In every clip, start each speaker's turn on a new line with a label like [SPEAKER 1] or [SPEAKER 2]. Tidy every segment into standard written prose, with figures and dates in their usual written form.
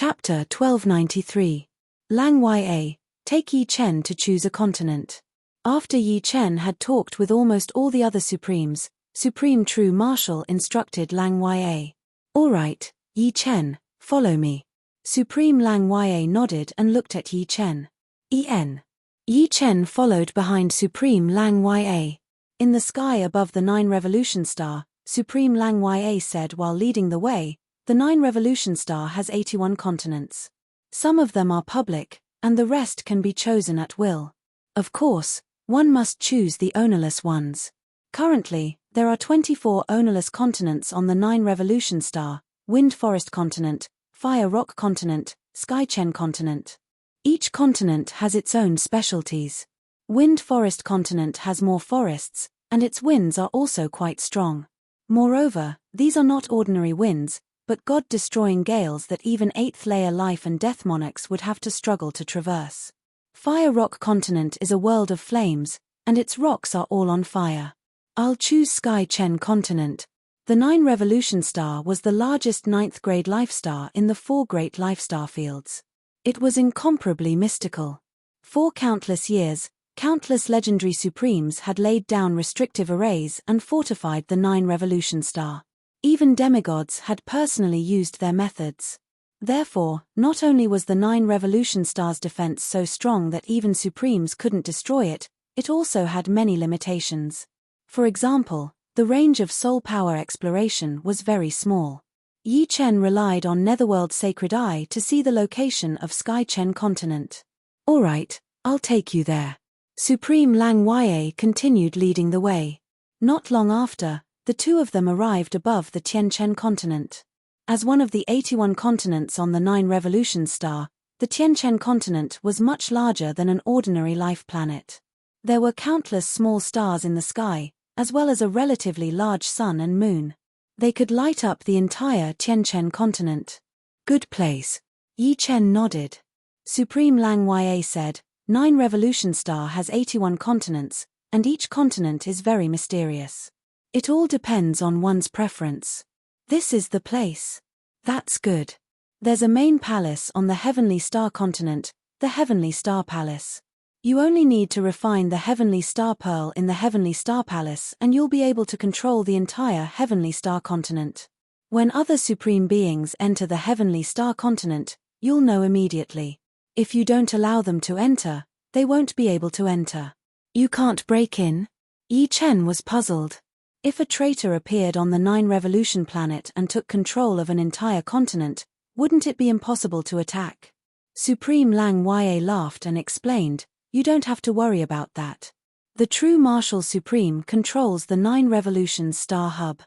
[SPEAKER 1] Chapter 1293. Lang Ya, take Yi Chen to choose a continent. After Yi Chen had talked with almost all the other Supremes, Supreme True Marshal instructed Lang Ya. All right, Yi Chen, follow me. Supreme Lang Ya nodded and looked at Yi Chen. Yi Chen followed behind Supreme Lang Ya. In the sky above the 9 Revolution Star, Supreme Lang Ya said while leading the way, the 9 Revolution Star has 81 continents. Some of them are public, and the rest can be chosen at will. Of course, one must choose the ownerless ones. Currently, there are 24 ownerless continents on the 9 Revolution Star: Wind Forest Continent, Fire Rock Continent, Sky Chen Continent. Each continent has its own specialties. Wind Forest Continent has more forests, and its winds are also quite strong. Moreover, these are not ordinary winds, but God-destroying gales that even 8th-layer life and death monarchs would have to struggle to traverse. Fire Rock Continent is a world of flames, and its rocks are all on fire. I'll choose Sky Chen Continent. The 9 Revolution Star was the largest 9th-grade life star in the 4 great life star fields. It was incomparably mystical. For countless years, countless legendary Supremes had laid down restrictive arrays and fortified the 9 Revolution Star. Even demigods had personally used their methods. Therefore, not only was the 9 Revolution Star's defense so strong that even Supremes couldn't destroy it, it also had many limitations. For example, the range of soul power exploration was very small. Yi Chen relied on Netherworld's sacred eye to see the location of Sky Chen Continent. All right, I'll take you there. Supreme Lang Ya continued leading the way. Not long after, the two of them arrived above the Tianchen continent. As one of the 81 continents on the 9 Revolution Star, the Tianchen continent was much larger than an ordinary life planet. There were countless small stars in the sky, as well as a relatively large sun and moon. They could light up the entire Tianchen continent. Good place. Yi Chen nodded. Supreme Lang Ya said, 9 Revolution Star has 81 continents, and each continent is very mysterious. It all depends on one's preference. This is the place. That's good. There's a main palace on the Heavenly Star continent, the Heavenly Star Palace. You only need to refine the Heavenly Star Pearl in the Heavenly Star Palace and you'll be able to control the entire Heavenly Star continent. When other Supreme Beings enter the Heavenly Star continent, you'll know immediately. If you don't allow them to enter, they won't be able to enter. You can't break in? Yi Chen was puzzled. If a traitor appeared on the 9 Revolution planet and took control of an entire continent, wouldn't it be impossible to attack? Supreme Lang Ya laughed and explained, you don't have to worry about that. The true Marshal Supreme controls the 9 Revolution Star Hub.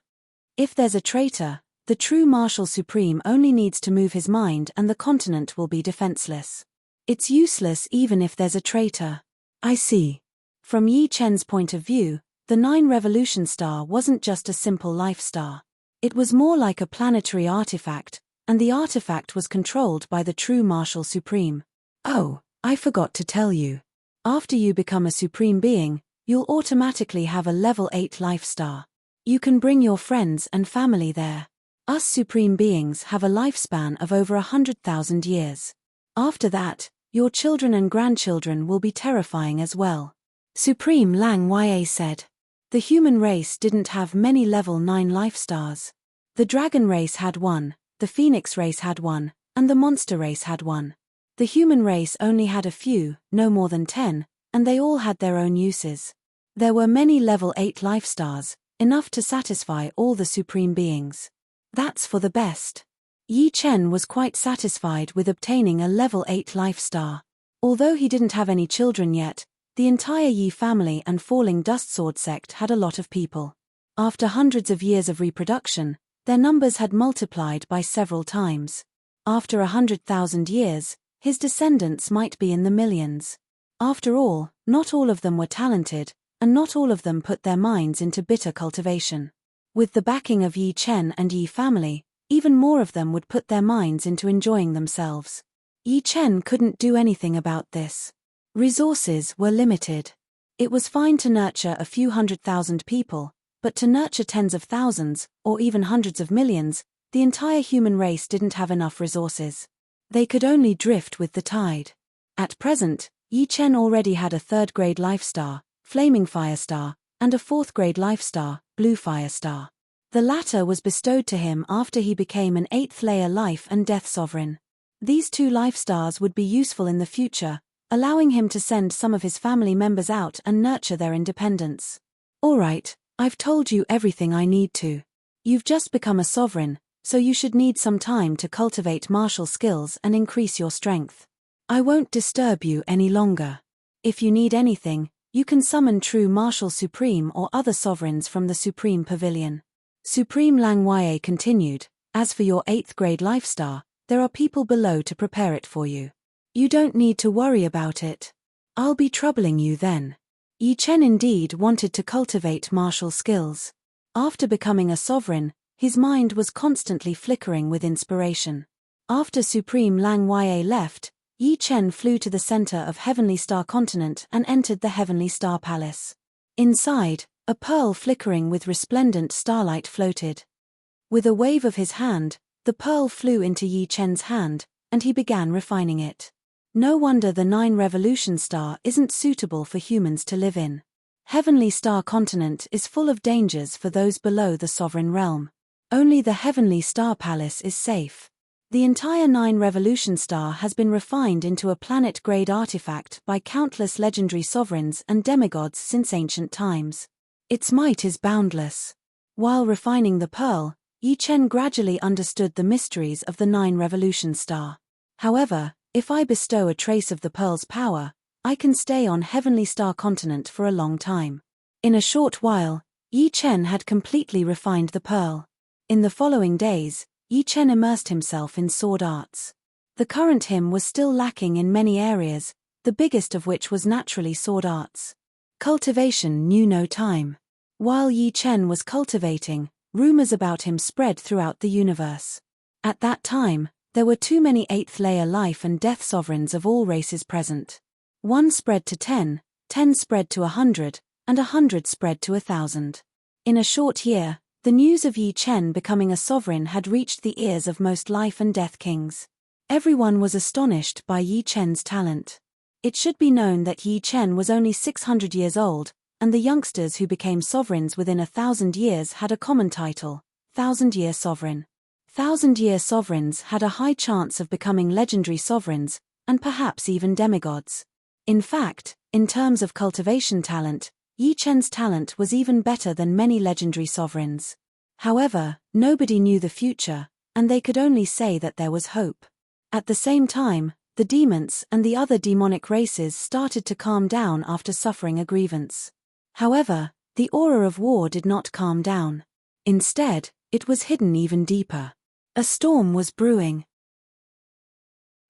[SPEAKER 1] If there's a traitor, the true Marshal Supreme only needs to move his mind and the continent will be defenseless. It's useless even if there's a traitor. I see. From Yi Chen's point of view, the 9 Revolution Star wasn't just a simple life star. It was more like a planetary artifact, and the artifact was controlled by the true Marshal Supreme. Oh, I forgot to tell you. After you become a Supreme Being, you'll automatically have a level 8 life star. You can bring your friends and family there. Us Supreme Beings have a lifespan of over 100,000 years. After that, your children and grandchildren will be terrifying as well. Supreme Lang Ya said. The human race didn't have many level 9 life stars. The dragon race had one, the phoenix race had one, and the monster race had one. The human race only had a few, no more than 10, and they all had their own uses. There were many level 8 life stars, enough to satisfy all the Supreme Beings. That's for the best. Yi Chen was quite satisfied with obtaining a level 8 life star. Although he didn't have any children yet, the entire Yi family and Falling Dust Sword sect had a lot of people. After hundreds of years of reproduction, their numbers had multiplied by several times. After 100,000 years, his descendants might be in the millions. After all, not all of them were talented, and not all of them put their minds into bitter cultivation. With the backing of Yi Chen and Yi family, even more of them would put their minds into enjoying themselves. Yi Chen couldn't do anything about this. Resources were limited. It was fine to nurture a few 100,000 people, but to nurture tens of thousands, or even hundreds of millions, the entire human race didn't have enough resources. They could only drift with the tide. At present, Yi Chen already had a 3rd grade life star, Flaming Fire Star, and a 4th grade life star, Blue Fire Star. The latter was bestowed to him after he became an 8th layer life and death sovereign. These 2 life stars would be useful in the future, allowing him to send some of his family members out and nurture their independence. Alright, I've told you everything I need to. You've just become a sovereign, so you should need some time to cultivate martial skills and increase your strength. I won't disturb you any longer. If you need anything, you can summon true Martial Supreme or other sovereigns from the Supreme Pavilion. Supreme Lang Wei continued, as for your 8th grade life star, there are people below to prepare it for you. You don't need to worry about it. I'll be troubling you then. Yi Chen indeed wanted to cultivate martial skills. After becoming a sovereign, his mind was constantly flickering with inspiration. After Supreme Lang Wei left, Yi Chen flew to the center of Heavenly Star Continent and entered the Heavenly Star Palace. Inside, a pearl flickering with resplendent starlight floated. With a wave of his hand, the pearl flew into Yi Chen's hand, and he began refining it. No wonder the 9 Revolution Star isn't suitable for humans to live in. Heavenly Star Continent is full of dangers for those below the sovereign realm. Only the Heavenly Star Palace is safe. The entire 9 Revolution Star has been refined into a planet-grade artifact by countless legendary sovereigns and demigods since ancient times. Its might is boundless. While refining the pearl, Yi Chen gradually understood the mysteries of the 9 Revolution Star. However, if I bestow a trace of the pearl's power, I can stay on Heavenly Star Continent for a long time. In a short while, Yi Chen had completely refined the pearl. In the following days, Yi Chen immersed himself in sword arts. The current him was still lacking in many areas, the biggest of which was naturally sword arts. Cultivation knew no time. While Yi Chen was cultivating, rumors about him spread throughout the universe. At that time, there were too many 8th layer life and death sovereigns of all races present. 1 spread to 10, 10 spread to 100, and 100 spread to 1,000. In a short year, the news of Yi Chen becoming a sovereign had reached the ears of most life and death kings. Everyone was astonished by Yi Chen's talent. It should be known that Yi Chen was only 600 years old, and the youngsters who became sovereigns within 1,000 years had a common title, 1,000-year sovereign. 1,000-year sovereigns had a high chance of becoming legendary sovereigns, and perhaps even demigods. In fact, in terms of cultivation talent, Yi Chen's talent was even better than many legendary sovereigns. However, nobody knew the future, and they could only say that there was hope. At the same time, the demons and the other demonic races started to calm down after suffering a grievance. However, the aura of war did not calm down. Instead, it was hidden even deeper. A storm was brewing.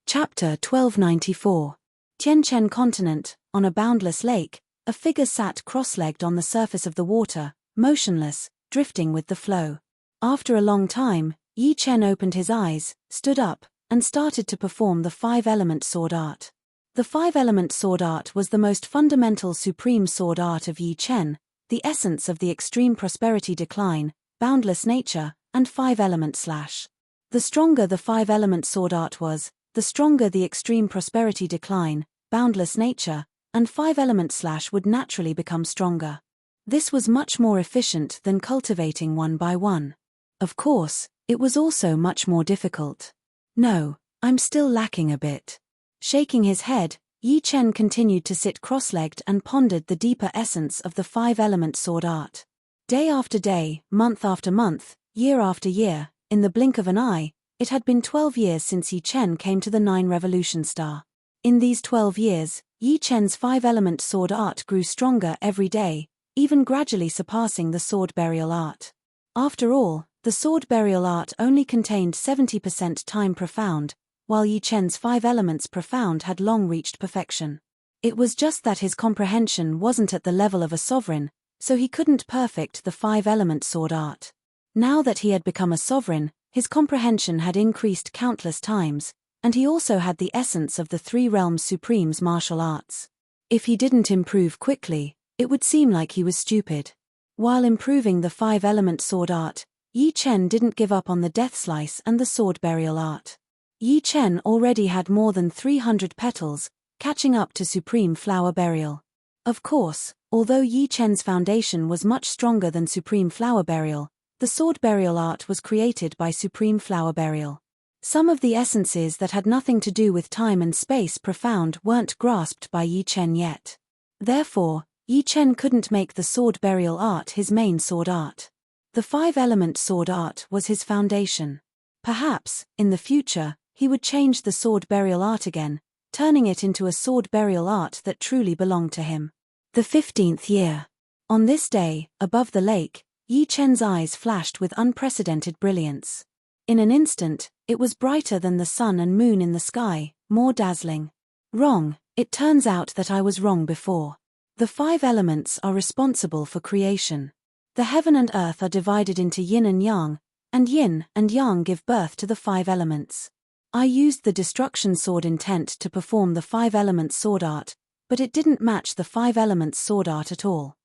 [SPEAKER 1] Chapter 1294. Tianchen Continent. On a boundless lake, a figure sat cross-legged on the surface of the water, motionless, drifting with the flow. After a long time, Yi Chen opened his eyes, stood up, and started to perform the 5-element sword art. The 5-element sword art was the most fundamental supreme sword art of Yi Chen, the essence of the extreme prosperity decline, boundless nature, and 5-element slash. The stronger the 5-element sword art was, the stronger the extreme prosperity decline, boundless nature, and 5-element slash would naturally become stronger. This was much more efficient than cultivating one by one. Of course, it was also much more difficult. No, I'm still lacking a bit. Shaking his head, Yi Chen continued to sit cross-legged and pondered the deeper essence of the 5-element sword art. Day after day, month after month, year after year, in the blink of an eye, it had been 12 years since Yi Chen came to the 9 Revolution Star. In these 12 years, Yi Chen's 5-element sword art grew stronger every day, even gradually surpassing the sword burial art. After all, the sword burial art only contained 70% time profound, while Yi Chen's 5 elements profound had long reached perfection. It was just that his comprehension wasn't at the level of a sovereign, so he couldn't perfect the 5-element sword art. Now that he had become a sovereign, his comprehension had increased countless times, and he also had the essence of the 3 realms supreme's martial arts. If he didn't improve quickly, it would seem like he was stupid. While improving the 5-element sword art, Yi Chen didn't give up on the death slice and the sword burial art. Yi Chen already had more than 300 petals, catching up to Supreme Flower Burial. Of course, although Yi Chen's foundation was much stronger than Supreme Flower Burial, the sword burial art was created by Supreme Flower Burial. Some of the essences that had nothing to do with time and space profound weren't grasped by Yi Chen yet. Therefore, Yi Chen couldn't make the sword burial art his main sword art. The five-element sword art was his foundation. Perhaps, in the future, he would change the sword burial art again, turning it into a sword burial art that truly belonged to him. The 15th year. On this day, above the lake, Yi Chen's eyes flashed with unprecedented brilliance. In an instant, it was brighter than the sun and moon in the sky, more dazzling. Wrong, it turns out that I was wrong before. The five elements are responsible for creation. The heaven and earth are divided into yin and yang give birth to the five elements. I used the destruction sword intent to perform the five elements sword art, but it didn't match the five elements sword art at all.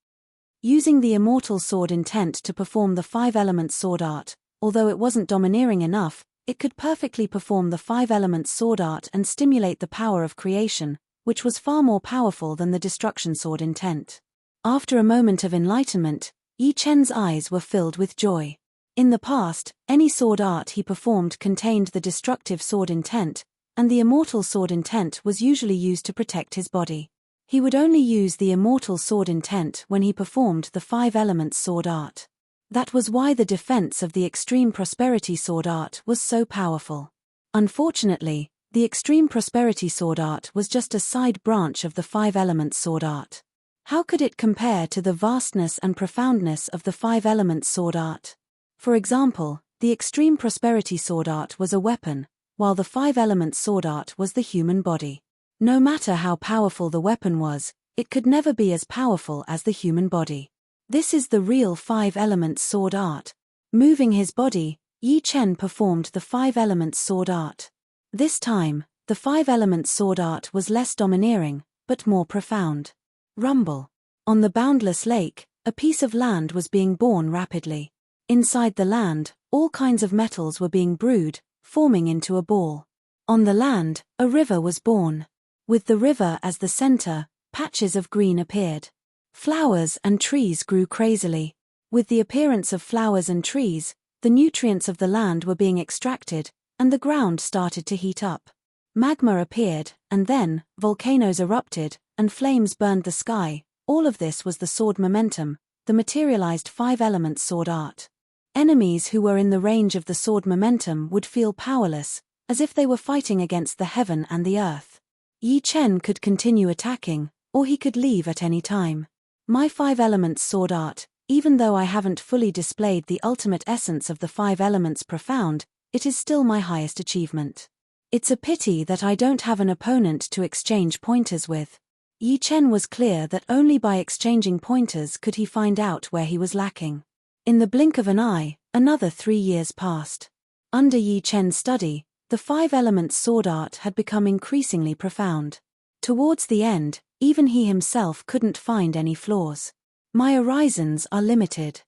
[SPEAKER 1] Using the immortal sword intent to perform the five elements sword art, although it wasn't domineering enough, it could perfectly perform the five elements sword art and stimulate the power of creation, which was far more powerful than the destruction sword intent. After a moment of enlightenment, Yi Chen's eyes were filled with joy. In the past, any sword art he performed contained the destructive sword intent, and the immortal sword intent was usually used to protect his body. He would only use the immortal sword intent when he performed the five elements sword art. That was why the defense of the extreme prosperity sword art was so powerful. Unfortunately, the extreme prosperity sword art was just a side branch of the five elements sword art. How could it compare to the vastness and profoundness of the five elements sword art? For example, the extreme prosperity sword art was a weapon, while the five elements sword art was the human body. No matter how powerful the weapon was, it could never be as powerful as the human body. This is the real five elements sword art. Moving his body, Yi Chen performed the five elements sword art. This time, the five elements sword art was less domineering, but more profound. Rumble. On the boundless lake, a piece of land was being born rapidly. Inside the land, all kinds of metals were being brewed, forming into a ball. On the land, a river was born. With the river as the center, patches of green appeared. Flowers and trees grew crazily. With the appearance of flowers and trees, the nutrients of the land were being extracted, and the ground started to heat up. Magma appeared, and then, volcanoes erupted, and flames burned the sky. All of this was the sword momentum, the materialized five elements sword art. Enemies who were in the range of the sword momentum would feel powerless, as if they were fighting against the heaven and the earth. Yi Chen could continue attacking, or he could leave at any time. My five elements sword art, even though I haven't fully displayed the ultimate essence of the five elements profound, it is still my highest achievement. It's a pity that I don't have an opponent to exchange pointers with. Yi Chen was clear that only by exchanging pointers could he find out where he was lacking. In the blink of an eye, another 3 years passed. Under Yi Chen's study, the five elements sword art had become increasingly profound. Towards the end, even he himself couldn't find any flaws. My horizons are limited.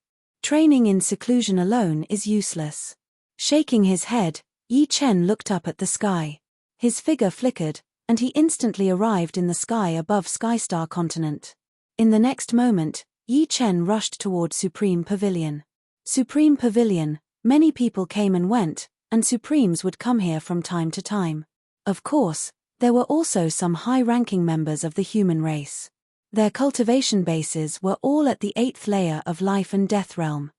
[SPEAKER 1] Training in seclusion alone is useless. Shaking his head, Yi Chen looked up at the sky. His figure flickered, and he instantly arrived in the sky above Skystar Continent. In the next moment, Yi Chen rushed toward Supreme Pavilion. Supreme Pavilion, many people came and went, and Supremes would come here from time to time. Of course, there were also some high-ranking members of the human race. Their cultivation bases were all at the 8th layer of life and death realm.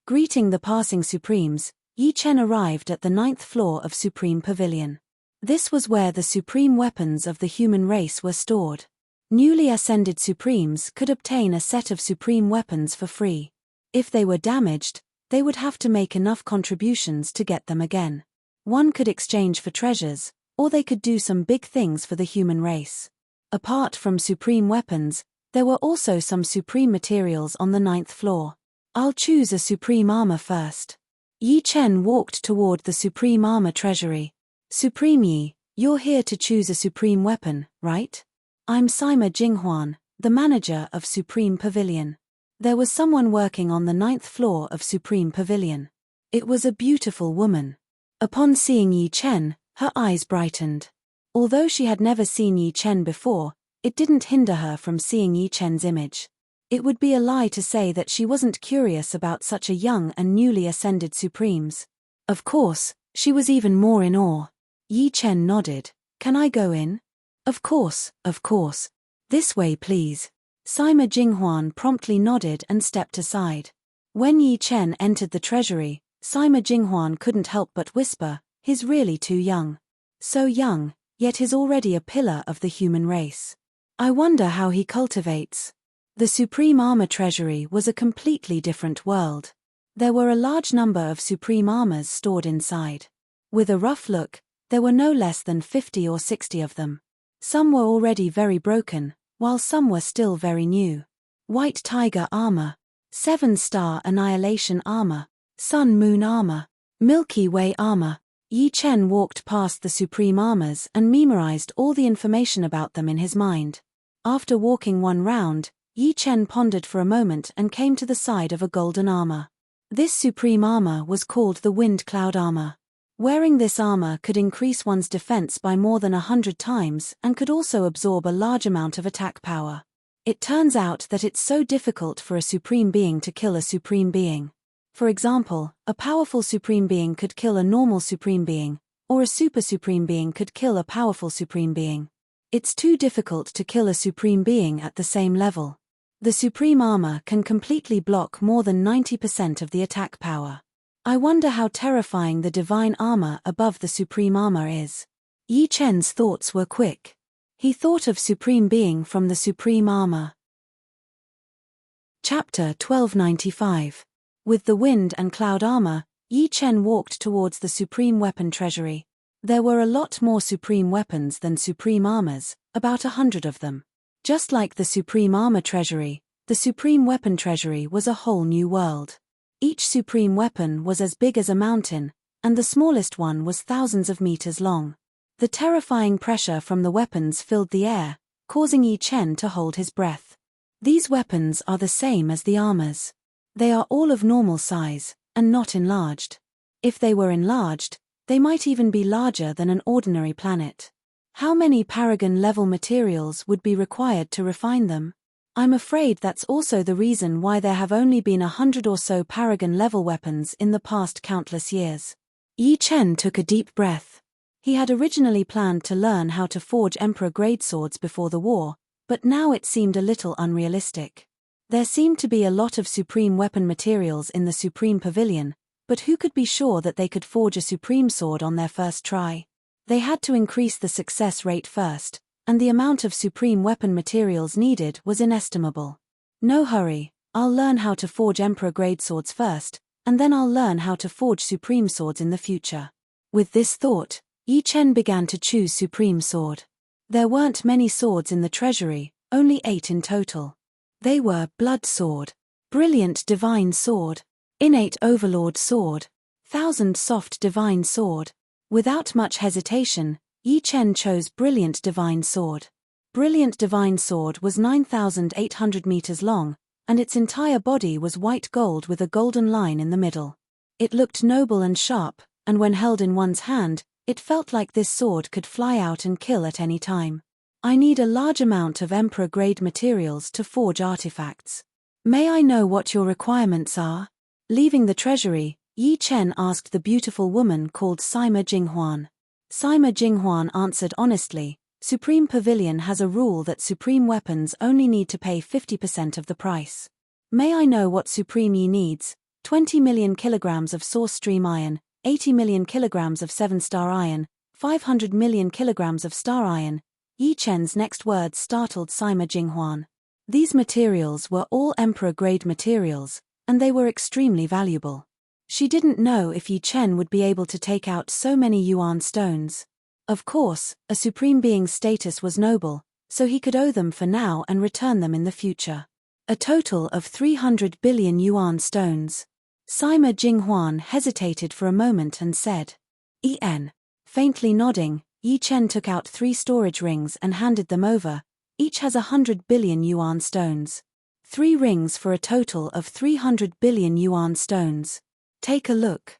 [SPEAKER 1] Greeting the passing Supremes, Yi Chen arrived at the 9th floor of Supreme Pavilion. This was where the supreme weapons of the human race were stored. Newly ascended Supremes could obtain a set of supreme weapons for free. If they were damaged, they would have to make enough contributions to get them again. One could exchange for treasures, or they could do some big things for the human race. Apart from supreme weapons, there were also some supreme materials on the 9th floor. I'll choose a supreme armor first. Yi Chen walked toward the supreme armor treasury. Supreme Yi, you're here to choose a supreme weapon, right? I'm Sima Jinghuan, the manager of Supreme Pavilion. There was someone working on the 9th floor of Supreme Pavilion. It was a beautiful woman. Upon seeing Yi Chen, Her eyes brightened. Although she had never seen Yi Chen before, it didn't hinder her from seeing Yi Chen's image. It would be a lie to say that she wasn't curious about such a young and newly ascended supremes. Of course, she was even more in awe. Yi Chen nodded. Can I go in? Of course, of course. This way please. Sima Jinghuan promptly nodded and stepped aside. When Yi Chen entered the treasury, Sima Jinghuan couldn't help but whisper, he's really too young. So young, yet he's already a pillar of the human race. I wonder how he cultivates. The Supreme Armor Treasury was a completely different world. There were a large number of supreme armors stored inside. With a rough look, there were no less than 50 or 60 of them. Some were already very broken, while some were still very new. White Tiger Armor, 7-star Annihilation Armor, Sun Moon Armor, Milky Way Armor. Yi Chen walked past the supreme armors and memorized all the information about them in his mind. After walking one round, Yi Chen pondered for a moment and came to the side of a golden armor. This supreme armor was called the Wind Cloud Armor. Wearing this armor could increase one's defense by more than 100 times and could also absorb a large amount of attack power. It turns out that it's so difficult for a supreme being to kill a supreme being. For example, a powerful supreme being could kill a normal supreme being, or a super supreme being could kill a powerful supreme being. It's too difficult to kill a supreme being at the same level. The supreme armor can completely block more than 90% of the attack power. I wonder how terrifying the divine armor above the supreme armor is. Yi Chen's thoughts were quick. He thought of supreme being from the supreme armor. Chapter 1295. With the wind and cloud armor, Yi Chen walked towards the supreme weapon treasury. There were a lot more supreme weapons than supreme armors, about 100 of them. Just like the supreme armor treasury, the supreme weapon treasury was a whole new world. Each supreme weapon was as big as a mountain, and the smallest one was thousands of meters long. The terrifying pressure from the weapons filled the air, causing Yi Chen to hold his breath. These weapons are the same as the armors. They are all of normal size, and not enlarged. If they were enlarged, they might even be larger than an ordinary planet. How many paragon-level materials would be required to refine them? I'm afraid that's also the reason why there have only been 100 or so paragon-level weapons in the past countless years. Yi Chen took a deep breath. He had originally planned to learn how to forge emperor-grade swords before the war, but now it seemed a little unrealistic. There seemed to be a lot of supreme weapon materials in the Supreme Pavilion, but who could be sure that they could forge a supreme sword on their first try? They had to increase the success rate first, and the amount of supreme weapon materials needed was inestimable. No hurry, I'll learn how to forge emperor-grade swords first, and then I'll learn how to forge supreme swords in the future. With this thought, Yi Chen began to choose supreme sword. There weren't many swords in the treasury, only 8 in total. They were Blood Sword, Brilliant Divine Sword, Innate Overlord Sword, Thousand Soft Divine Sword. Without much hesitation, Yi Chen chose Brilliant Divine Sword. Brilliant Divine Sword was 9,800 meters long, and its entire body was white gold with a golden line in the middle. It looked noble and sharp, and when held in one's hand, it felt like this sword could fly out and kill at any time. I need a large amount of emperor-grade materials to forge artifacts. May I know what your requirements are? Leaving the treasury, Yi Chen asked the beautiful woman called Sima Jinghuan. Sima Jinghuan answered honestly, Supreme Pavilion has a rule that supreme weapons only need to pay 50% of the price. May I know what Supreme Yi needs? 20 million kilograms of source stream iron, 80 million kilograms of 7-star iron, 500 million kilograms of star iron. Yi Chen's next words startled Sima Jinghuan. These materials were all emperor-grade materials, and they were extremely valuable. She didn't know if Yi Chen would be able to take out so many yuan stones. Of course, a supreme being's status was noble, so he could owe them for now and return them in the future. A total of 300 billion yuan stones. Sima Jinghuan hesitated for a moment and said, "En." Faintly nodding, Yi Chen took out 3 storage rings and handed them over. Each has 100 billion yuan stones. 3 rings for a total of 300 billion yuan stones. Take a look.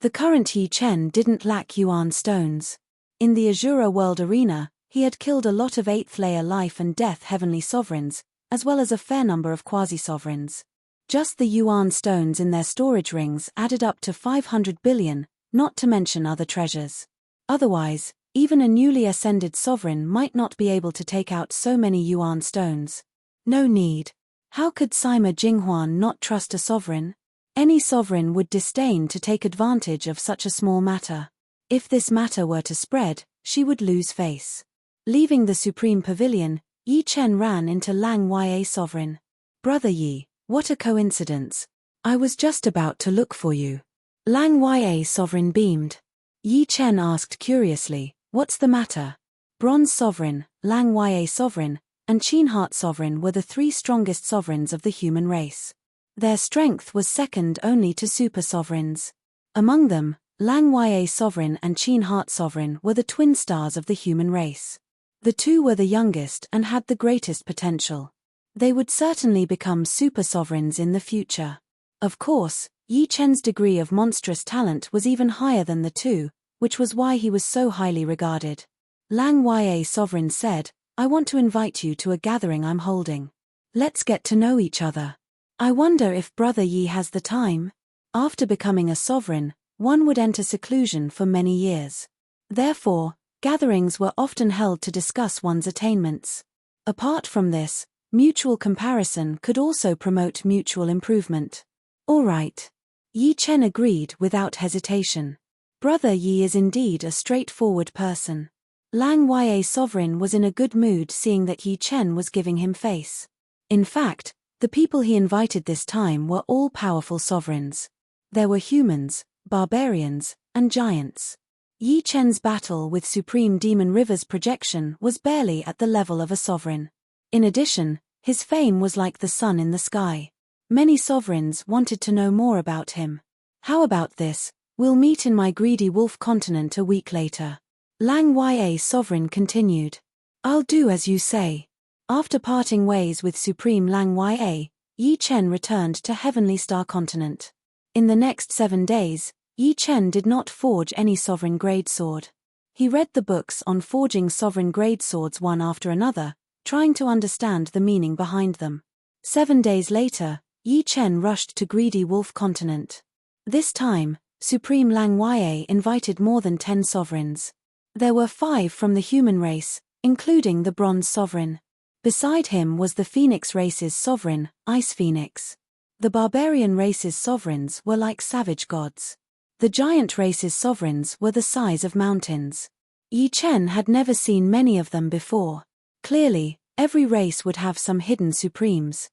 [SPEAKER 1] The current Yi Chen didn't lack yuan stones. In the Azura World Arena, he had killed a lot of 8th layer life and death heavenly sovereigns, as well as a fair number of quasi-sovereigns. Just the yuan stones in their storage rings added up to 500 billion, not to mention other treasures. Otherwise, even a newly ascended sovereign might not be able to take out so many yuan stones. No need. How could Sima Jinghuan not trust a sovereign? Any sovereign would disdain to take advantage of such a small matter. If this matter were to spread, she would lose face. Leaving the Supreme Pavilion, Yi Chen ran into Lang Ya Sovereign. Brother Yi, what a coincidence. I was just about to look for you. Lang Ya Sovereign beamed. Yi Chen asked curiously, what's the matter? Bronze Sovereign, Lang Ya Sovereign, and Qin Heart Sovereign were the 3 strongest sovereigns of the human race. Their strength was second only to super sovereigns. Among them, Lang Ya Sovereign and Qin Heart Sovereign were the twin stars of the human race. The 2 were the youngest and had the greatest potential. They would certainly become super sovereigns in the future. Of course, Yi Chen's degree of monstrous talent was even higher than the 2, which was why he was so highly regarded. Lang Ya Sovereign said, I want to invite you to a gathering I'm holding. Let's get to know each other. I wonder if Brother Yi has the time? After becoming a sovereign, one would enter seclusion for many years. Therefore, gatherings were often held to discuss one's attainments. Apart from this, mutual comparison could also promote mutual improvement. All right. Yi Chen agreed without hesitation. Brother Yi is indeed a straightforward person. Lang Ya Sovereign was in a good mood seeing that Yi Chen was giving him face. In fact, the people he invited this time were all powerful sovereigns. There were humans, barbarians, and giants. Yi Chen's battle with Supreme Demon River's projection was barely at the level of a sovereign. In addition, his fame was like the sun in the sky. Many sovereigns wanted to know more about him. How about this? We'll meet in my greedy wolf continent a week later. Lang Ya Sovereign continued. I'll do as you say. After parting ways with Supreme Lang Ya, Yi Chen returned to Heavenly Star Continent. In the next 7 days, Yi Chen did not forge any sovereign grade sword. He read the books on forging sovereign grade swords one after another, trying to understand the meaning behind them. 7 days later, Yi Chen rushed to Greedy Wolf Continent. This time, Supreme Lang Ya invited more than 10 sovereigns. There were 5 from the human race, including the Bronze Sovereign. Beside him was the Phoenix race's sovereign, Ice Phoenix. The Barbarian race's sovereigns were like savage gods. The Giant race's sovereigns were the size of mountains. Yi Chen had never seen many of them before. Clearly, every race would have some hidden supremes.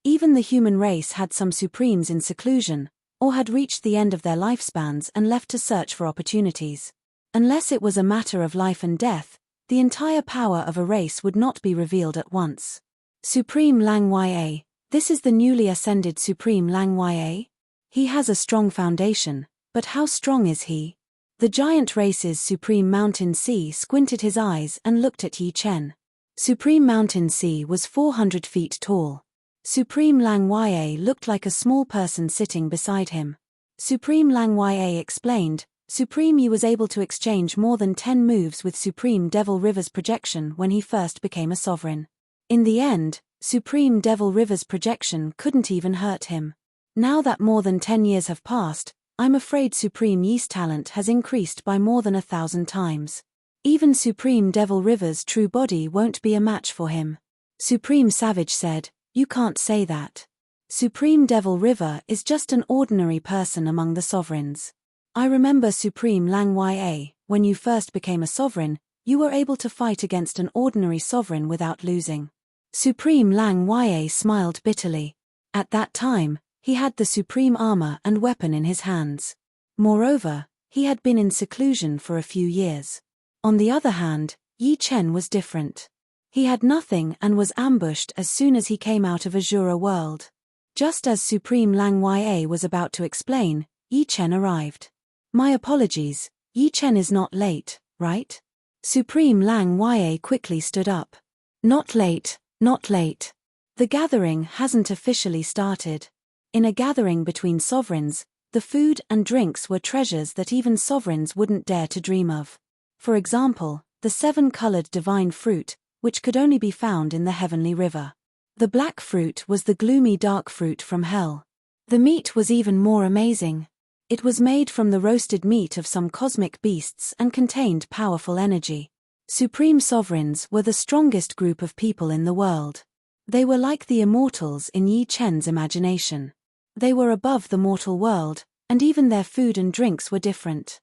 [SPEAKER 1] Even the human race had some supremes in seclusion, or had reached the end of their lifespans and left to search for opportunities. Unless it was a matter of life and death, the entire power of a race would not be revealed at once. Supreme Lang Ya, this is the newly ascended Supreme Lang Ya? He has a strong foundation, but how strong is he? The Giant race's Supreme Mountain Sea squinted his eyes and looked at Yi Chen. Supreme Mountain Sea was 400 feet tall. Supreme Lang Ya looked like a small person sitting beside him. Supreme Lang Ya explained, Supreme Yi was able to exchange more than 10 moves with Supreme Devil River's projection when he first became a sovereign. In the end, Supreme Devil River's projection couldn't even hurt him. Now that more than 10 years have passed, I'm afraid Supreme Yi's talent has increased by more than 1,000 times. Even Supreme Devil River's true body won't be a match for him. Supreme Savage said, you can't say that. Supreme Devil River is just an ordinary person among the sovereigns. I remember Supreme Lang Ya, when you first became a sovereign, you were able to fight against an ordinary sovereign without losing. Supreme Lang Ya smiled bitterly. At that time, he had the supreme armor and weapon in his hands. Moreover, he had been in seclusion for a few years. On the other hand, Yi Chen was different. He had nothing and was ambushed as soon as he came out of Azura World. Just as Supreme Lang Ya was about to explain, Yi Chen arrived. My apologies, Yi Chen is not late, right? Supreme Lang Ya quickly stood up. Not late, not late. The gathering hasn't officially started. In a gathering between sovereigns, The food and drinks were treasures that even sovereigns wouldn't dare to dream of. For example, the 7-colored divine fruit, which could only be found in the heavenly river. The black fruit was the gloomy dark fruit from hell. The meat was even more amazing. It was made from the roasted meat of some cosmic beasts and contained powerful energy. Supreme sovereigns were the strongest group of people in the world. They were like the immortals in Yi Chen's imagination. They were above the mortal world, and even their food and drinks were different.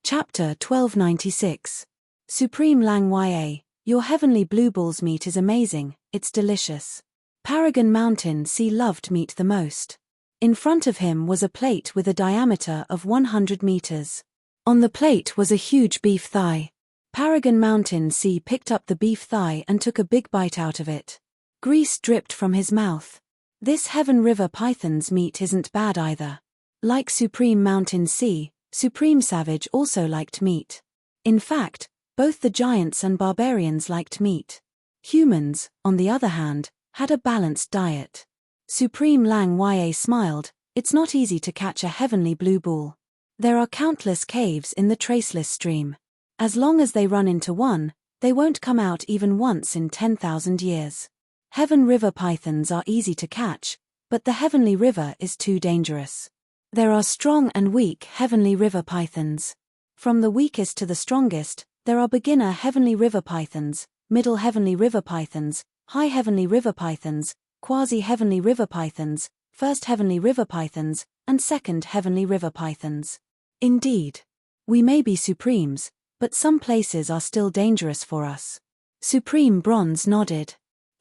[SPEAKER 1] Chapter 1296. Supreme Lang Ya, your heavenly blueballs meat is amazing, it's delicious. Paragon Mountain Sea loved meat the most. In front of him was a plate with a diameter of 100 meters. On the plate was a huge beef thigh. Paragon Mountain Sea picked up the beef thigh and took a big bite out of it. Grease dripped from his mouth. This Heaven River python's meat isn't bad either. Like Supreme Mountain Sea, Supreme Savage also liked meat. In fact, both the giants and barbarians liked meat. Humans, on the other hand, had a balanced diet. Supreme Lang Ya smiled, it's not easy to catch a heavenly blue ball. There are countless caves in the traceless stream. As long as they run into one, they won't come out even once in 10,000 years. Heaven River pythons are easy to catch, but the heavenly river is too dangerous. There are strong and weak heavenly river pythons. From the weakest to the strongest, there are beginner heavenly river pythons, middle heavenly river pythons, high heavenly river pythons, quasi-heavenly river pythons, first heavenly river pythons, and second heavenly river pythons. Indeed, we may be supremes, but some places are still dangerous for us. Supreme Bronze nodded.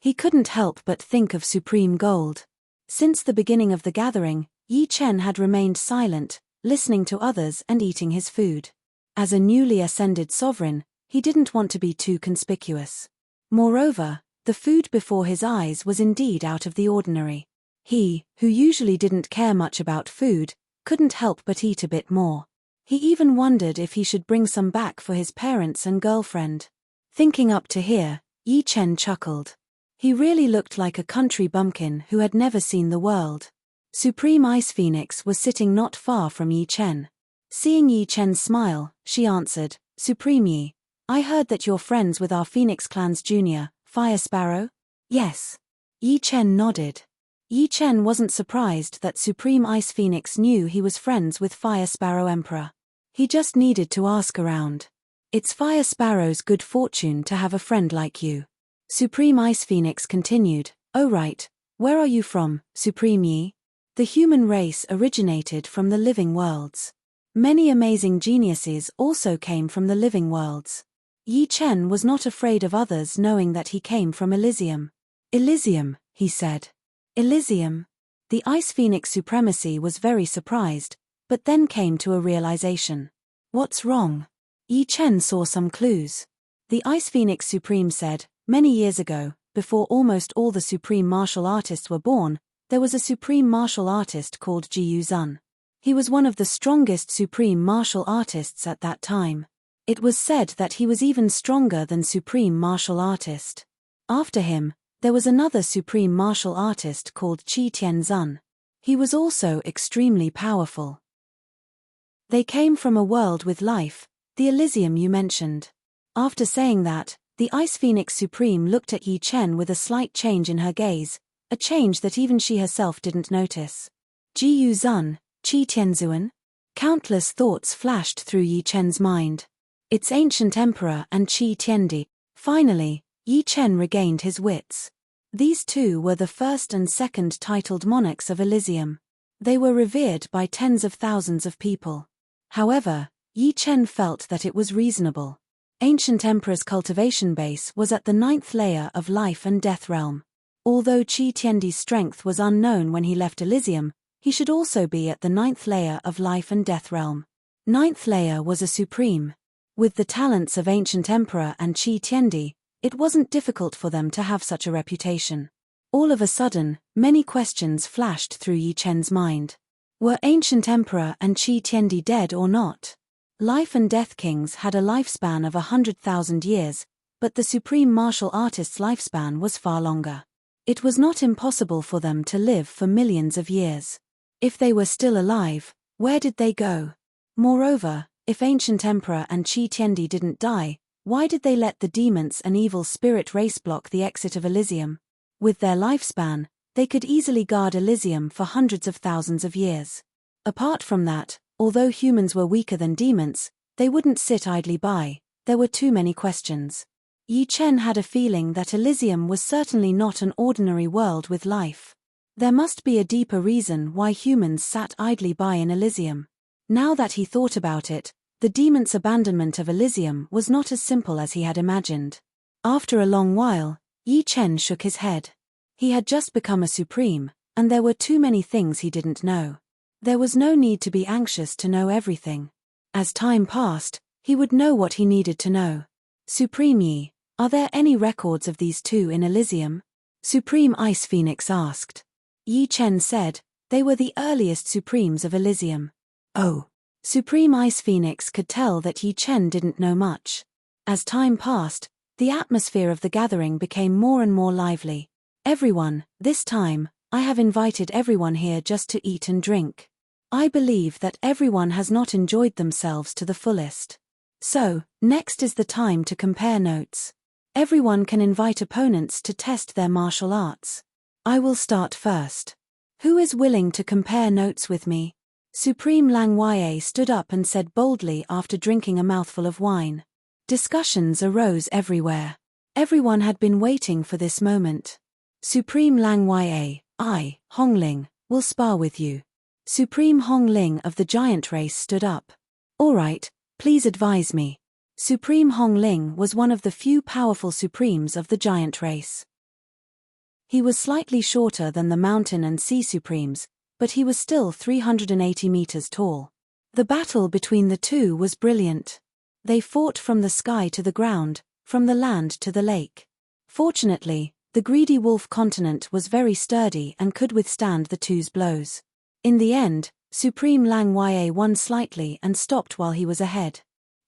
[SPEAKER 1] He couldn't help but think of Supreme Gold. Since the beginning of the gathering, Yi Chen had remained silent, listening to others and eating his food. As a newly ascended sovereign, he didn't want to be too conspicuous. Moreover, the food before his eyes was indeed out of the ordinary. He, who usually didn't care much about food, couldn't help but eat a bit more. He even wondered if he should bring some back for his parents and girlfriend. Thinking up to here, Yi Chen chuckled. He really looked like a country bumpkin who had never seen the world. Supreme Ice Phoenix was sitting not far from Yi Chen. Seeing Yi Chen smile, she answered, Supreme Yi, I heard that you're friends with our Phoenix Clan's junior, Fire Sparrow? Yes. Yi Chen nodded. Yi Chen wasn't surprised that Supreme Ice Phoenix knew he was friends with Fire Sparrow Emperor. He just needed to ask around. It's Fire Sparrow's good fortune to have a friend like you. Supreme Ice Phoenix continued, Oh right, where are you from, Supreme Yi? The human race originated from the living worlds. Many amazing geniuses also came from the living worlds. Yi Chen was not afraid of others knowing that he came from Elysium. Elysium, he said. Elysium. The Ice Phoenix supremacy was very surprised, but then came to a realization. What's wrong? Yi Chen saw some clues. The Ice Phoenix Supreme said, Many years ago, before almost all the supreme martial artists were born, there was a supreme martial artist called Ji Zun. He was one of the strongest supreme martial artists at that time. It was said that he was even stronger than supreme martial artist. After him, there was another supreme martial artist called Qi Tianzun. He was also extremely powerful. They came from a world with life, the Elysium you mentioned. After saying that, the Ice Phoenix Supreme looked at Yi Chen with a slight change in her gaze, a change that even she herself didn't notice. Ji Zun, Qi Tianzun? Countless thoughts flashed through Yi Chen's mind. It's ancient emperor and Qi Tiandi. Finally, Yi Chen regained his wits. These two were the first and second titled monarchs of Elysium. They were revered by tens of thousands of people. However, Yi Chen felt that it was reasonable. Ancient Emperor's cultivation base was at the 9th layer of life and death realm. Although Qi Tiandi's strength was unknown when he left Elysium, he should also be at the 9th layer of life and death realm. 9th layer was a supreme. With the talents of Ancient Emperor and Qi Tiandi, it wasn't difficult for them to have such a reputation. All of a sudden, many questions flashed through Yi Chen's mind. Were Ancient Emperor and Qi Tiandi dead or not? Life and Death Kings had a lifespan of 100,000 years, but the Supreme Martial Artist's lifespan was far longer. It was not impossible for them to live for millions of years. If they were still alive, where did they go? Moreover, if ancient Emperor and Qi Tiandi didn't die, why did they let the demons and evil spirit race block the exit of Elysium? With their lifespan, they could easily guard Elysium for hundreds of thousands of years. Apart from that, although humans were weaker than demons, they wouldn't sit idly by. There were too many questions. Yi Chen had a feeling that Elysium was certainly not an ordinary world with life. There must be a deeper reason why humans sat idly by in Elysium. Now that he thought about it, the demon's abandonment of Elysium was not as simple as he had imagined. After a long while, Yi Chen shook his head. He had just become a supreme, and there were too many things he didn't know. There was no need to be anxious to know everything. As time passed, he would know what he needed to know. Supreme Yi, are there any records of these two in Elysium? Supreme Ice Phoenix asked. Yi Chen said, they were the earliest supremes of Elysium. Oh. Supreme Ice Phoenix could tell that Yi Chen didn't know much. As time passed, the atmosphere of the gathering became more and more lively. Everyone, this time, I have invited everyone here just to eat and drink. I believe that everyone has not enjoyed themselves to the fullest. So, next is the time to compare notes. Everyone can invite opponents to test their martial arts. I will start first. Who is willing to compare notes with me? Supreme Lang Wei stood up and said boldly after drinking a mouthful of wine. Discussions arose everywhere. Everyone had been waiting for this moment. Supreme Lang Wei, I, Hongling, will spar with you. Supreme Hongling of the giant race stood up. All right, please advise me. Supreme Hongling was one of the few powerful supremes of the giant race. He was slightly shorter than the mountain and sea supremes, but he was still 380 meters tall. The battle between the two was brilliant. They fought from the sky to the ground, from the land to the lake. Fortunately, the greedy wolf continent was very sturdy and could withstand the two's blows. In the end, Supreme Lang Wei won slightly and stopped while he was ahead.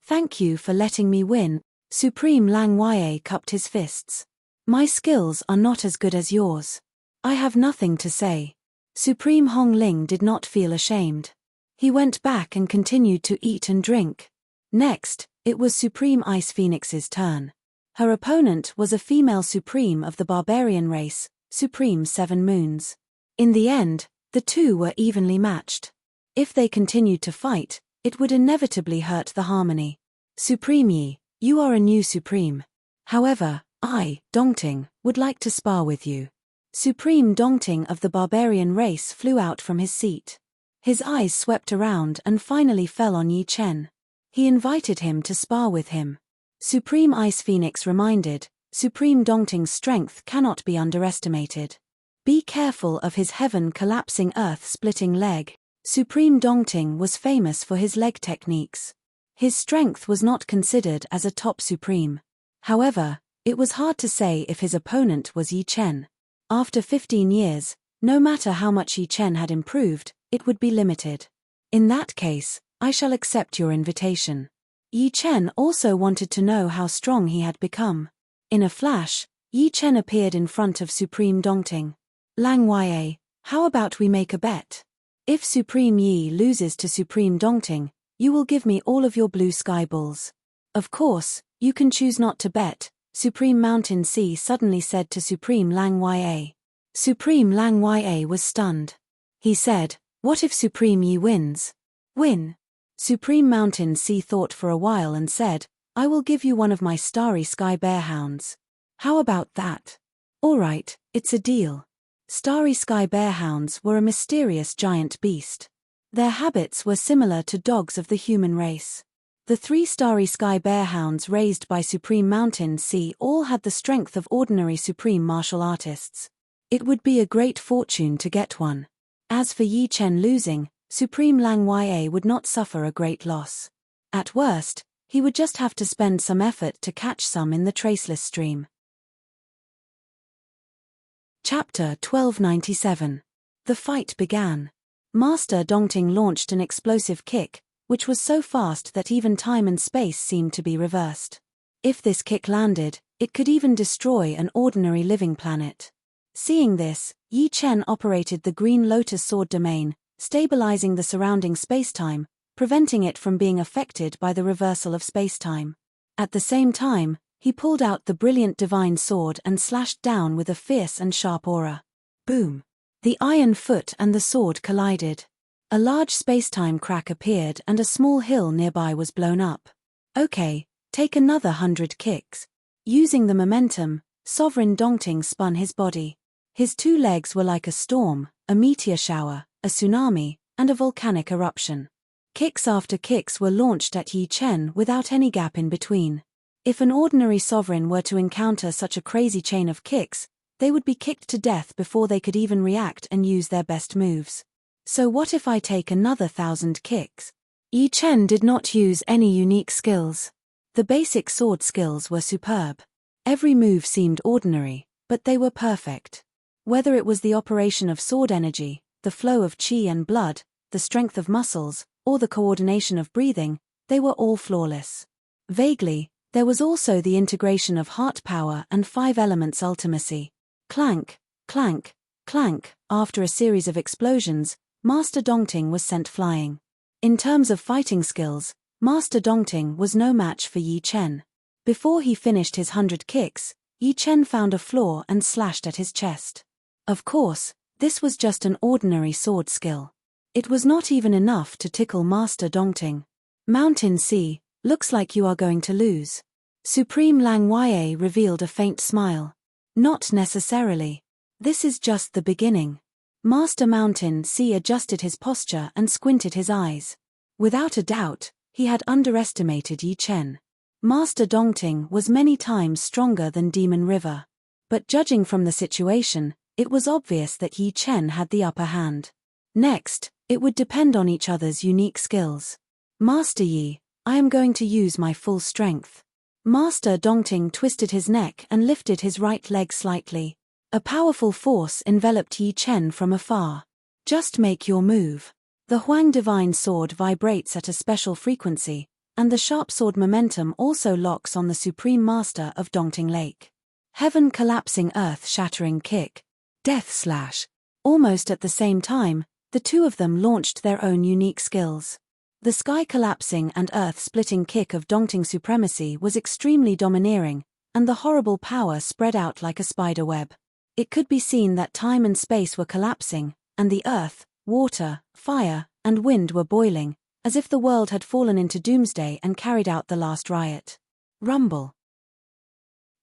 [SPEAKER 1] Thank you for letting me win. Supreme Lang Wei cupped his fists. My skills are not as good as yours. I have nothing to say. Supreme Hongling did not feel ashamed. He went back and continued to eat and drink. Next, it was Supreme Ice Phoenix's turn. Her opponent was a female supreme of the barbarian race, Supreme Seven Moons. In the end, the two were evenly matched. If they continued to fight, it would inevitably hurt the harmony. Supreme Yi, you are a new supreme. However, I, Dongting, would like to spar with you. Supreme Dongting of the barbarian race flew out from his seat. His eyes swept around and finally fell on Yi Chen. He invited him to spar with him. Supreme Ice Phoenix reminded, Supreme Dongting's strength cannot be underestimated. Be careful of his heaven-collapsing earth-splitting leg. Supreme Dongting was famous for his leg techniques. His strength was not considered as a top supreme. However, it was hard to say if his opponent was Yi Chen. After 15 years, no matter how much Yi Chen had improved, it would be limited. In that case, I shall accept your invitation. Yi Chen also wanted to know how strong he had become. In a flash, Yi Chen appeared in front of Supreme Dongting. Lang Wei, how about we make a bet? If Supreme Yi loses to Supreme Dongting, you will give me all of your blue sky balls. Of course, you can choose not to bet, Supreme Mountain Sea suddenly said to Supreme Lang Wei. Supreme Lang Wei was stunned. He said, what if Supreme Yi wins? Win? Supreme Mountain Sea thought for a while and said, I will give you one of my starry sky bearhounds. How about that? All right, it's a deal. Starry sky bearhounds were a mysterious giant beast. Their habits were similar to dogs of the human race. The 3 starry sky bearhounds raised by Supreme Mountain Sea all had the strength of ordinary supreme martial artists. It would be a great fortune to get one. As for Yi Chen losing, Supreme Lang Wei would not suffer a great loss. At worst, he would just have to spend some effort to catch some in the traceless stream. Chapter 1297. The fight began. Master Dongting launched an explosive kick, which was so fast that even time and space seemed to be reversed. If this kick landed, it could even destroy an ordinary living planet. Seeing this, Yi Chen operated the Green Lotus Sword domain, stabilizing the surrounding spacetime, preventing it from being affected by the reversal of spacetime. At the same time, he pulled out the brilliant divine sword and slashed down with a fierce and sharp aura. Boom! The iron foot and the sword collided. A large spacetime crack appeared and a small hill nearby was blown up. Okay, take another 100 kicks. Using the momentum, Sovereign Dongting spun his body. His two legs were like a storm, a meteor shower, a tsunami, and a volcanic eruption. Kicks after kicks were launched at Yi Chen without any gap in between. If an ordinary sovereign were to encounter such a crazy chain of kicks, they would be kicked to death before they could even react and use their best moves. So what if I take another 1,000 kicks? Yi Chen did not use any unique skills. The basic sword skills were superb. Every move seemed ordinary, but they were perfect. Whether it was the operation of sword energy, the flow of qi and blood, the strength of muscles, or the coordination of breathing, they were all flawless. Vaguely, there was also the integration of heart power and 5 elements ultimacy. Clank, clank, clank. After a series of explosions, Master Dongting was sent flying. In terms of fighting skills, Master Dongting was no match for Yi Chen. Before he finished his 100 kicks, Yi Chen found a flaw and slashed at his chest. Of course, this was just an ordinary sword skill. It was not even enough to tickle Master Dongting. Mountain Sea, looks like you are going to lose. Supreme Lang Ye revealed a faint smile. Not necessarily. This is just the beginning. Master Mountain Sea adjusted his posture and squinted his eyes. Without a doubt, he had underestimated Yi Chen. Master Dongting was many times stronger than Demon River. But judging from the situation, it was obvious that Yi Chen had the upper hand. Next, it would depend on each other's unique skills. Master Yi, I am going to use my full strength. Master Dongting twisted his neck and lifted his right leg slightly. A powerful force enveloped Yi Chen from afar. Just make your move. The Huang Divine Sword vibrates at a special frequency, and the sharp sword momentum also locks on the Supreme Master of Dongting Lake. Heaven collapsing earth-shattering kick. Death slash. Almost at the same time, the two of them launched their own unique skills. The sky-collapsing and earth-splitting kick of Dongting supremacy was extremely domineering, and the horrible power spread out like a spider web. It could be seen that time and space were collapsing, and the earth, water, fire, and wind were boiling, as if the world had fallen into doomsday and carried out the last riot. Rumble.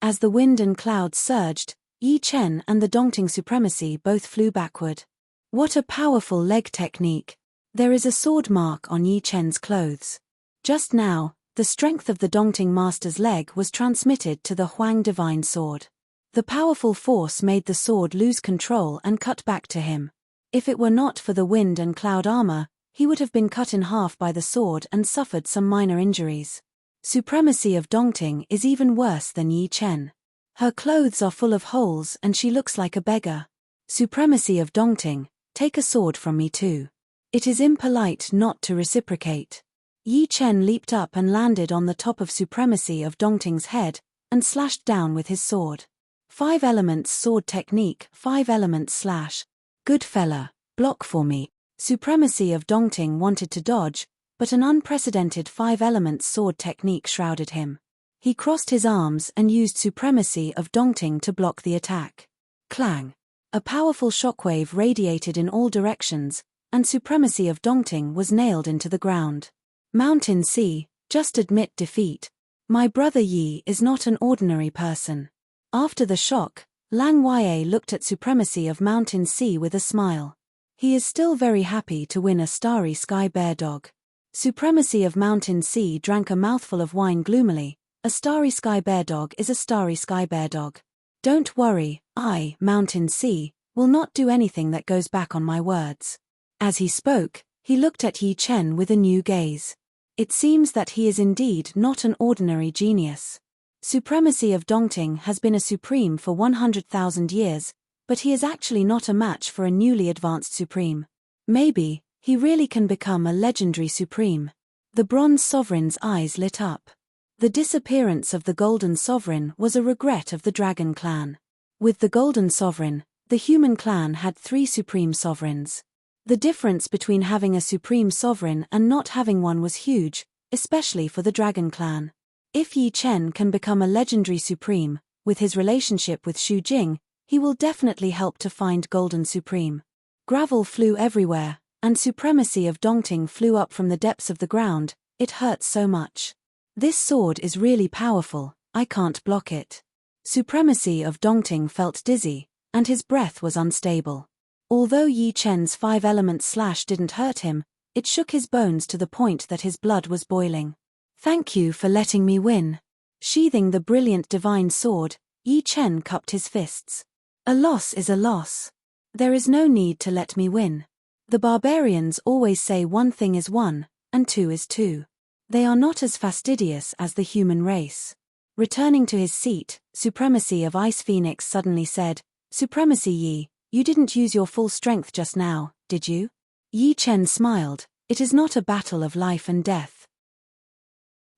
[SPEAKER 1] As the wind and clouds surged, Yi Chen and the Dongting supremacy both flew backward. What a powerful leg technique! There is a sword mark on Yi Chen's clothes. Just now, the strength of the Dongting master's leg was transmitted to the Huang Divine Sword. The powerful force made the sword lose control and cut back to him. If it were not for the wind and cloud armor, he would have been cut in half by the sword and suffered some minor injuries. Supremacy of Dongting is even worse than Yi Chen. Her clothes are full of holes and she looks like a beggar. Supremacy of Dongting, take a sword from me too. It is impolite not to reciprocate. Yi Chen leaped up and landed on the top of Supremacy of Dongting's head, and slashed down with his sword. 5 elements sword technique, 5 elements slash. Good fella, block for me. Supremacy of Dongting wanted to dodge, but an unprecedented 5 elements sword technique shrouded him. He crossed his arms and used Supremacy of Dongting to block the attack. Clang. A powerful shockwave radiated in all directions, and Supremacy of Dongting was nailed into the ground. Mountain Sea, just admit defeat. My brother Yi is not an ordinary person. After the shock, Lang Ye looked at Supremacy of Mountain Sea with a smile. He is still very happy to win a starry sky bear dog. Supremacy of Mountain Sea drank a mouthful of wine gloomily. A starry sky bear dog is a starry sky bear dog. Don't worry, I, Mountain Sea, will not do anything that goes back on my words. As he spoke, he looked at Yi Chen with a new gaze. It seems that he is indeed not an ordinary genius. Supremacy of Dongting has been a supreme for 100,000 years, but he is actually not a match for a newly advanced supreme. Maybe, he really can become a legendary supreme. The Bronze Sovereign's eyes lit up. The disappearance of the Golden Sovereign was a regret of the Dragon Clan. With the Golden Sovereign, the human clan had 3 supreme sovereigns. The difference between having a supreme sovereign and not having one was huge, especially for the Dragon Clan. If Yi Chen can become a legendary supreme, with his relationship with Xu Jing, he will definitely help to find Golden Supreme. Gravel flew everywhere, and supremacy of Dongting flew up from the depths of the ground. It hurts so much. This sword is really powerful, I can't block it. Supremacy of Dongting felt dizzy, and his breath was unstable. Although Yi Chen's 5-element slash didn't hurt him, it shook his bones to the point that his blood was boiling. Thank you for letting me win. Sheathing the brilliant divine sword, Yi Chen cupped his fists. A loss is a loss. There is no need to let me win. The barbarians always say one thing is one, and two is two. They are not as fastidious as the human race. Returning to his seat, Supremacy of Ice Phoenix suddenly said, Supremacy Yi, you didn't use your full strength just now, did you? Yi Chen smiled. It is not a battle of life and death.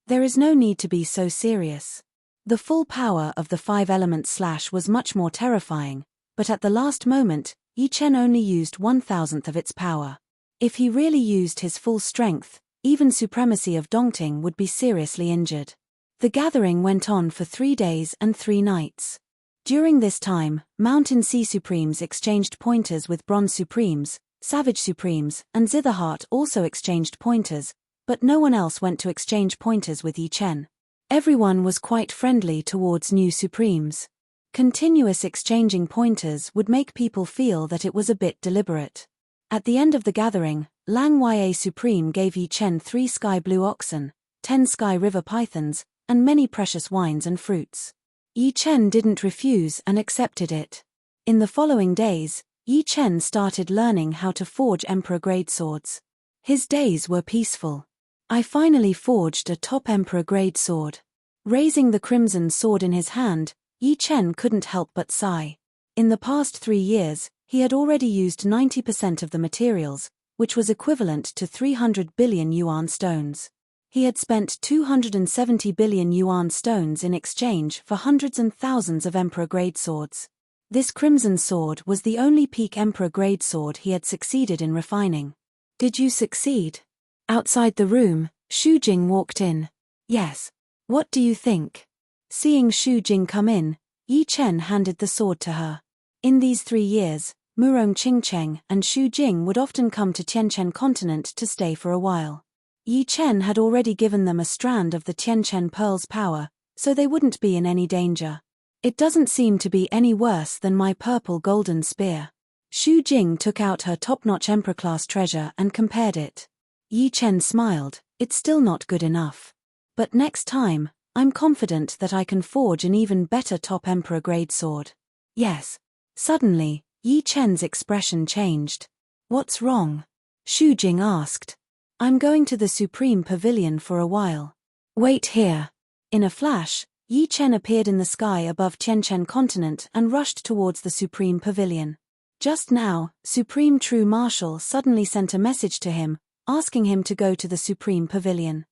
[SPEAKER 1] There is no need to be so serious. The full power of the 5-element slash was much more terrifying, but at the last moment, Yi Chen only used 1/1000th of its power. If he really used his full strength, even Supremacy of Dongting would be seriously injured. The gathering went on for 3 days and 3 nights. During this time, Mountain Sea Supremes exchanged pointers with Bronze Supremes, Savage Supremes, and Zitherheart also exchanged pointers, but no one else went to exchange pointers with Yi Chen. Everyone was quite friendly towards new Supremes. Continuous exchanging pointers would make people feel that it was a bit deliberate. At the end of the gathering, Lang Ya Supreme gave Yi Chen 3 sky blue oxen, 10 sky river pythons, and many precious wines and fruits. Yi Chen didn't refuse and accepted it. In the following days, Yi Chen started learning how to forge Emperor-grade swords. His days were peaceful. I finally forged a top Emperor-grade sword. Raising the crimson sword in his hand, Yi Chen couldn't help but sigh. In the past 3 years, he had already used 90% of the materials, which was equivalent to 300 billion yuan stones. He had spent 270 billion yuan stones in exchange for hundreds and thousands of Emperor-grade swords. This crimson sword was the only peak Emperor-grade sword he had succeeded in refining. Did you succeed? Outside the room, Xu Jing walked in. Yes. What do you think? Seeing Xu Jing come in, Yi Chen handed the sword to her. In these 3 years, Murong Qingcheng and Xu Jing would often come to Tianchen continent to stay for a while. Yi Chen had already given them a strand of the Tianchen Pearl's power, so they wouldn't be in any danger. It doesn't seem to be any worse than my purple golden spear. Xu Jing took out her top-notch Emperor-class treasure and compared it. Yi Chen smiled. It's still not good enough. But next time, I'm confident that I can forge an even better top Emperor-grade sword. Yes. Suddenly, Yi Chen's expression changed. What's wrong? Xu Jing asked. I'm going to the Supreme Pavilion for a while. Wait here. In a flash, Yi Chen appeared in the sky above Tianchen continent and rushed towards the Supreme Pavilion. Just now, Supreme True Marshal suddenly sent a message to him, asking him to go to the Supreme Pavilion.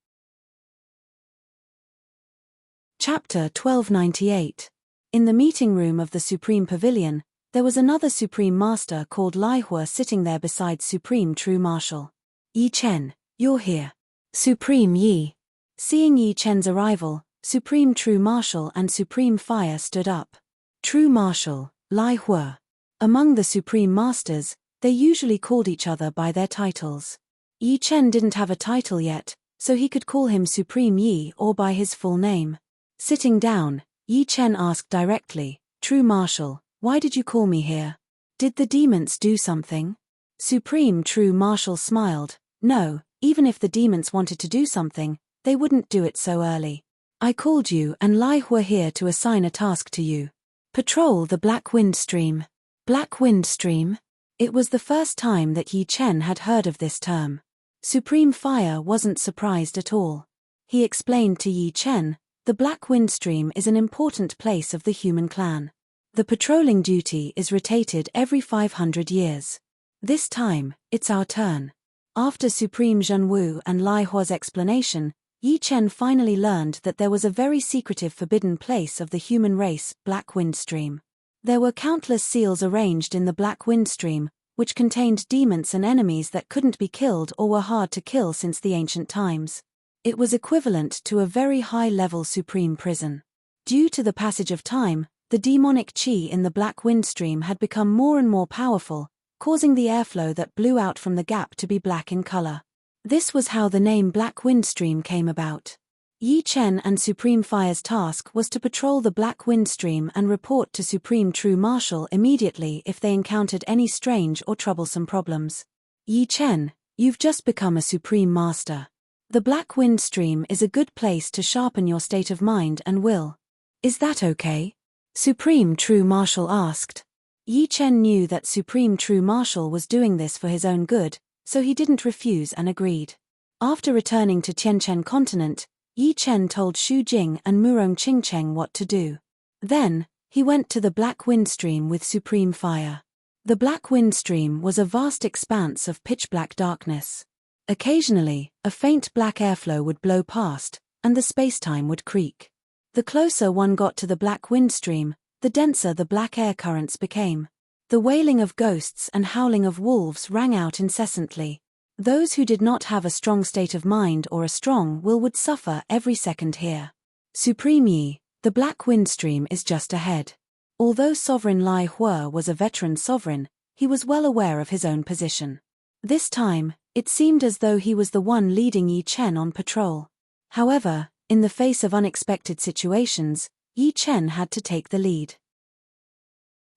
[SPEAKER 1] Chapter 1298. In the meeting room of the Supreme Pavilion, there was another Supreme Master called Lai Hua sitting there beside Supreme True Marshal. Yi Chen, you're here. Supreme Yi. Seeing Yi Chen's arrival, Supreme True Marshal and Supreme Fire stood up. True Marshal, Lai Hua. Among the Supreme Masters, they usually called each other by their titles. Yi Chen didn't have a title yet, so he could call him Supreme Yi or by his full name. Sitting down, Yi Chen asked directly, True Marshal, why did you call me here? Did the demons do something? Supreme True Marshal smiled. No, even if the demons wanted to do something, they wouldn't do it so early. I called you and Lai Hua here to assign a task to you. Patrol the Black Wind Stream. Black Wind Stream? It was the first time that Yi Chen had heard of this term. Supreme Fire wasn't surprised at all. He explained to Yi Chen, the Black Wind Stream is an important place of the human clan. The patrolling duty is rotated every 500 years. This time, it's our turn. After Supreme Zhenwu and Lai Hua's explanation, Yi Chen finally learned that there was a very secretive forbidden place of the human race, Black Wind Stream. There were countless seals arranged in the Black Wind Stream, which contained demons and enemies that couldn't be killed or were hard to kill since the ancient times. It was equivalent to a very high-level supreme prison. Due to the passage of time, the demonic chi in the black wind stream had become more and more powerful, causing the airflow that blew out from the gap to be black in color. This was how the name Black Wind Stream came about. Yi Chen and Supreme Fire's task was to patrol the Black Wind Stream and report to Supreme True Marshal immediately if they encountered any strange or troublesome problems. Yi Chen, you've just become a Supreme Master. The Black Wind Stream is a good place to sharpen your state of mind and will. Is that okay? Supreme True Marshal asked. Yi Chen knew that Supreme True Marshal was doing this for his own good, so he didn't refuse and agreed. After returning to Tianchen continent, Yi Chen told Xu Jing and Murong Qingcheng what to do. Then, he went to the Black Wind Stream with Supreme Fire. The Black Wind Stream was a vast expanse of pitch-black darkness. Occasionally, a faint black airflow would blow past, and the space-time would creak. The closer one got to the Black Wind Stream, the denser the black air currents became. The wailing of ghosts and howling of wolves rang out incessantly. Those who did not have a strong state of mind or a strong will would suffer every second here. Supreme Yi, the Black Wind Stream is just ahead. Although Sovereign Lai Hua was a veteran sovereign, he was well aware of his own position. This time, it seemed as though he was the one leading Yi Chen on patrol. However, in the face of unexpected situations, Yi Chen had to take the lead.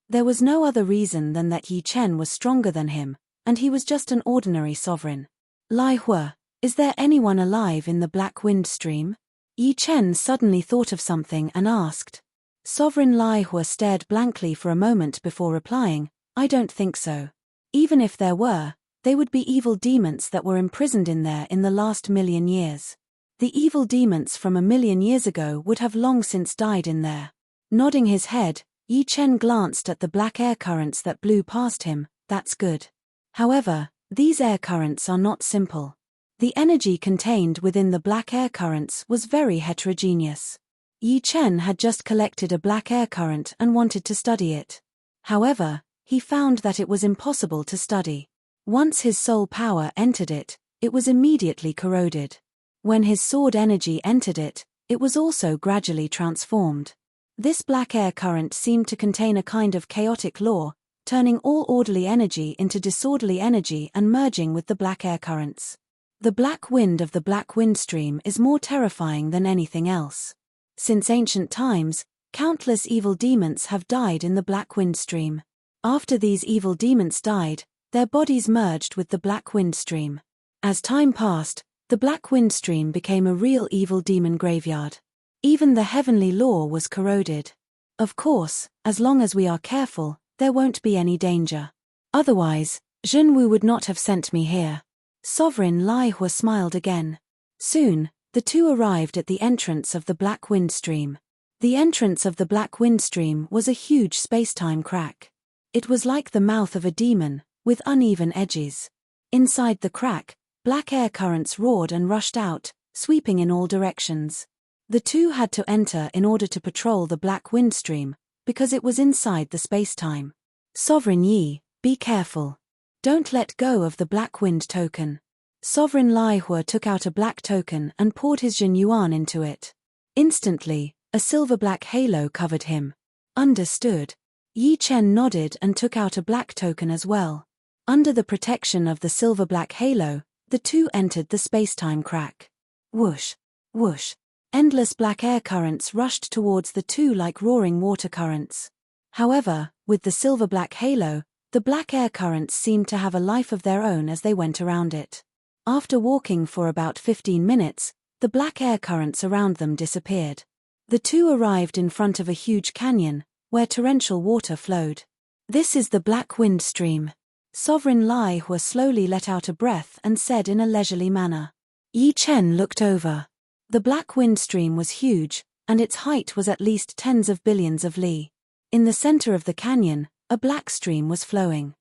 [SPEAKER 1] There was no other reason than that Yi Chen was stronger than him, and he was just an ordinary sovereign. Lai Hua, is there anyone alive in the Black Wind Stream? Yi Chen suddenly thought of something and asked. Sovereign Lai Hua stared blankly for a moment before replying, I don't think so. Even if there were, they would be evil demons that were imprisoned in there in the last 1,000,000 years. The evil demons from 1,000,000 years ago would have long since died in there. Nodding his head, Yi Chen glanced at the black air currents that blew past him. That's good. However, these air currents are not simple. The energy contained within the black air currents was very heterogeneous. Yi Chen had just collected a black air current and wanted to study it. However, he found that it was impossible to study. Once his soul power entered it, it was immediately corroded. When his sword energy entered it, it was also gradually transformed. This black air current seemed to contain a kind of chaotic law, turning all orderly energy into disorderly energy and merging with the black air currents. The black wind of the Black Wind Stream is more terrifying than anything else. Since ancient times, countless evil demons have died in the Black Wind Stream. After these evil demons died, their bodies merged with the Black Wind Stream. As time passed, the Black Wind Stream became a real evil demon graveyard. Even the heavenly law was corroded. Of course, as long as we are careful, there won't be any danger. Otherwise, Zhenwu would not have sent me here. Sovereign Lai Hua smiled again. Soon, the two arrived at the entrance of the Black Wind Stream. The entrance of the Black Wind Stream was a huge space-time crack. It was like the mouth of a demon, with uneven edges. Inside the crack, black air currents roared and rushed out, sweeping in all directions. The two had to enter in order to patrol the Black Wind Stream, because it was inside the space-time. Sovereign Yi, be careful. Don't let go of the Black Wind token. Sovereign Lai Hua took out a black token and poured his Jin Yuan into it. Instantly, a silver-black halo covered him. Understood. Yi Chen nodded and took out a black token as well. Under the protection of the silver-black halo, the two entered the space-time crack. Whoosh, whoosh. Endless black air currents rushed towards the two like roaring water currents. However, with the silver-black halo, the black air currents seemed to have a life of their own as they went around it. After walking for about 15 minutes, the black air currents around them disappeared. The two arrived in front of a huge canyon, where torrential water flowed. This is the Black Wind Stream. Sovereign Lai Hua slowly let out a breath and said in a leisurely manner. Yi Chen looked over. The Black Wind Stream was huge, and its height was at least tens of billions of li. In the center of the canyon, a black stream was flowing.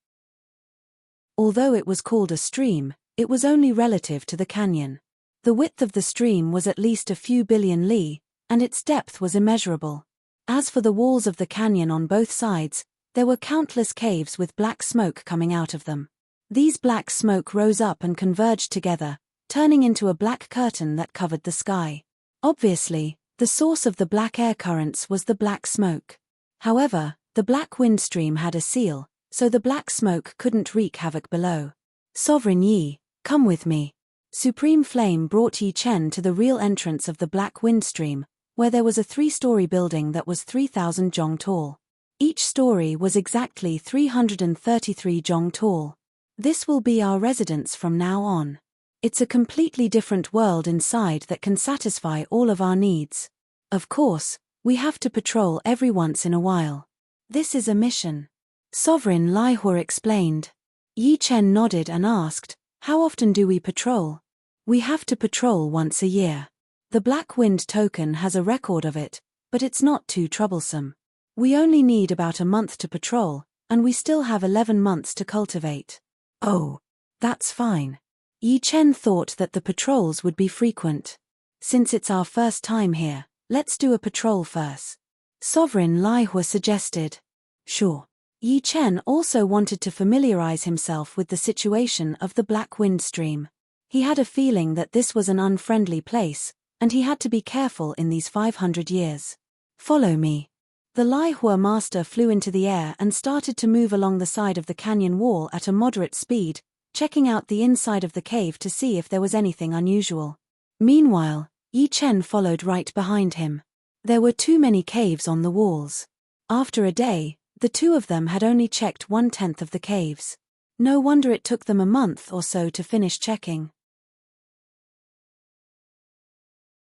[SPEAKER 1] Although it was called a stream, it was only relative to the canyon. The width of the stream was at least a few billion li, and its depth was immeasurable. As for the walls of the canyon on both sides, There were countless caves with black smoke coming out of them. These black smoke rose up and converged together, turning into a black curtain that covered the sky. Obviously, the source of the black air currents was the black smoke. However, the black wind stream had a seal, so the black smoke couldn't wreak havoc below. Sovereign Yi, come with me. Supreme Flame brought Yi Chen to the real entrance of the black wind stream, where there was a 3-story building that was 3,000 zhong tall. Each story was exactly 333 zhong tall. This will be our residence from now on. It's a completely different world inside that can satisfy all of our needs. Of course, we have to patrol every once in a while. This is a mission. Sovereign Lai Hua explained. Yi Chen nodded and asked, how often do we patrol? We have to patrol once a year. The Black Wind token has a record of it, but it's not too troublesome. We only need about a month to patrol, and we still have 11 months to cultivate. Oh, that's fine. Yi Chen thought that the patrols would be frequent. Since it's our first time here, let's do a patrol first. Sovereign Lai Hua suggested. Sure. Yi Chen also wanted to familiarize himself with the situation of the Black Wind stream. He had a feeling that this was an unfriendly place, and he had to be careful in these 500 years. Follow me. The Lai Hua master flew into the air and started to move along the side of the canyon wall at a moderate speed, checking out the inside of the cave to see if there was anything unusual. Meanwhile, Yi Chen followed right behind him. There were too many caves on the walls. After a day, the two of them had only checked 1/10 of the caves. No wonder it took them a month or so to finish checking.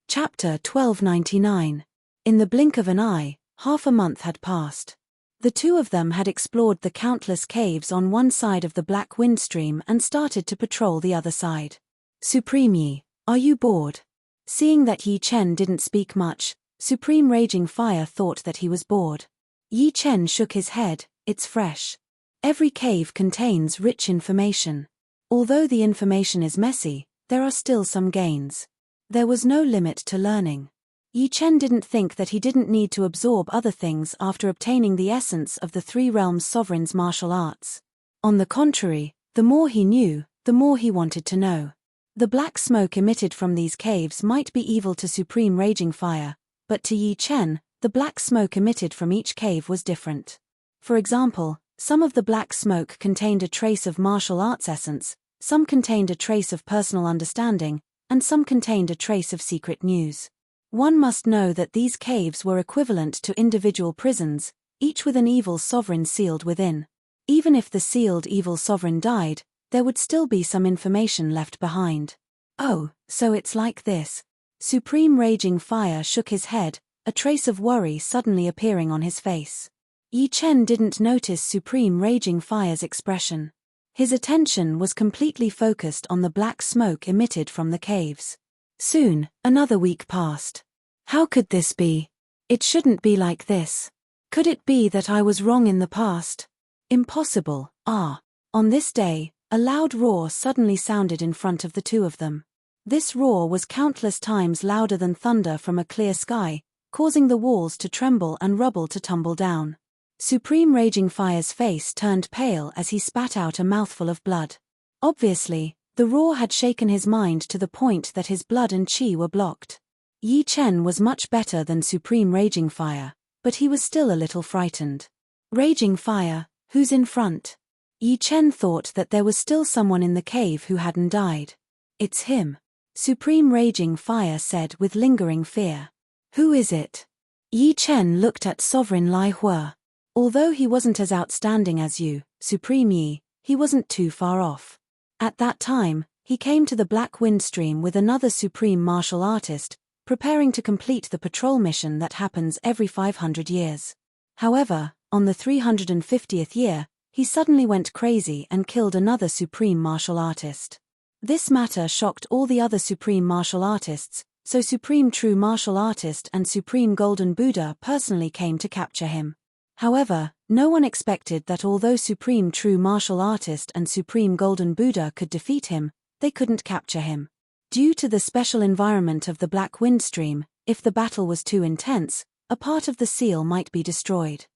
[SPEAKER 1] Chapter 1299. In the blink of an eye, half a month had passed. The two of them had explored the countless caves on one side of the Black Wind stream and started to patrol the other side. Supreme Yi, are you bored? Seeing that Yi Chen didn't speak much, Supreme Raging Fire thought that he was bored. Yi Chen shook his head, it's fresh. Every cave contains rich information. Although the information is messy, there are still some gains. There was no limit to learning. Yi Chen didn't think that he didn't need to absorb other things after obtaining the essence of the Three Realms Sovereign's martial arts. On the contrary, the more he knew, the more he wanted to know. The black smoke emitted from these caves might be evil to Supreme Raging Fire, but to Yi Chen, the black smoke emitted from each cave was different. For example, some of the black smoke contained a trace of martial arts essence, some contained a trace of personal understanding, and some contained a trace of secret news. One must know that these caves were equivalent to individual prisons, each with an evil sovereign sealed within. Even if the sealed evil sovereign died, there would still be some information left behind. Oh, so it's like this. Supreme Raging Fire shook his head, a trace of worry suddenly appearing on his face. Yi Chen didn't notice Supreme Raging Fire's expression. His attention was completely focused on the black smoke emitted from the caves. Soon, another week passed. How could this be? It shouldn't be like this. Could it be that I was wrong in the past? Impossible. On this day, a loud roar suddenly sounded in front of the two of them. This roar was countless times louder than thunder from a clear sky, causing the walls to tremble and rubble to tumble down. Supreme Raging Fire's face turned pale as he spat out a mouthful of blood. Obviously, the roar had shaken his mind to the point that his blood and qi were blocked. Yi Chen was much better than Supreme Raging Fire, but he was still a little frightened. Raging Fire, who's in front? Yi Chen thought that there was still someone in the cave who hadn't died. It's him. Supreme Raging Fire said with lingering fear. Who is it? Yi Chen looked at Sovereign Lai Hua. Although he wasn't as outstanding as you, Supreme Yi, he wasn't too far off. At that time, he came to the Black Wind stream with another supreme martial artist, preparing to complete the patrol mission that happens every 500 years. However, on the 350th year, he suddenly went crazy and killed another supreme martial artist. This matter shocked all the other supreme martial artists, so Supreme True Martial Artist and Supreme Golden Buddha personally came to capture him. However, no one expected that although Supreme True Martial Artist and Supreme Golden Buddha could defeat him, they couldn't capture him. Due to the special environment of the Black Wind stream, if the battle was too intense, a part of the seal might be destroyed.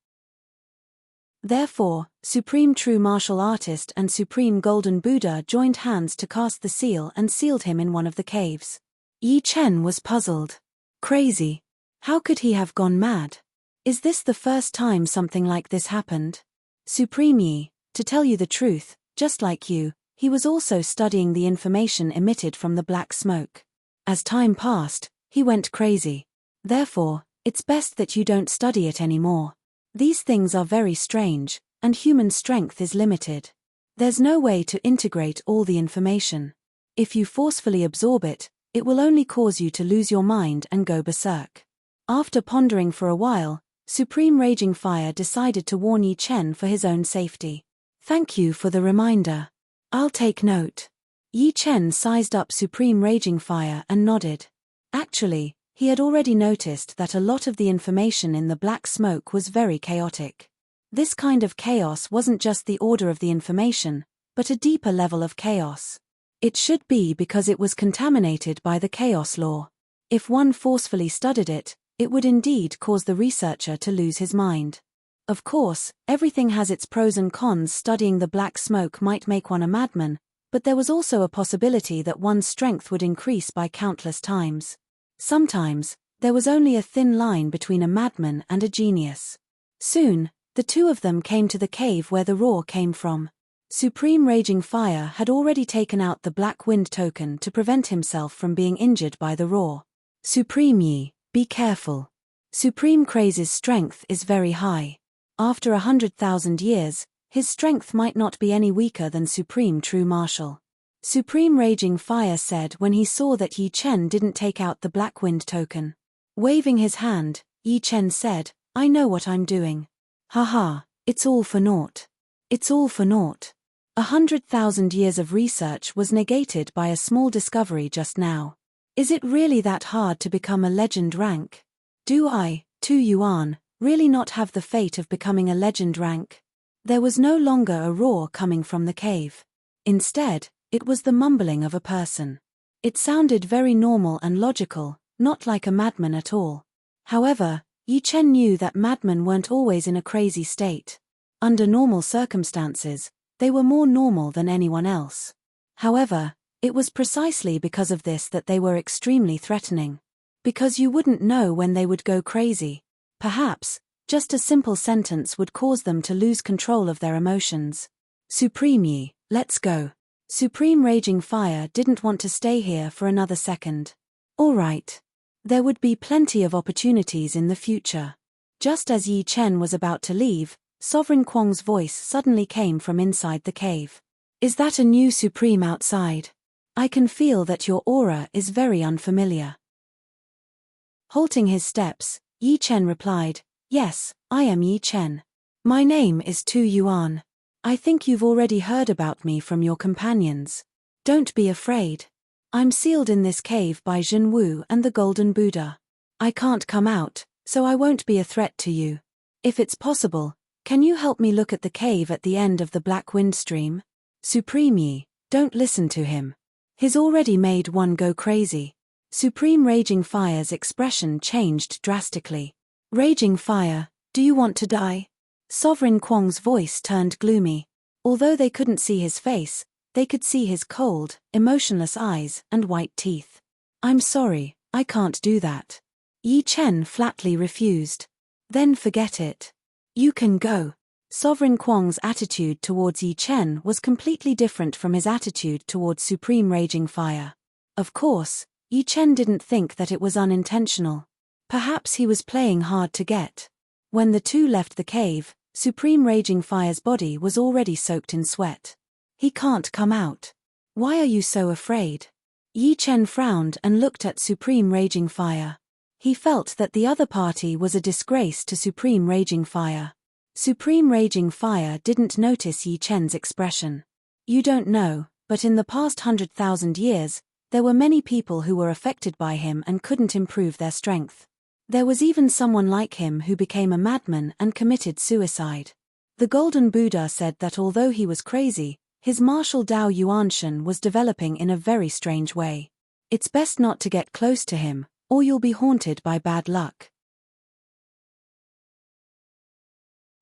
[SPEAKER 1] Therefore, Supreme True Martial Artist and Supreme Golden Buddha joined hands to cast the seal and sealed him in one of the caves. Yi Chen was puzzled. Crazy. How could he have gone mad? Is this the first time something like this happened? Supreme Yi, to tell you the truth, just like you, he was also studying the information emitted from the black smoke. As time passed, he went crazy. Therefore, it's best that you don't study it anymore. These things are very strange, and human strength is limited. There's no way to integrate all the information. If you forcefully absorb it, it will only cause you to lose your mind and go berserk. After pondering for a while, Supreme Raging Fire decided to warn Yi Chen for his own safety. Thank you for the reminder. I'll take note. Yi Chen sized up Supreme Raging Fire and nodded. Actually, he had already noticed that a lot of the information in the black smoke was very chaotic. This kind of chaos wasn't just the order of the information, but a deeper level of chaos. It should be because it was contaminated by the chaos law. If one forcefully studied it, it would indeed cause the researcher to lose his mind. Of course, everything has its pros and cons. Studying the black smoke might make one a madman, but there was also a possibility that one's strength would increase by countless times. Sometimes, there was only a thin line between a madman and a genius. Soon, the two of them came to the cave where the roar came from. Supreme Raging Fire had already taken out the Black Wind token to prevent himself from being injured by the roar. Supreme Yi, be careful. Supreme Craze's strength is very high. After 100,000 years, his strength might not be any weaker than Supreme True Martial. Supreme Raging Fire said when he saw that Yi Chen didn't take out the Black Wind token. Waving his hand, Yi Chen said, I know what I'm doing. Haha, it's all for naught. It's all for naught. 100,000 years of research was negated by a small discovery just now. Is it really that hard to become a legend rank? Do I, Tu Yuan, really not have the fate of becoming a legend rank? There was no longer a roar coming from the cave. Instead, it was the mumbling of a person. It sounded very normal and logical, not like a madman at all. However, Yi Chen knew that madmen weren't always in a crazy state. Under normal circumstances, they were more normal than anyone else. However, it was precisely because of this that they were extremely threatening. Because you wouldn't know when they would go crazy. Perhaps, just a simple sentence would cause them to lose control of their emotions. Supreme Yi, let's go. Supreme Raging Fire didn't want to stay here for another second. All right. There would be plenty of opportunities in the future. Just as Yi Chen was about to leave, Sovereign Kwong's voice suddenly came from inside the cave. Is that a new Supreme outside? I can feel that your aura is very unfamiliar. Halting his steps, Yi Chen replied, Yes, I am Yi Chen. My name is Tu Yuan. I think you've already heard about me from your companions. Don't be afraid. I'm sealed in this cave by Zhen Wu and the Golden Buddha. I can't come out, so I won't be a threat to you. If it's possible, can you help me look at the cave at the end of the Black Wind stream? Supreme Yi, don't listen to him. He's already made one go crazy. Supreme Raging Fire's expression changed drastically. Raging Fire, do you want to die? Sovereign Kwong's voice turned gloomy. Although they couldn't see his face, they could see his cold, emotionless eyes and white teeth. I'm sorry, I can't do that. Yi Chen flatly refused. Then forget it. You can go. Sovereign Kwong's attitude towards Yi Chen was completely different from his attitude towards Supreme Raging Fire. Of course, Yi Chen didn't think that it was unintentional. Perhaps he was playing hard to get. When the two left the cave, Supreme Raging Fire's body was already soaked in sweat. He can't come out. Why are you so afraid? Yi Chen frowned and looked at Supreme Raging Fire. He felt that the other party was a disgrace to Supreme Raging Fire. Supreme Raging Fire didn't notice Yi Chen's expression. You don't know, but in the past 100,000 years, there were many people who were affected by him and couldn't improve their strength. There was even someone like him who became a madman and committed suicide. The Golden Buddha said that although he was crazy, his martial Dao Yuanshan was developing in a very strange way. It's best not to get close to him, or you'll be haunted by bad luck.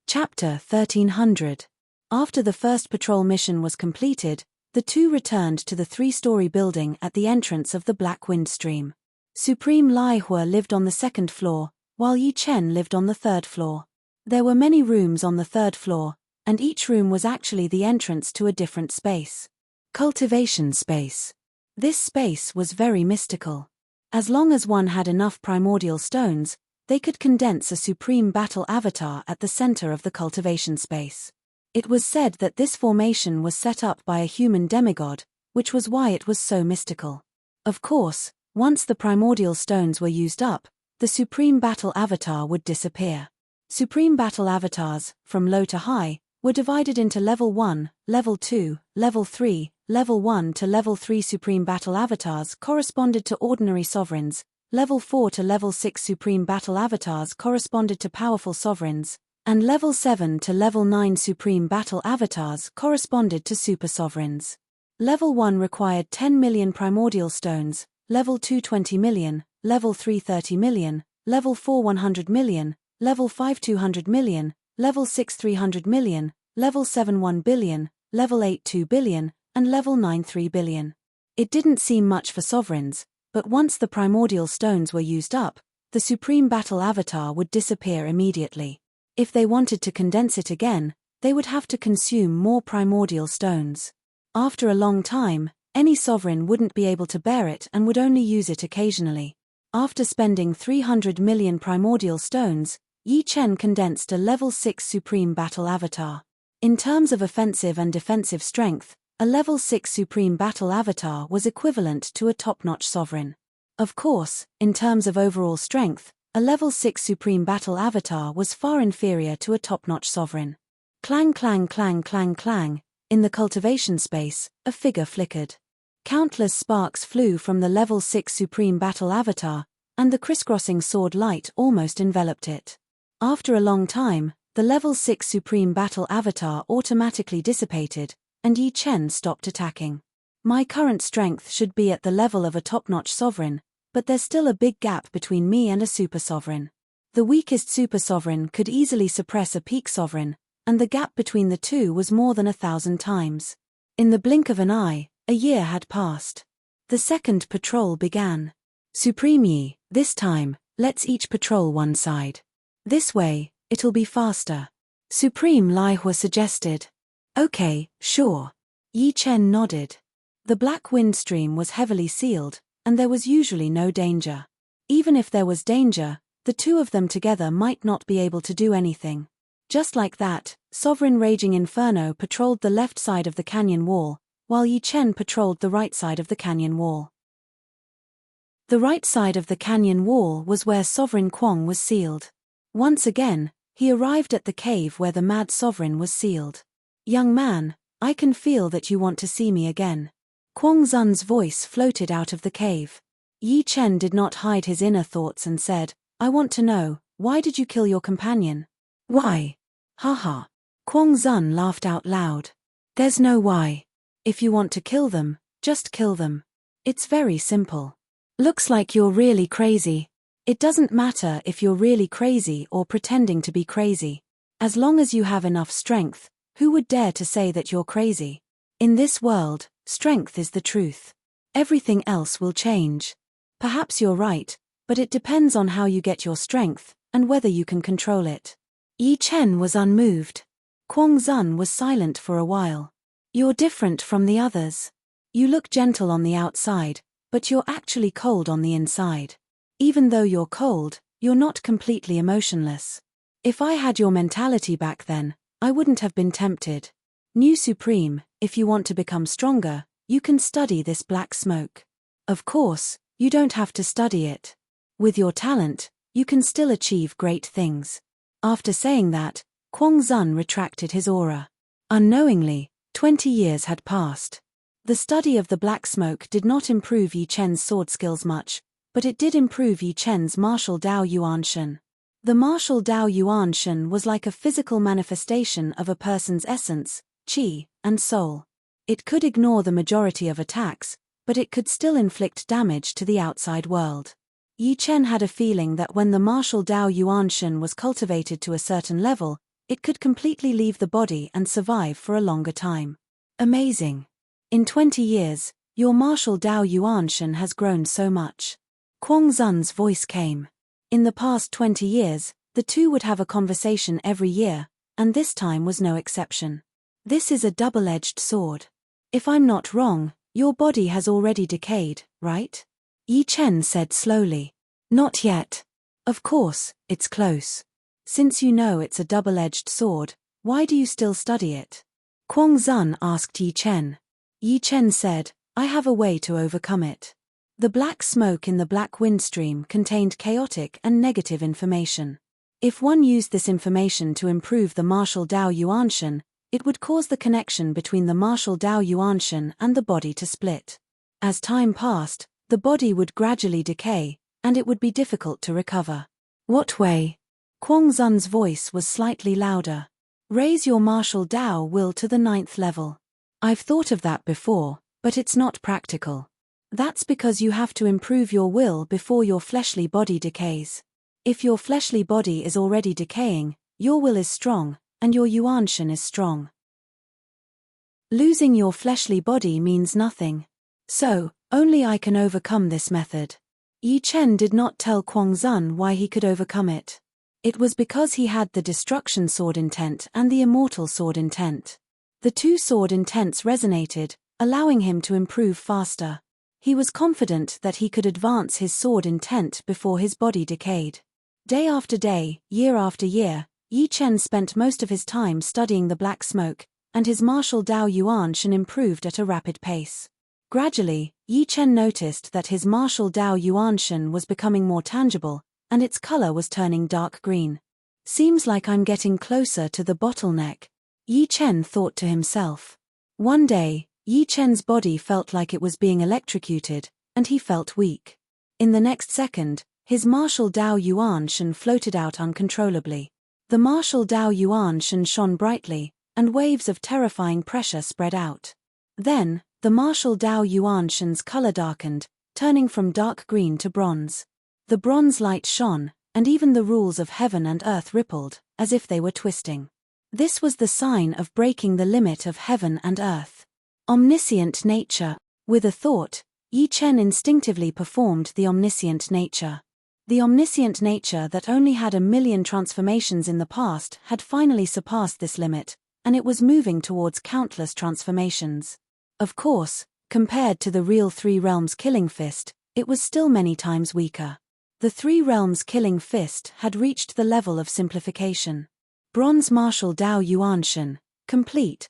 [SPEAKER 1] Chapter 1300. After the first patrol mission was completed, the two returned to the 3-story building at the entrance of the Black Wind Stream. Supreme Lai Hua lived on the 2nd floor, while Yi Chen lived on the 3rd floor. There were many rooms on the 3rd floor, and each room was actually the entrance to a different space. Cultivation space. This space was very mystical. As long as one had enough primordial stones, they could condense a supreme battle avatar at the center of the cultivation space. It was said that this formation was set up by a human demigod, which was why it was so mystical. Of course, once the primordial stones were used up, the supreme battle avatar would disappear. Supreme battle avatars, from low to high, were divided into Level 1, Level 2, Level 3, Level 1 to Level 3 Supreme Battle Avatars corresponded to ordinary sovereigns, Level 4 to Level 6 Supreme Battle Avatars corresponded to powerful sovereigns, and Level 7 to Level 9 Supreme Battle Avatars corresponded to super sovereigns. Level 1 required 10 million primordial stones, Level 2 20 million, Level 3 30 million, Level 4 100 million, Level 5 200 million, Level 6 300 million, Level 7 1 billion, Level 8 2 billion, and Level 9 3 billion. It didn't seem much for sovereigns, but once the primordial stones were used up, the Supreme Battle Avatar would disappear immediately. If they wanted to condense it again, they would have to consume more primordial stones. After a long time, any sovereign wouldn't be able to bear it and would only use it occasionally. After spending 300 million primordial stones, Yi Chen condensed a Level 6 Supreme Battle Avatar. In terms of offensive and defensive strength, a Level 6 Supreme Battle Avatar was equivalent to a top-notch sovereign. Of course, in terms of overall strength, a Level 6 Supreme Battle Avatar was far inferior to a top-notch sovereign. Clang clang clang clang clang, in the cultivation space, a figure flickered. Countless sparks flew from the Level 6 Supreme Battle Avatar, and the crisscrossing sword light almost enveloped it. After a long time, the Level 6 Supreme Battle Avatar automatically dissipated, and Yi Chen stopped attacking. My current strength should be at the level of a top-notch sovereign, but there's still a big gap between me and a super sovereign. The weakest super sovereign could easily suppress a peak sovereign, and the gap between the two was more than 1,000 times. In the blink of an eye, a year had passed. The second patrol began. Supreme Yi, this time, let's each patrol one side. This way, it'll be faster. Supreme Lai Hua suggested. Okay, sure. Yi Chen nodded. The Black Wind Stream was heavily sealed, and there was usually no danger. Even if there was danger, the two of them together might not be able to do anything. Just like that, Sovereign Raging Inferno patrolled the left side of the canyon wall, while Yi Chen patrolled the right side of the canyon wall. The right side of the canyon wall was where Sovereign Kwong was sealed. Once again, he arrived at the cave where the Mad Sovereign was sealed. Young man, I can feel that you want to see me again. Kwong Zun's voice floated out of the cave. Yi Chen did not hide his inner thoughts and said, I want to know, why did you kill your companion? Why? Haha. Kwong Zun laughed out loud. There's no why. If you want to kill them, just kill them. It's very simple. Looks like you're really crazy. It doesn't matter if you're really crazy or pretending to be crazy. As long as you have enough strength, who would dare to say that you're crazy? In this world, strength is the truth. Everything else will change. Perhaps you're right, but it depends on how you get your strength, and whether you can control it. Yi Chen was unmoved. Kwong Zun was silent for a while. You're different from the others. You look gentle on the outside, but you're actually cold on the inside. Even though you're cold, you're not completely emotionless. If I had your mentality back then, I wouldn't have been tempted. New Supreme, if you want to become stronger, you can study this black smoke. Of course, you don't have to study it. With your talent, you can still achieve great things. After saying that, Kwong Zun retracted his aura. Unknowingly, 20 years had passed. The study of the black smoke did not improve Yi Chen's sword skills much, but it did improve Yi Chen's martial Dao Yuan Shen. The martial Dao Yuan Shen was like a physical manifestation of a person's essence, qi, and soul. It could ignore the majority of attacks, but it could still inflict damage to the outside world. Yi Chen had a feeling that when the martial Dao Yuan Shen was cultivated to a certain level, it could completely leave the body and survive for a longer time. Amazing. In 20 years, your martial Dao Yuanshan has grown so much. Kuang Zun's voice came. In the past 20 years, the two would have a conversation every year, and this time was no exception. This is a double-edged sword. If I'm not wrong, your body has already decayed, right? Yi Chen said slowly. Not yet. Of course, it's close. Since you know it's a double-edged sword, why do you still study it? Kuang Zun asked Yi Chen. Yi Chen said, I have a way to overcome it. The black smoke in the black wind stream contained chaotic and negative information. If one used this information to improve the martial Dao Yuanshan, it would cause the connection between the martial Dao Yuanshan and the body to split. As time passed, the body would gradually decay, and it would be difficult to recover. What way? Kuang Zun's voice was slightly louder. Raise your martial Dao will to the 9th level. I've thought of that before, but it's not practical. That's because you have to improve your will before your fleshly body decays. If your fleshly body is already decaying, your will is strong, and your Yuanshan is strong. Losing your fleshly body means nothing. So, only I can overcome this method. Yi Chen did not tell Kuang Zun why he could overcome it. It was because he had the destruction sword intent and the immortal sword intent. The two sword intents resonated, allowing him to improve faster. He was confident that he could advance his sword intent before his body decayed. Day after day, year after year, Yi Chen spent most of his time studying the black smoke, and his martial Dao Yuanshan improved at a rapid pace. Gradually, Yi Chen noticed that his martial Dao Yuanshan was becoming more tangible, and its color was turning dark green. Seems like I'm getting closer to the bottleneck, Yi Chen thought to himself. One day, Yi Chen's body felt like it was being electrocuted, and he felt weak. In the next second, his martial Dao Yuanshan floated out uncontrollably. The martial Dao Yuanshan shone brightly, and waves of terrifying pressure spread out. Then, the martial Dao Yuanshan's color darkened, turning from dark green to bronze. The bronze light shone, and even the rules of heaven and earth rippled, as if they were twisting. This was the sign of breaking the limit of heaven and earth. Omniscient nature. With a thought, Yi Chen instinctively performed the omniscient nature. The omniscient nature that only had 1,000,000 transformations in the past had finally surpassed this limit, and it was moving towards countless transformations. Of course, compared to the real Three Realms Killing Fist, it was still many times weaker. The Three Realms Killing Fist had reached the level of simplification. Bronze Martial Dao Yuanshan, complete.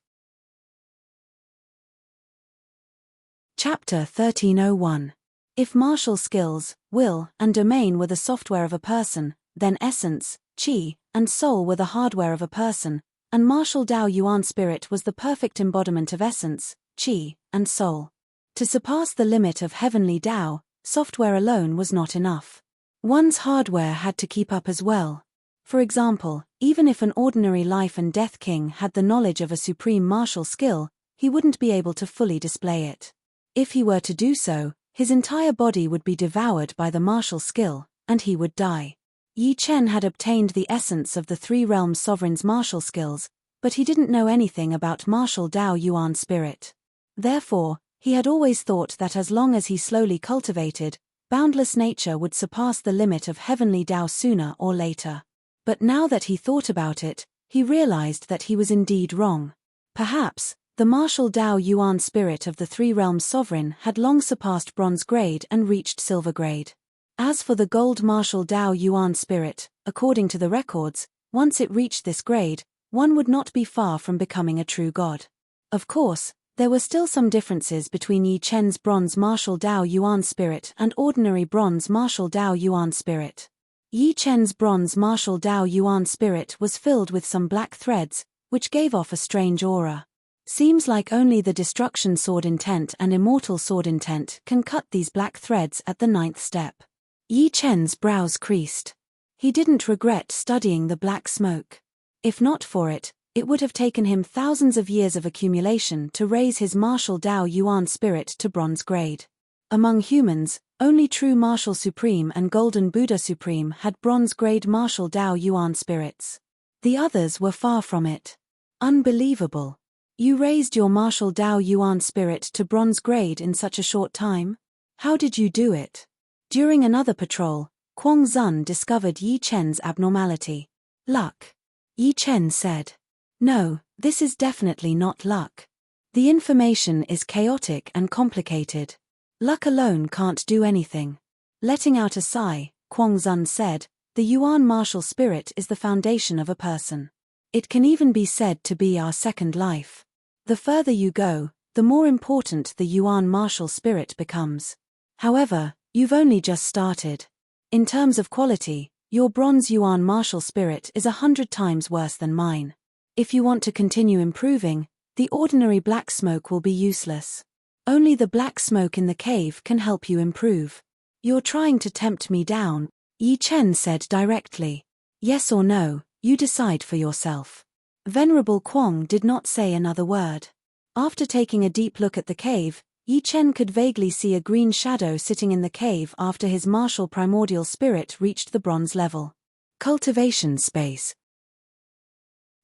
[SPEAKER 1] Chapter 1301. If martial skills, will, and domain were the software of a person, then essence, qi, and soul were the hardware of a person, and martial Dao Yuan spirit was the perfect embodiment of essence, qi, and soul. To surpass the limit of heavenly Dao, software alone was not enough. One's hardware had to keep up as well. For example, even if an ordinary life and death king had the knowledge of a supreme martial skill, he wouldn't be able to fully display it. If he were to do so, his entire body would be devoured by the martial skill, and he would die. Yi Chen had obtained the essence of the Three Realms Sovereign's martial skills, but he didn't know anything about martial Dao Yuan spirit. Therefore, he had always thought that as long as he slowly cultivated, boundless nature would surpass the limit of heavenly Dao sooner or later. But now that he thought about it, he realized that he was indeed wrong. Perhaps, the martial Dao Yuan spirit of the Three Realms Sovereign had long surpassed bronze grade and reached silver grade. As for the gold martial Dao Yuan spirit, according to the records, once it reached this grade, one would not be far from becoming a true god. Of course, there were still some differences between Yi Chen's bronze martial Dao Yuan spirit and ordinary bronze martial Dao Yuan spirit. Yi Chen's bronze martial Dao Yuan spirit was filled with some black threads, which gave off a strange aura. Seems like only the destruction sword intent and immortal sword intent can cut these black threads at the 9th step. Yi Chen's brows creased. He didn't regret studying the black smoke. If not for it, it would have taken him thousands of years of accumulation to raise his martial Dao Yuan spirit to bronze grade. Among humans, only true Martial Supreme and Golden Buddha Supreme had bronze grade martial Dao Yuan spirits. The others were far from it. Unbelievable. You raised your martial Dao Yuan spirit to bronze grade in such a short time? How did you do it? During another patrol, Kuang Zun discovered Yi Chen's abnormality. Luck. Yi Chen said. No, this is definitely not luck. The information is chaotic and complicated. Luck alone can't do anything. Letting out a sigh, Kuang Zun said, the Yuan martial spirit is the foundation of a person. It can even be said to be our second life. The further you go, the more important the Yuan martial spirit becomes. However, you've only just started. In terms of quality, your bronze Yuan martial spirit is 100 times worse than mine. If you want to continue improving, the ordinary black smoke will be useless. Only the black smoke in the cave can help you improve. You're trying to tempt me down, Yi Chen said directly. Yes or no, you decide for yourself. Venerable Kuang did not say another word. After taking a deep look at the cave, Yi Chen could vaguely see a green shadow sitting in the cave after his martial primordial spirit reached the bronze level. Cultivation space.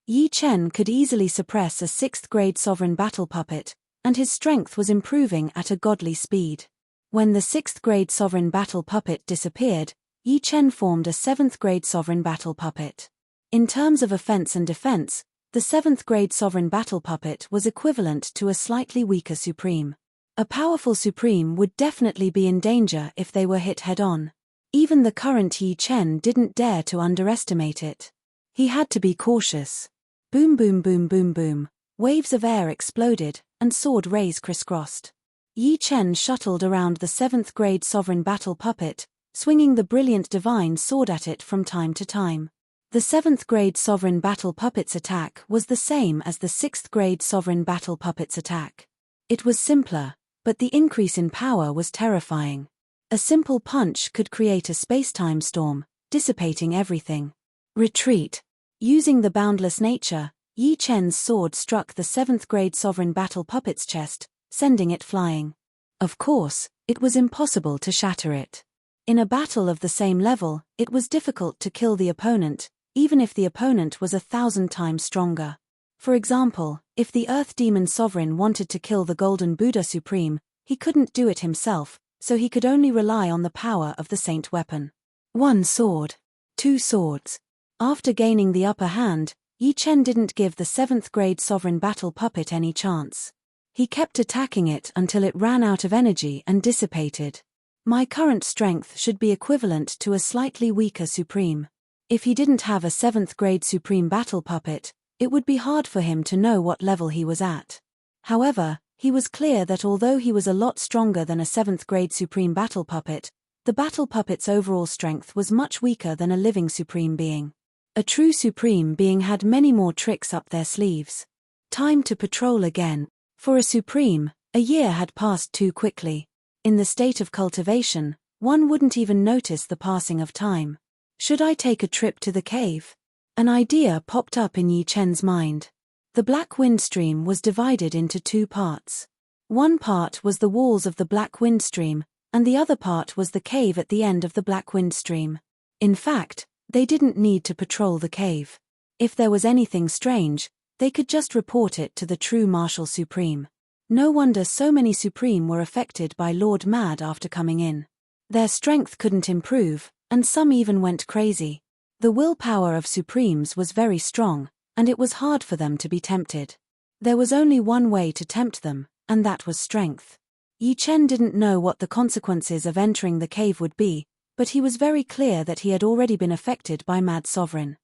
[SPEAKER 1] Yi Chen could easily suppress a 6th grade sovereign battle puppet, and his strength was improving at a godly speed. When the 6th grade sovereign battle puppet disappeared, Yi Chen formed a 7th grade sovereign battle puppet. In terms of offense and defense, the 7th grade sovereign battle puppet was equivalent to a slightly weaker supreme. A powerful supreme would definitely be in danger if they were hit head-on. Even the current Yi Chen didn't dare to underestimate it. He had to be cautious. Boom boom boom boom boom. Waves of air exploded, and sword rays crisscrossed. Yi Chen shuttled around the 7th grade sovereign battle puppet, swinging the brilliant divine sword at it from time to time. The 7th grade sovereign battle puppet's attack was the same as the 6th grade sovereign battle puppet's attack. It was simpler, but the increase in power was terrifying. A simple punch could create a space-time storm, dissipating everything. Retreat. Using the boundless nature, Yi Chen's sword struck the 7th grade sovereign battle puppet's chest, sending it flying. Of course, it was impossible to shatter it. In a battle of the same level, it was difficult to kill the opponent, even if the opponent was 1,000 times stronger. For example, if the Earth Demon Sovereign wanted to kill the Golden Buddha Supreme, he couldn't do it himself, so he could only rely on the power of the Saint weapon. 1 sword. 2 swords. After gaining the upper hand, Yi Chen didn't give the 7th grade sovereign battle puppet any chance. He kept attacking it until it ran out of energy and dissipated. My current strength should be equivalent to a slightly weaker supreme. If he didn't have a 7th grade supreme battle puppet, it would be hard for him to know what level he was at. However, he was clear that although he was a lot stronger than a 7th grade supreme battle puppet, the battle puppet's overall strength was much weaker than a living supreme being. A true supreme being had many more tricks up their sleeves. Time to patrol again. For a supreme, a year had passed too quickly. In the state of cultivation, one wouldn't even notice the passing of time. Should I take a trip to the cave? An idea popped up in Yi Chen's mind. The Black Wind Stream was divided into 2 parts. One part was the walls of the Black Wind Stream, and the other part was the cave at the end of the Black Wind Stream. In fact, they didn't need to patrol the cave. If there was anything strange, they could just report it to the true Martial Supreme. No wonder so many Supreme were affected by Lord Mad after coming in. Their strength couldn't improve, and some even went crazy. The willpower of Supremes was very strong, and it was hard for them to be tempted. There was only one way to tempt them, and that was strength. Yi Chen didn't know what the consequences of entering the cave would be, but he was very clear that he had already been affected by Mad Sovereign.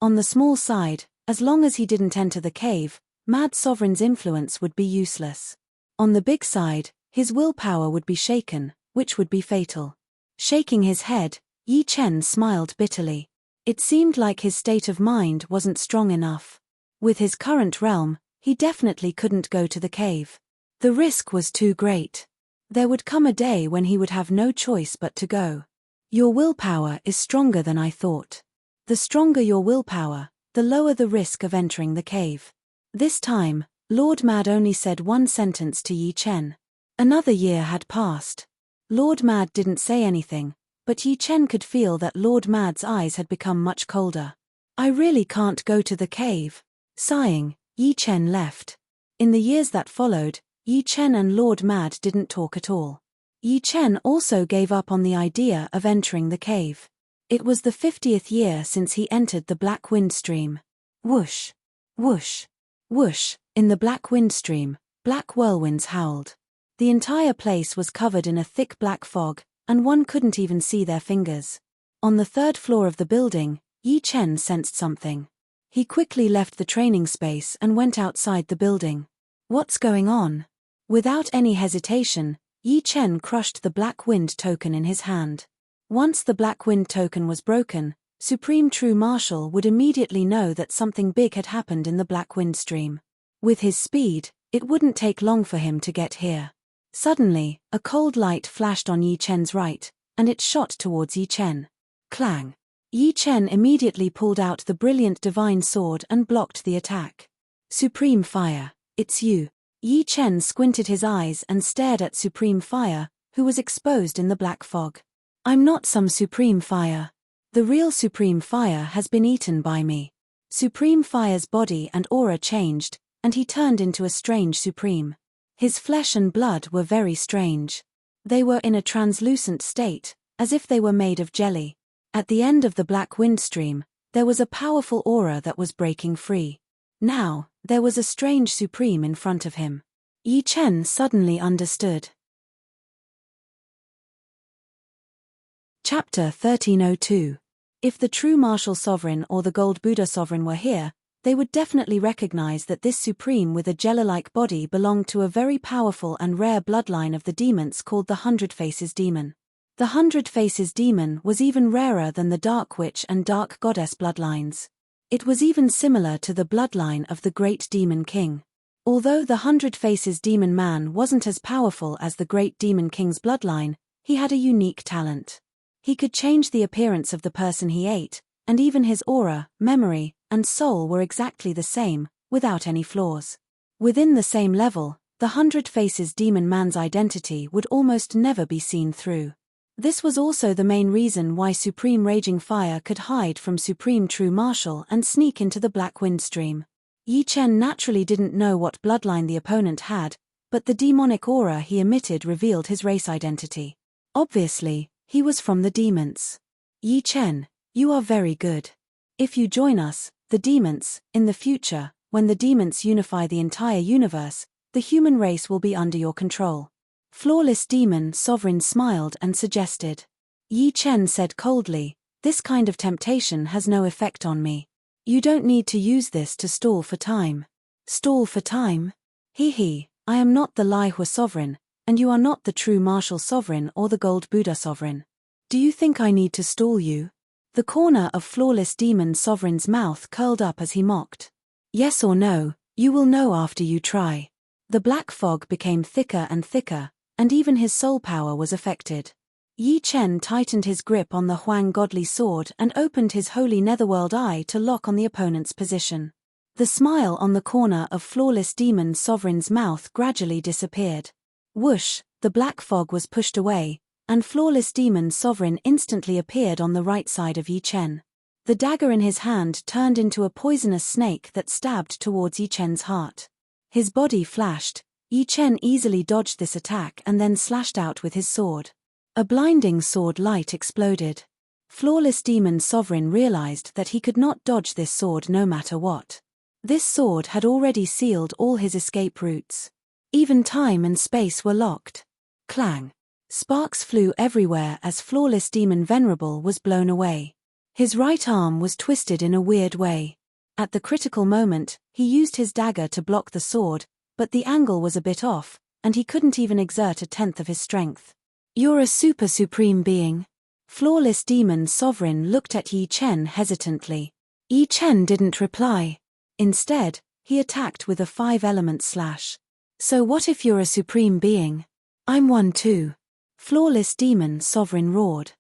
[SPEAKER 1] On the small side, as long as he didn't enter the cave, Mad Sovereign's influence would be useless. On the big side, his willpower would be shaken, which would be fatal. Shaking his head, Yi Chen smiled bitterly. It seemed like his state of mind wasn't strong enough. With his current realm, he definitely couldn't go to the cave. The risk was too great. There would come a day when he would have no choice but to go. Your willpower is stronger than I thought. The stronger your willpower, the lower the risk of entering the cave. This time, Lord Mad only said one sentence to Yi Chen. Another year had passed. Lord Mad didn't say anything, but Yi Chen could feel that Lord Mad's eyes had become much colder. I really can't go to the cave. Sighing, Yi Chen left. In the years that followed, Yi Chen and Lord Mad didn't talk at all. Yi Chen also gave up on the idea of entering the cave. It was the 50th year since he entered the Black Wind Stream. Whoosh! Whoosh! Whoosh! In the Black Wind Stream, black whirlwinds howled. The entire place was covered in a thick black fog, and one couldn't even see their fingers. On the 3rd floor of the building, Yi Chen sensed something. He quickly left the training space and went outside the building. What's going on? Without any hesitation, Yi Chen crushed the Black Wind token in his hand. Once the Black Wind token was broken, Supreme True Marshal would immediately know that something big had happened in the Black Wind Stream. With his speed, it wouldn't take long for him to get here. Suddenly, a cold light flashed on Yi Chen's right, and it shot towards Yi Chen. Clang! Yi Chen immediately pulled out the brilliant divine sword and blocked the attack. Supreme Fire, it's you. Yi Chen squinted his eyes and stared at Supreme Fire, who was exposed in the black fog. I'm not some Supreme Fire. The real Supreme Fire has been eaten by me. Supreme Fire's body and aura changed, and he turned into a strange Supreme. His flesh and blood were very strange. They were in a translucent state, as if they were made of jelly. At the end of the Black Wind Stream, there was a powerful aura that was breaking free. Now, there was a strange Supreme in front of him. Yi Chen suddenly understood. Chapter 1302. If the true Martial Sovereign or the Gold Buddha Sovereign were here, they would definitely recognize that this Supreme with a jelly-like body belonged to a very powerful and rare bloodline of the demons called the 100 Faces Demon. The 100 Faces Demon was even rarer than the Dark Witch and Dark Goddess bloodlines. It was even similar to the bloodline of the Great Demon King. Although the 100 Faces Demon Man wasn't as powerful as the Great Demon King's bloodline, he had a unique talent. He could change the appearance of the person he ate, and even his aura, memory, and soul were exactly the same, without any flaws. Within the same level, the 100 Faces Demon Man's identity would almost never be seen through. This was also the main reason why Supreme Raging Fire could hide from Supreme True Marshal and sneak into the Black Wind Stream. Yi Chen naturally didn't know what bloodline the opponent had, but the demonic aura he emitted revealed his race identity. Obviously, he was from the demons. Yi Chen, you are very good. If you join us, the demons, in the future, when the demons unify the entire universe, the human race will be under your control. Flawless Demon Sovereign smiled and suggested. Yi Chen said coldly, this kind of temptation has no effect on me. You don't need to use this to stall for time. Stall for time? Hee, I am not the Lai Hua Sovereign, and you are not the true Martial Sovereign or the Gold Buddha Sovereign. Do you think I need to stall you? The corner of Flawless Demon Sovereign's mouth curled up as he mocked. Yes or no, you will know after you try. The black fog became thicker and thicker, and even his soul power was affected. Yi Chen tightened his grip on the Huang godly sword and opened his holy netherworld eye to lock on the opponent's position. The smile on the corner of Flawless Demon Sovereign's mouth gradually disappeared. Whoosh, the black fog was pushed away, and Flawless Demon Sovereign instantly appeared on the right side of Yi Chen. The dagger in his hand turned into a poisonous snake that stabbed towards Yi Chen's heart. His body flashed. Yi Chen easily dodged this attack and then slashed out with his sword. A blinding sword light exploded. Flawless Demon Sovereign realized that he could not dodge this sword no matter what. This sword had already sealed all his escape routes. Even time and space were locked. Clang! Sparks flew everywhere as Flawless Demon Venerable was blown away. His right arm was twisted in a weird way. At the critical moment, he used his dagger to block the sword, but the angle was a bit off, and he couldn't even exert a tenth of his strength. You're a super supreme being. Flawless Demon Sovereign looked at Yi Chen hesitantly. Yi Chen didn't reply. Instead, he attacked with a 5-element slash. So what if you're a supreme being? I'm one too. Flawless Demon Sovereign roared.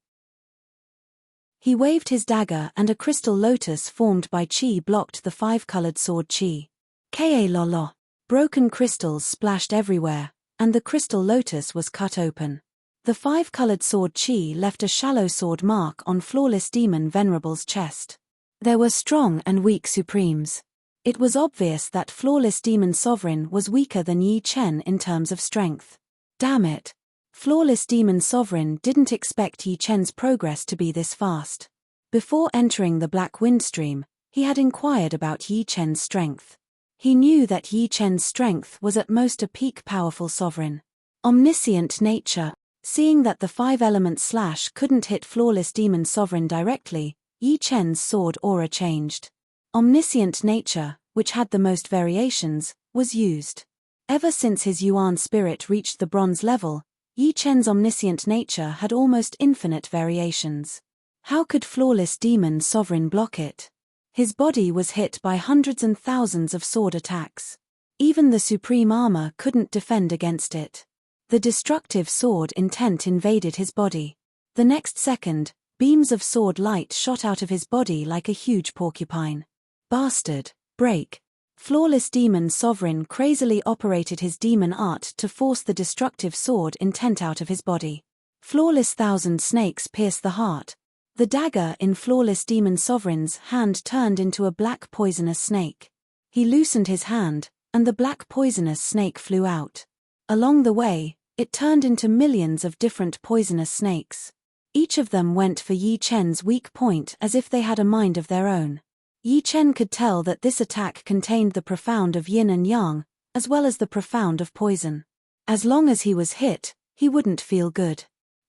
[SPEAKER 1] He waved his dagger and a crystal lotus formed by chi blocked the 5-colored sword chi. Ka-la-la. Broken crystals splashed everywhere, and the crystal lotus was cut open. The 5-colored sword chi left a shallow sword mark on Flawless Demon Venerable's chest. There were strong and weak supremes. It was obvious that Flawless Demon Sovereign was weaker than Yi Chen in terms of strength. Damn it. Flawless Demon Sovereign didn't expect Yi Chen's progress to be this fast. Before entering the Black Wind Stream, he had inquired about Yi Chen's strength. He knew that Yi Chen's strength was at most a peak powerful sovereign. Omniscient nature. Seeing that the 5-element slash couldn't hit Flawless Demon Sovereign directly, Yi Chen's sword aura changed. Omniscient nature, which had the most variations, was used. Ever since his Yuan spirit reached the bronze level, Yi Chen's omniscient nature had almost infinite variations. How could Flawless Demon Sovereign block it? His body was hit by hundreds and thousands of sword attacks. Even the supreme armor couldn't defend against it. The destructive sword intent invaded his body. The next second, beams of sword light shot out of his body like a huge porcupine. Bastard. Break. Flawless Demon Sovereign crazily operated his demon art to force the destructive sword intent out of his body. Flawless Thousand Snakes pierced the heart. The dagger in Flawless Demon Sovereign's hand turned into a black poisonous snake. He loosened his hand, and the black poisonous snake flew out. Along the way, it turned into millions of different poisonous snakes. Each of them went for Yi Chen's weak point as if they had a mind of their own. Yi Chen could tell that this attack contained the profound of yin and yang, as well as the profound of poison. As long as he was hit, he wouldn't feel good.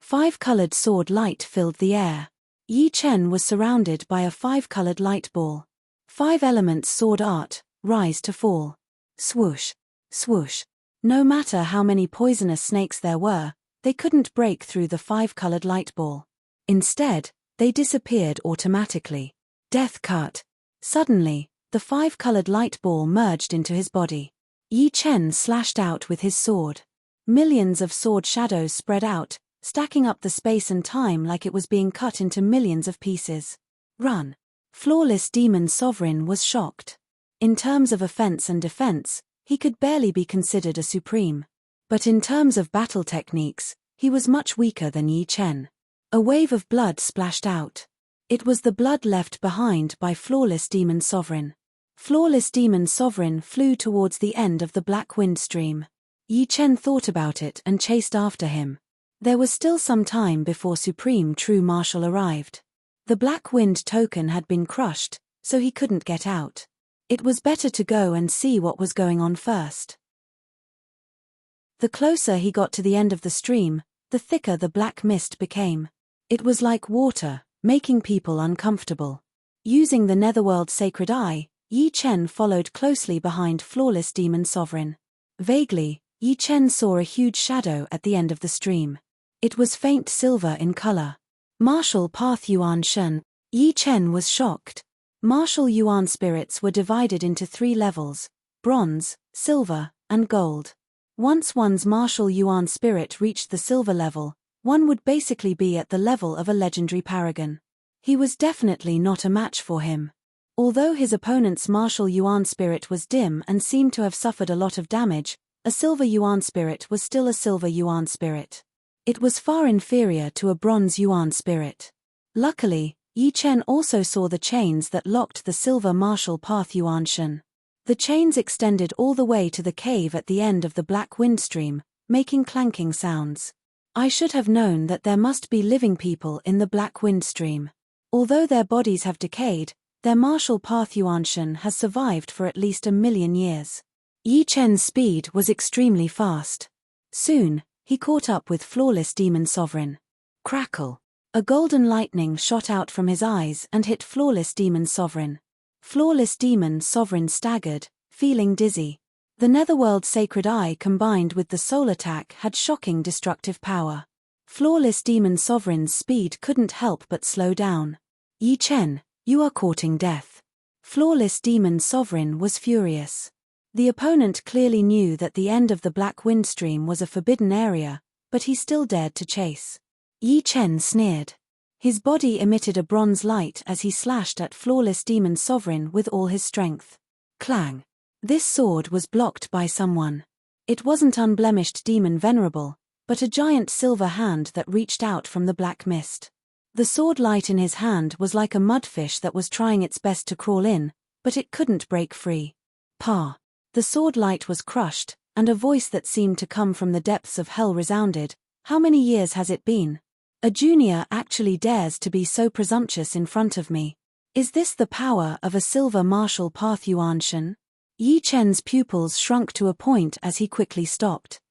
[SPEAKER 1] 5-colored sword light filled the air. Yi Chen was surrounded by a 5-colored light ball. 5 elements sword art, rise to fall. Swoosh. Swoosh. No matter how many poisonous snakes there were, they couldn't break through the 5-colored light ball. Instead, they disappeared automatically. Death cut. Suddenly, the 5-colored light ball merged into his body. Yi Chen slashed out with his sword. Millions of sword shadows spread out, stacking up the space and time like it was being cut into millions of pieces. Run. Flawless Demon Sovereign was shocked. In terms of offense and defense, he could barely be considered a supreme. But in terms of battle techniques, he was much weaker than Yi Chen. A wave of blood splashed out. It was the blood left behind by Flawless Demon Sovereign. Flawless Demon Sovereign flew towards the end of the Black Wind Stream. Yi Chen thought about it and chased after him. There was still some time before Supreme True Martial arrived. The Black Wind token had been crushed, so he couldn't get out. It was better to go and see what was going on first. The closer he got to the end of the stream, the thicker the black mist became. It was like water, making people uncomfortable. Using the Netherworld Sacred Eye, Yi Chen followed closely behind Flawless Demon Sovereign. Vaguely, Yi Chen saw a huge shadow at the end of the stream. It was faint silver in color. Martial Path Yuan Shen. Yi Chen was shocked. Martial Yuan spirits were divided into 3 levels: bronze, silver, and gold. Once one's martial Yuan spirit reached the silver level, one would basically be at the level of a legendary paragon. He was definitely not a match for him. Although his opponent's martial Yuan spirit was dim and seemed to have suffered a lot of damage, a silver Yuan spirit was still a silver Yuan spirit. It was far inferior to a bronze Yuan spirit. Luckily, Yi Chen also saw the chains that locked the silver martial path Yuan Shen. The chains extended all the way to the cave at the end of the Black Wind Stream, making clanking sounds. I should have known that there must be living people in the Black Wind Stream. Although their bodies have decayed, their martial path Yuan Shen has survived for at least 1,000,000 years. Yi Chen's speed was extremely fast. Soon, he caught up with Flawless Demon Sovereign. Crackle. A golden lightning shot out from his eyes and hit Flawless Demon Sovereign. Flawless Demon Sovereign staggered, feeling dizzy. The Netherworld Sacred Eye combined with the soul attack had shocking destructive power. Flawless Demon Sovereign's speed couldn't help but slow down. Yi Chen, you are courting death. Flawless Demon Sovereign was furious. The opponent clearly knew that the end of the Black Wind Stream was a forbidden area, but he still dared to chase. Yi Chen sneered. His body emitted a bronze light as he slashed at Flawless Demon Sovereign with all his strength. Clang. This sword was blocked by someone. It wasn't unblemished Demon Venerable, but a giant silver hand that reached out from the black mist. The sword light in his hand was like a mudfish that was trying its best to crawl in, but it couldn't break free. Pa! The sword light was crushed, and a voice that seemed to come from the depths of hell resounded, "How many years has it been? A junior actually dares to be so presumptuous in front of me. Is this the power of a silver martial path Yuanshan?" Yi Chen's pupils shrunk to a point as he quickly stopped.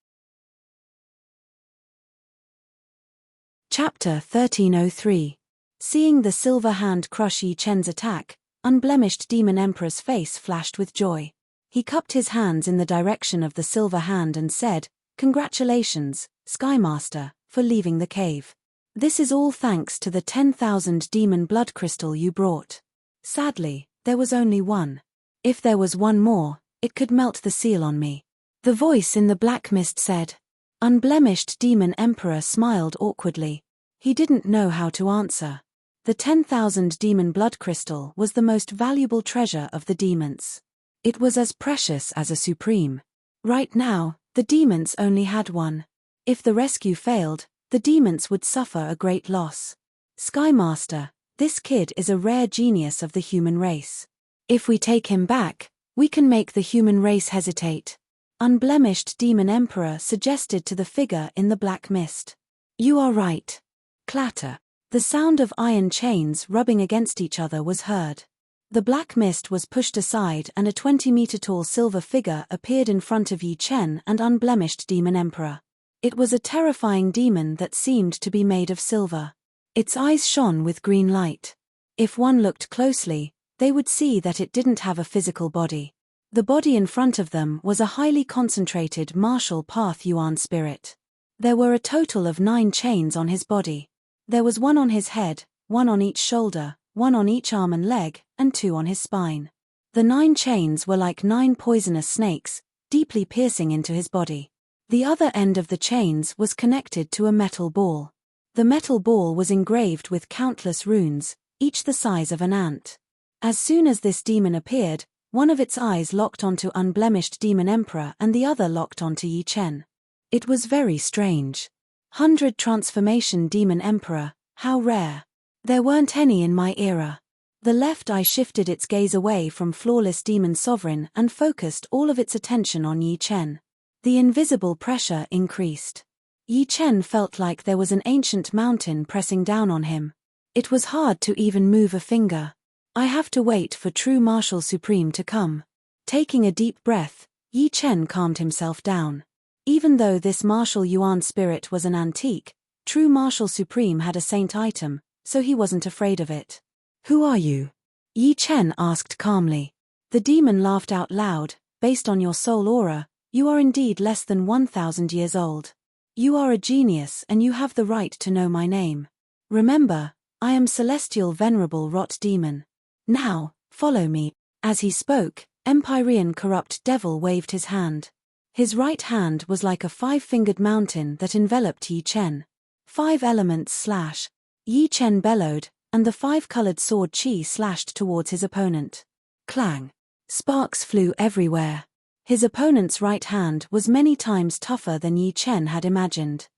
[SPEAKER 1] Chapter 1303. Seeing the silver hand crush Yi Chen's attack, Unblemished Demon Emperor's face flashed with joy. He cupped his hands in the direction of the silver hand and said, "Congratulations, Sky Master, for leaving the cave. This is all thanks to the 10,000 demon blood crystal you brought. Sadly, there was only one. If there was one more, it could melt the seal on me." The voice in the black mist said. Unblemished Demon Emperor smiled awkwardly. He didn't know how to answer. The 10,000 demon blood crystal was the most valuable treasure of the demons. It was as precious as a supreme. Right now, the demons only had one. If the rescue failed, the demons would suffer a great loss. "Sky Master, this kid is a rare genius of the human race. If we take him back, we can make the human race hesitate," Unblemished Demon Emperor suggested to the figure in the black mist. "You are right." Clatter. The sound of iron chains rubbing against each other was heard. The black mist was pushed aside and a 20-meter-tall silver figure appeared in front of Yi Chen and Unblemished Demon Emperor. It was a terrifying demon that seemed to be made of silver. Its eyes shone with green light. If one looked closely, they would see that it didn't have a physical body. The body in front of them was a highly concentrated martial path Yuan spirit. There were a total of 9 chains on his body. There was 1 on his head, 1 on each shoulder, 1 on each arm and leg, and 2 on his spine. The 9 chains were like 9 poisonous snakes, deeply piercing into his body. The other end of the chains was connected to a metal ball. The metal ball was engraved with countless runes, each the size of an ant. As soon as this demon appeared, one of its eyes locked onto Unblemished Demon Emperor and the other locked onto Yi Chen. It was very strange. 100 Transformation Demon Emperor, how rare. There weren't any in my era. The left eye shifted its gaze away from Flawless Demon Sovereign and focused all of its attention on Yi Chen. The invisible pressure increased. Yi Chen felt like there was an ancient mountain pressing down on him. It was hard to even move a finger. "I have to wait for true Martial Supreme to come." Taking a deep breath, Yi Chen calmed himself down. Even though this martial Yuan spirit was an antique, true Martial Supreme had a saint item, so he wasn't afraid of it. "Who are you?" Yi Chen asked calmly. The demon laughed out loud. "Based on your soul aura, you are indeed less than 1,000 years old. You are a genius and you have the right to know my name. Remember, I am Celestial Venerable Rot Demon. Now, follow me." As he spoke, Empyrean Corrupt Devil waved his hand. His right hand was like a 5-fingered mountain that enveloped Yi Chen. 5 elements slash. Yi Chen bellowed, and the 5-colored sword Qi slashed towards his opponent. Clang. Sparks flew everywhere. His opponent's right hand was many times tougher than Yi Chen had imagined.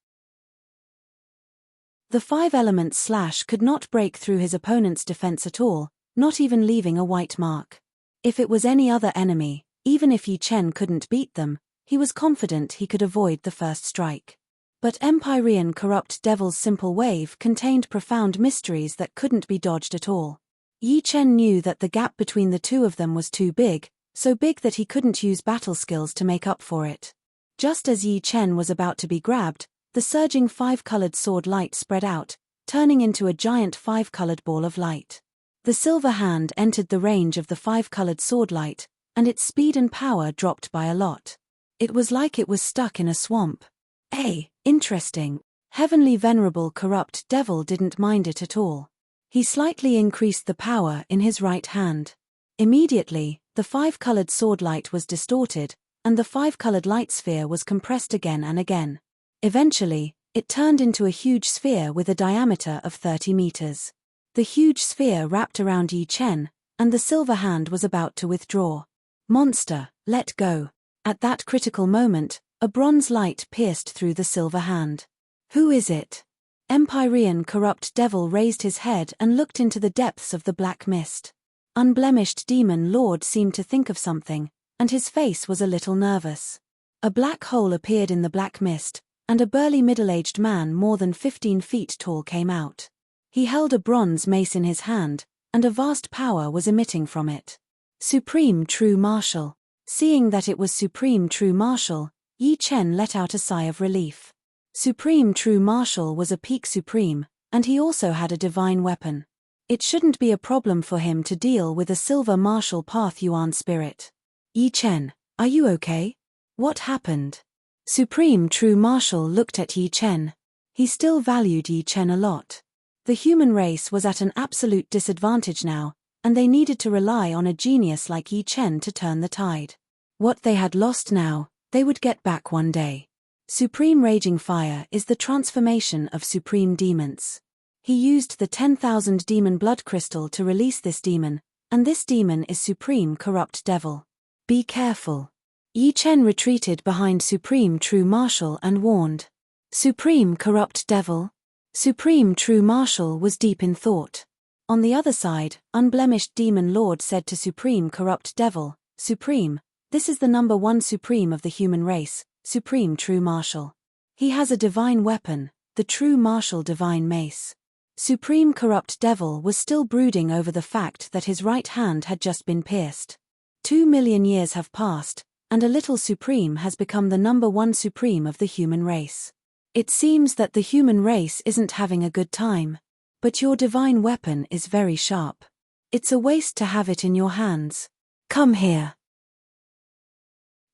[SPEAKER 1] The 5-element slash could not break through his opponent's defense at all, not even leaving a white mark. If it was any other enemy, even if Yi Chen couldn't beat them, he was confident he could avoid the first strike. But Empyrean Corrupt Devil's simple wave contained profound mysteries that couldn't be dodged at all. Yi Chen knew that the gap between the two of them was too big, so big that he couldn't use battle skills to make up for it. Just as Yi Chen was about to be grabbed, the surging 5-colored sword light spread out, turning into a giant 5-colored ball of light. The silver hand entered the range of the 5-colored sword light, and its speed and power dropped by a lot. It was like it was stuck in a swamp. Interesting. Heavenly Venerable Corrupt Devil didn't mind it at all. He slightly increased the power in his right hand. Immediately, the 5-colored sword light was distorted, and the 5-colored light sphere was compressed again and again. Eventually, it turned into a huge sphere with a diameter of 30 meters. The huge sphere wrapped around Yi Chen, and the silver hand was about to withdraw. "Monster, let go." At that critical moment, a bronze light pierced through the silver hand. "Who is it?" Empyrean corrupt devil raised his head and looked into the depths of the black mist. Unblemished demon lord seemed to think of something, and his face was a little nervous. A black hole appeared in the black mist, and a burly middle-aged man more than 15 feet tall came out. He held a bronze mace in his hand, and a vast power was emitting from it. Supreme True Martial. Seeing that it was Supreme True Martial, Yi Chen let out a sigh of relief. Supreme True Martial was a peak supreme, and he also had a divine weapon. It shouldn't be a problem for him to deal with a silver martial path Yuan spirit. Yi Chen, are you okay? What happened? Supreme True Martial looked at Yi Chen. He still valued Yi Chen a lot. The human race was at an absolute disadvantage now, and they needed to rely on a genius like Yi Chen to turn the tide. What they had lost now, they would get back one day. Supreme Raging Fire is the transformation of supreme demons. He used the 10,000 demon blood crystal to release this demon, and this demon is Supreme Corrupt Devil. Be careful. Yi Chen retreated behind Supreme True Martial and warned. Supreme Corrupt Devil? Supreme True Martial was deep in thought. On the other side, Unblemished Demon Lord said to Supreme Corrupt Devil, Supreme, this is the number one supreme of the human race, Supreme True Martial. He has a divine weapon, the True Martial Divine Mace. Supreme Corrupt Devil was still brooding over the fact that his right hand had just been pierced. 2 million years have passed, and a little supreme has become the number one supreme of the human race. It seems that the human race isn't having a good time. But your divine weapon is very sharp. It's a waste to have it in your hands. Come here.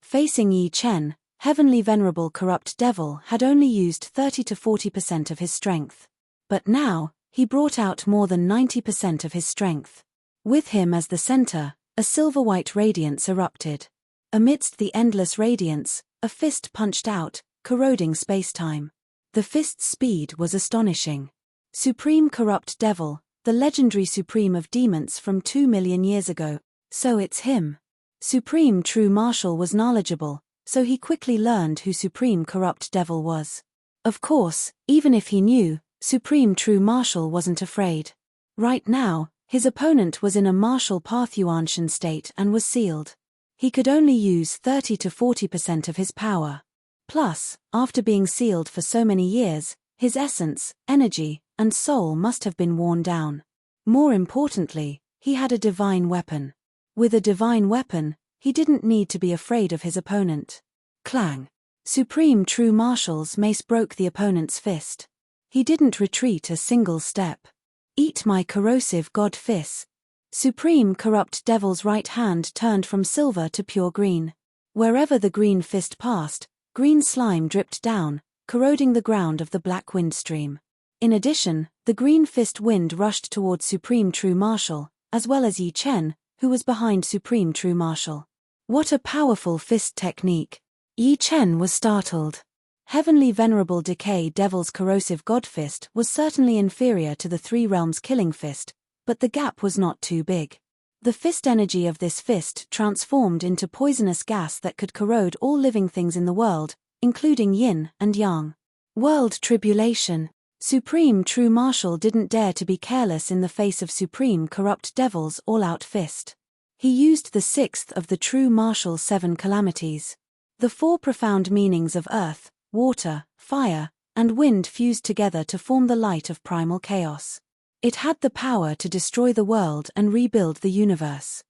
[SPEAKER 1] Facing Yi Chen, Heavenly Venerable Corrupt Devil had only used 30 to 40% of his strength. But now, he brought out more than 90% of his strength. With him as the center, a silver-white radiance erupted. Amidst the endless radiance, a fist punched out, corroding space-time. The fist's speed was astonishing. Supreme Corrupt Devil, the legendary supreme of demons from 2 million years ago, so it's him. Supreme True Martial was knowledgeable, so he quickly learned who Supreme Corrupt Devil was. Of course, even if he knew, Supreme True Martial wasn't afraid. Right now, his opponent was in a martial path Yuanshan state and was sealed. He could only use 30 to 40% of his power. Plus, after being sealed for so many years, his essence, energy, and soul must have been worn down. More importantly, he had a divine weapon. With a divine weapon, he didn't need to be afraid of his opponent. Clang! Supreme True Martial's mace broke the opponent's fist. He didn't retreat a single step. Eat my corrosive god fist. Supreme Corrupt Devil's right hand turned from silver to pure green. Wherever the green fist passed, green slime dripped down, corroding the ground of the black wind stream. In addition, the green fist wind rushed towards Supreme True Martial, as well as Yi Chen, who was behind Supreme True Martial. What a powerful fist technique! Yi Chen was startled. Heavenly Venerable Decay Devil's corrosive god fist was certainly inferior to the Three Realms Killing Fist, but the gap was not too big. The fist energy of this fist transformed into poisonous gas that could corrode all living things in the world, including yin and yang. World tribulation. Supreme True Martial didn't dare to be careless in the face of Supreme Corrupt Devil's all-out fist. He used the sixth of the True Martial 7 calamities. The 4 profound meanings of earth, water, fire, and wind fused together to form the light of primal chaos. It had the power to destroy the world and rebuild the universe.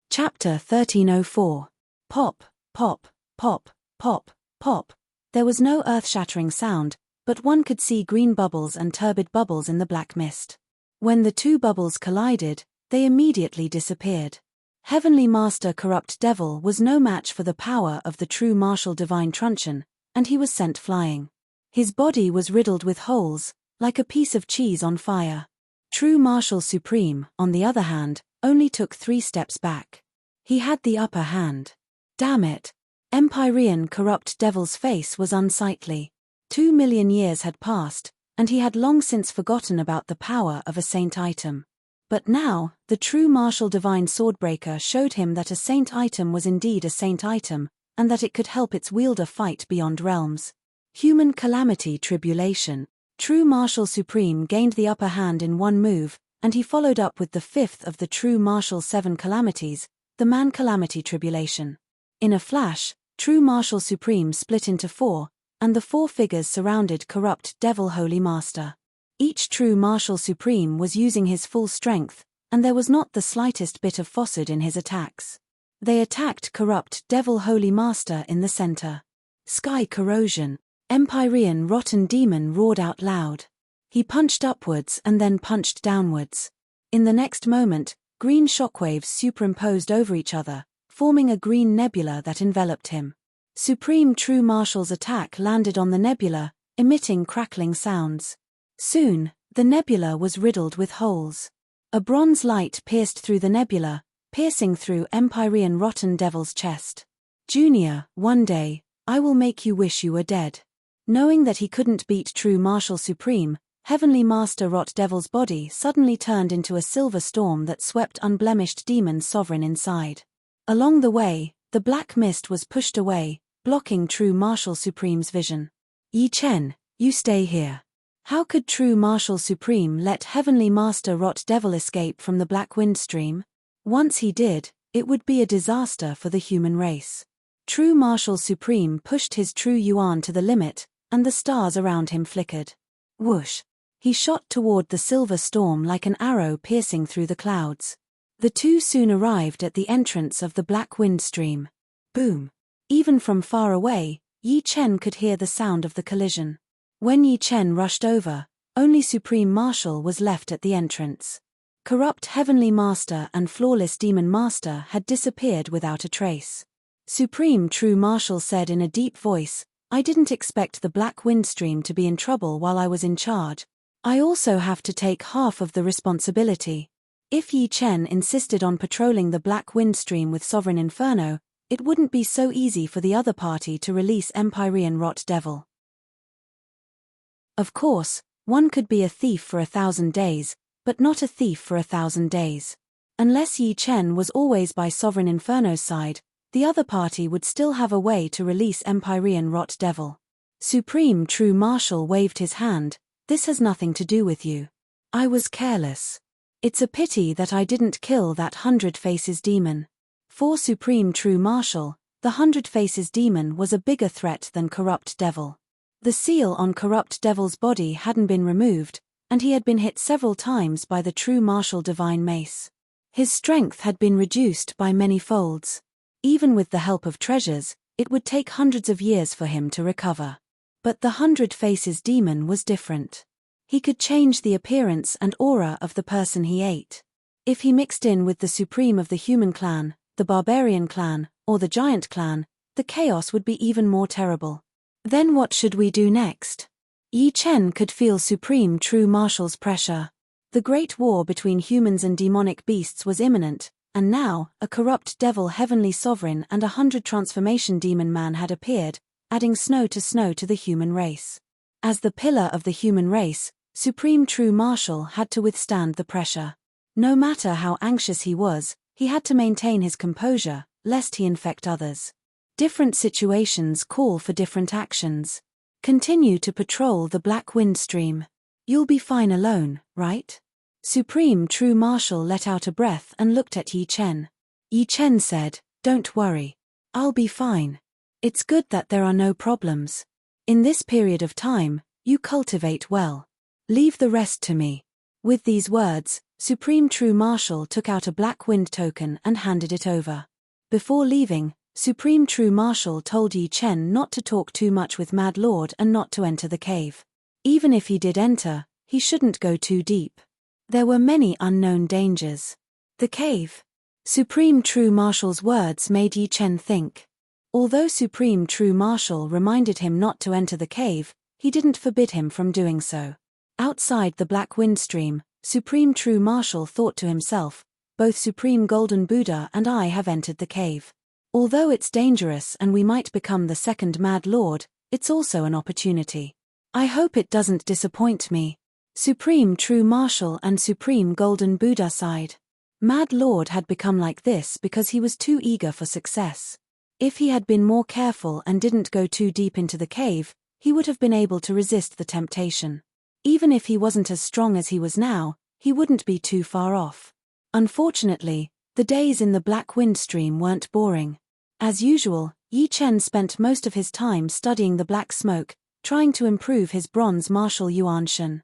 [SPEAKER 1] Chapter 1304. Pop, pop, pop, pop, pop. There was no earth-shattering sound, but one could see green bubbles and turbid bubbles in the black mist. When the two bubbles collided, they immediately disappeared. Heavenly Master Corrupt Devil was no match for the power of the True Martial Divine Truncheon, and he was sent flying. His body was riddled with holes, like a piece of cheese on fire. True Martial Supreme, on the other hand, only took 3 steps back. He had the upper hand. Damn it! Empyrean Corrupt Devil's face was unsightly. 2 million years had passed, and he had long since forgotten about the power of a saint item. But now, the True Martial Divine Swordbreaker showed him that a saint item was indeed a saint item, and that it could help its wielder fight beyond realms. Human calamity tribulation. True Martial Supreme gained the upper hand in one move, and he followed up with the fifth of the True Martial 7 calamities, the Man Calamity Tribulation. In a flash, True Martial Supreme split into 4, and the 4 figures surrounded corrupt Devil Holy Master. Each True Martial Supreme was using his full strength, and there was not the slightest bit of falsehood in his attacks. They attacked corrupt Devil Holy Master in the center. Sky corrosion. Empyrean Rotten Demon roared out loud. He punched upwards and then punched downwards. In the next moment, green shockwaves superimposed over each other, forming a green nebula that enveloped him. Supreme True Martial's attack landed on the nebula, emitting crackling sounds. Soon, the nebula was riddled with holes. A bronze light pierced through the nebula, piercing through Empyrean Rotten Devil's chest. Junior, one day, I will make you wish you were dead. Knowing that he couldn't beat True Martial Supreme, Heavenly Master Rot Devil's body suddenly turned into a silver storm that swept unblemished Demon Sovereign inside. Along the way, the black mist was pushed away, blocking True Martial Supreme's vision. Yi Chen, you stay here. How could True Martial Supreme let Heavenly Master Rot Devil escape from the Black Wind Stream? Once he did, it would be a disaster for the human race. True Martial Supreme pushed his True Yuan to the limit, and the stars around him flickered. Whoosh! He shot toward the silver storm like an arrow piercing through the clouds. The two soon arrived at the entrance of the Black Wind Stream. Boom! Even from far away, Yi Chen could hear the sound of the collision. When Yi Chen rushed over, only Supreme Martial was left at the entrance. Corrupt Heavenly Master and Flawless Demon Master had disappeared without a trace. Supreme True Martial said in a deep voice, I didn't expect the Black Wind Stream to be in trouble while I was in charge. I also have to take half of the responsibility. If Yi Chen insisted on patrolling the Black Wind Stream with Sovereign Inferno, it wouldn't be so easy for the other party to release Empyrean Rot Devil. Of course, one could be a thief for 1,000 days, but not a thief for 1,000 days. Unless Yi Chen was always by Sovereign Inferno's side, the other party would still have a way to release Empyrean Rot Devil. Supreme True Martial waved his hand, this has nothing to do with you. I was careless. It's a pity that I didn't kill that 100 Faces demon. For Supreme True Martial, the 100 Faces demon was a bigger threat than Corrupt Devil. The seal on Corrupt Devil's body hadn't been removed, and he had been hit several times by the True Martial Divine Mace. His strength had been reduced by many folds. Even with the help of treasures, it would take hundreds of years for him to recover. But the 100 Faces demon was different. He could change the appearance and aura of the person he ate. If he mixed in with the Supreme of the Human Clan, the Barbarian Clan, or the Giant Clan, the chaos would be even more terrible. Then what should we do next? Yi Chen could feel Supreme True Martial's pressure. The great war between humans and demonic beasts was imminent, and now, a corrupt devil heavenly sovereign and 100 transformation demon man had appeared, adding snow to the human race. As the pillar of the human race, Supreme True Martial had to withstand the pressure. No matter how anxious he was, he had to maintain his composure, lest he infect others. Different situations call for different actions. Continue to patrol the Black Wind Stream. You'll be fine alone, right? Supreme True Martial let out a breath and looked at Yi Chen. Yi Chen said, don't worry. I'll be fine. It's good that there are no problems. In this period of time, you cultivate well. Leave the rest to me. With these words, Supreme True Martial took out a Black Wind token and handed it over. Before leaving, Supreme True Martial told Yi Chen not to talk too much with Mad Lord and not to enter the cave. Even if he did enter, he shouldn't go too deep. There were many unknown dangers. The cave. Supreme True Martial's words made Yi Chen think. Although Supreme True Martial reminded him not to enter the cave, he didn't forbid him from doing so. Outside the Black Wind Stream, Supreme True Martial thought to himself, both Supreme Golden Buddha and I have entered the cave. Although it's dangerous and we might become the second Mad Lord, it's also an opportunity. I hope it doesn't disappoint me. Supreme True Martial and Supreme Golden Buddha sighed. Mad Lord had become like this because he was too eager for success. If he had been more careful and didn't go too deep into the cave, he would have been able to resist the temptation. Even if he wasn't as strong as he was now, he wouldn't be too far off. Unfortunately, the days in the Black Wind Stream weren't boring. As usual, Yi Chen spent most of his time studying the black smoke, trying to improve his bronze martial yuan-shen.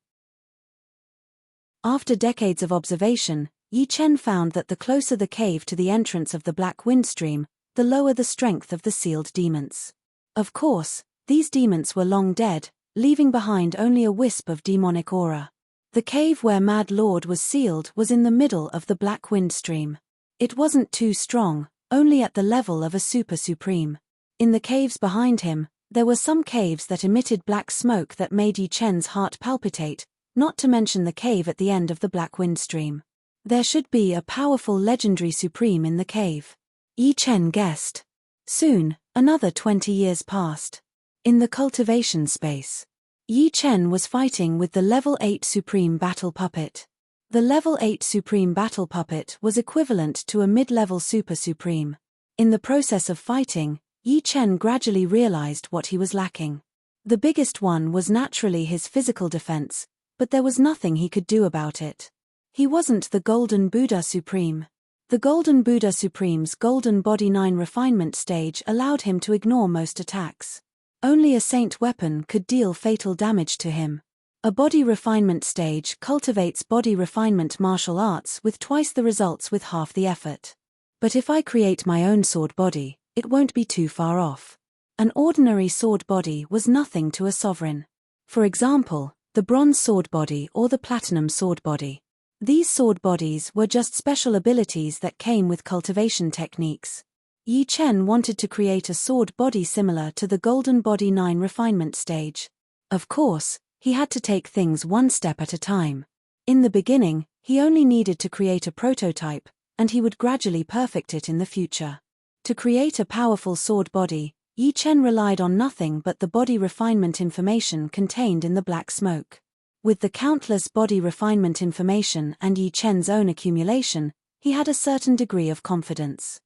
[SPEAKER 1] After decades of observation, Yi Chen found that the closer the cave to the entrance of the Black Wind Stream, the lower the strength of the sealed demons. Of course, these demons were long dead, leaving behind only a wisp of demonic aura. The cave where Mad Lord was sealed was in the middle of the Black Wind Stream. It wasn't too strong, only at the level of a super supreme. In the caves behind him, there were some caves that emitted black smoke that made Yi Chen's heart palpitate, not to mention the cave at the end of the Black Wind Stream. There should be a powerful legendary supreme in the cave. Yi Chen guessed. Soon, another 20 years passed. In the cultivation space, Yi Chen was fighting with the level 8 Supreme Battle Puppet. The level 8 Supreme Battle Puppet was equivalent to a mid-level Super Supreme. In the process of fighting, Yi Chen gradually realized what he was lacking. The biggest one was naturally his physical defense, but there was nothing he could do about it. He wasn't the Golden Buddha Supreme. The Golden Buddha Supreme's Golden Body 9 refinement stage allowed him to ignore most attacks. Only a saint weapon could deal fatal damage to him. A body refinement stage cultivates body refinement martial arts with twice the results with half the effort. But if I create my own sword body, it won't be too far off. An ordinary sword body was nothing to a sovereign. For example, the bronze sword body or the platinum sword body. These sword bodies were just special abilities that came with cultivation techniques. Yi Chen wanted to create a sword body similar to the Golden Body 9 refinement stage. Of course, he had to take things one step at a time. In the beginning, he only needed to create a prototype, and he would gradually perfect it in the future. To create a powerful sword body, Yi Chen relied on nothing but the body refinement information contained in the black smoke. With the countless body refinement information and Yi Chen's own accumulation, he had a certain degree of confidence.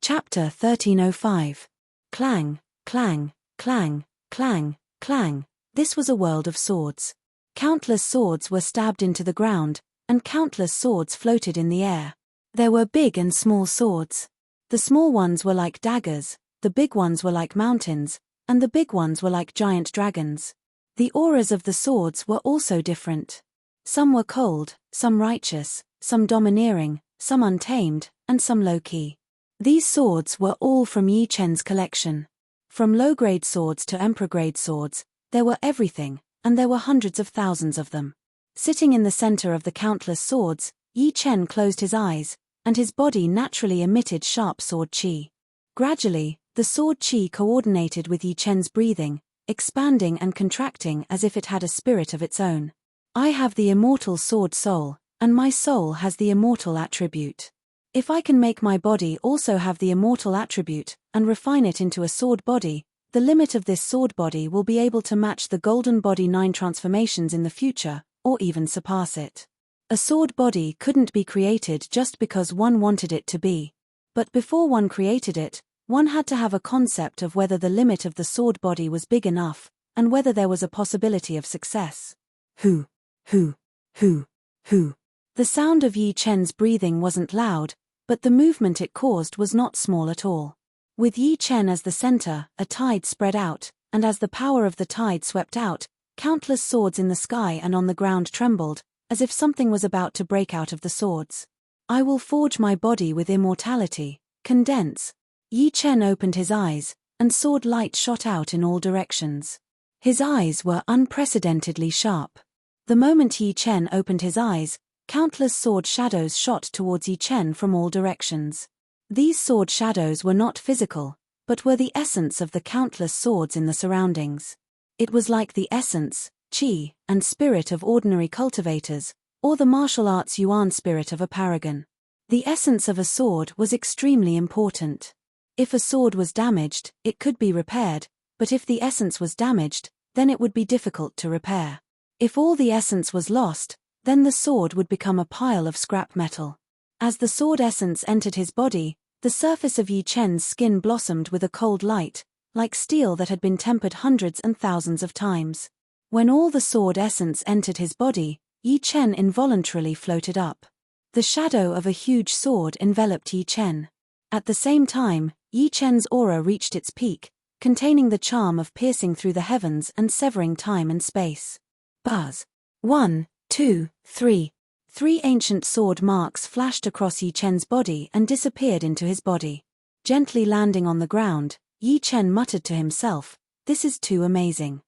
[SPEAKER 1] Chapter 1305. Clang, clang, clang, clang, clang. This was a world of swords. Countless swords were stabbed into the ground, and countless swords floated in the air. There were big and small swords. The small ones were like daggers, the big ones were like mountains, and the big ones were like giant dragons. The auras of the swords were also different. Some were cold, some righteous, some domineering, some untamed, and some low-key. These swords were all from Yi Chen's collection. From low-grade swords to emperor-grade swords, there were everything, and there were hundreds of thousands of them. Sitting in the center of the countless swords, Yi Chen closed his eyes, and his body naturally emitted sharp sword qi. Gradually, the sword qi coordinated with Yi Chen's breathing, expanding and contracting as if it had a spirit of its own. I have the immortal sword soul, and my soul has the immortal attribute. If I can make my body also have the immortal attribute, and refine it into a sword body, the limit of this sword body will be able to match the Golden Body 9 transformations in the future, or even surpass it. A sword body couldn't be created just because one wanted it to be. But before one created it, one had to have a concept of whether the limit of the sword body was big enough, and whether there was a possibility of success. Hu, hu, hu, hu. The sound of Yi Chen's breathing wasn't loud, but the movement it caused was not small at all. With Yi Chen as the center, a tide spread out, and as the power of the tide swept out, countless swords in the sky and on the ground trembled, as if something was about to break out of the swords. I will forge my body with immortality, condense. Yi Chen opened his eyes, and sword light shot out in all directions. His eyes were unprecedentedly sharp. The moment Yi Chen opened his eyes, countless sword shadows shot towards Yi Chen from all directions. These sword shadows were not physical, but were the essence of the countless swords in the surroundings. It was like the essence, qi, and spirit of ordinary cultivators, or the martial arts yuan spirit of a paragon. The essence of a sword was extremely important. If a sword was damaged, it could be repaired, but if the essence was damaged, then it would be difficult to repair. If all the essence was lost, then the sword would become a pile of scrap metal. As the sword essence entered his body, the surface of Yi Chen's skin blossomed with a cold light, like steel that had been tempered hundreds and thousands of times. When all the sword essence entered his body, Yi Chen involuntarily floated up. The shadow of a huge sword enveloped Yi Chen. At the same time, Yi Chen's aura reached its peak, containing the charm of piercing through the heavens and severing time and space. Buzz. 1, 2, 3. 3 ancient sword marks flashed across Yi Chen's body and disappeared into his body. Gently landing on the ground, Yi Chen muttered to himself, "This is too amazing."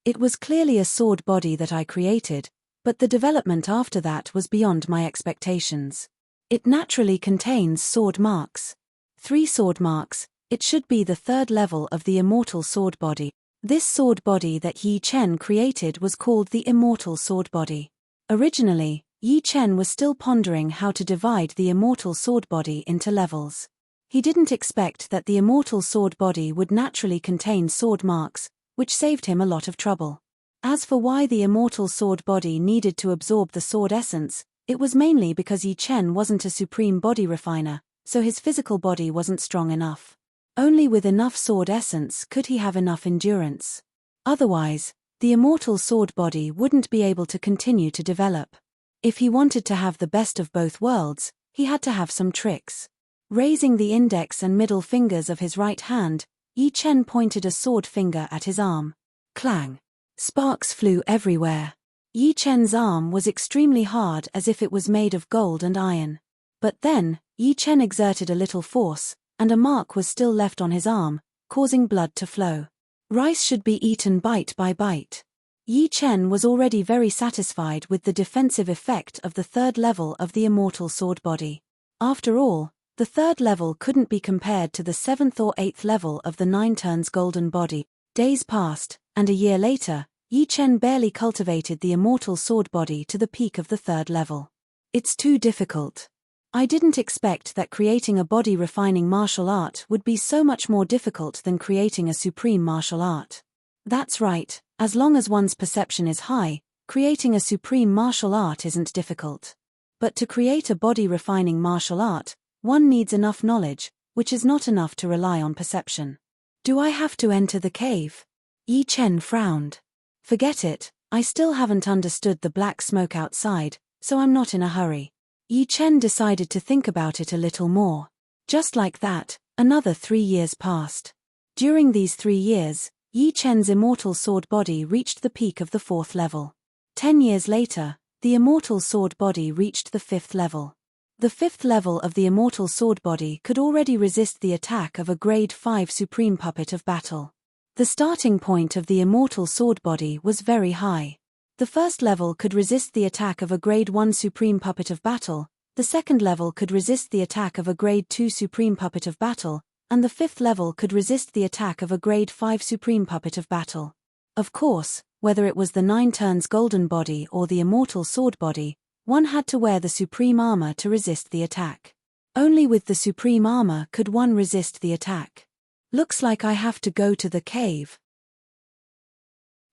[SPEAKER 1] It was clearly a sword body that I created, but the development after that was beyond my expectations. It naturally contains sword marks. 3 sword marks. It should be the 3rd level of the immortal sword body. This sword body that Yi Chen created was called the Immortal sword body. Originally, Yi Chen was still pondering how to divide the immortal sword body into levels. He didn't expect that the immortal sword body would naturally contain sword marks, which saved him a lot of trouble. As for why the immortal sword body needed to absorb the sword essence, it was mainly because Yi Chen wasn't a supreme body refiner, so his physical body wasn't strong enough. Only with enough sword essence could he have enough endurance. Otherwise, the immortal sword body wouldn't be able to continue to develop. If he wanted to have the best of both worlds, he had to have some tricks. Raising the index and middle fingers of his right hand, Yi Chen pointed a sword finger at his arm. Clang! Sparks flew everywhere. Yi Chen's arm was extremely hard, as if it was made of gold and iron. But then, Yi Chen exerted a little force, and a mark was still left on his arm, causing blood to flow. Rice should be eaten bite by bite. Yi Chen was already very satisfied with the defensive effect of the 3rd level of the immortal sword body. After all, the 3rd level couldn't be compared to the 7th or 8th level of the 9 turns golden body. Days passed, and a year later, Yi Chen barely cultivated the immortal sword body to the peak of the 3rd level. It's too difficult. I didn't expect that creating a body-refining martial art would be so much more difficult than creating a supreme martial art. That's right, as long as one's perception is high, creating a supreme martial art isn't difficult. But to create a body-refining martial art, one needs enough knowledge, which is not enough to rely on perception. Do I have to enter the cave? Yi Chen frowned. Forget it, I still haven't understood the black smoke outside, so I'm not in a hurry. Yi Chen decided to think about it a little more. Just like that, another 3 years passed. During these 3 years, Yi Chen's immortal sword body reached the peak of the 4th level. 10 years later, the immortal sword body reached the 5th level. The 5th level of the immortal sword body could already resist the attack of a grade 5 supreme puppet of battle. The starting point of the immortal sword body was very high. The 1st level could resist the attack of a grade 1 supreme puppet of battle, the 2nd level could resist the attack of a grade 2 supreme puppet of battle, and the 5th level could resist the attack of a grade 5 supreme puppet of battle. Of course, whether it was the 9 turns golden body or the immortal sword body, one had to wear the supreme armor to resist the attack. Only with the supreme armor could one resist the attack. Looks like I have to go to the cave.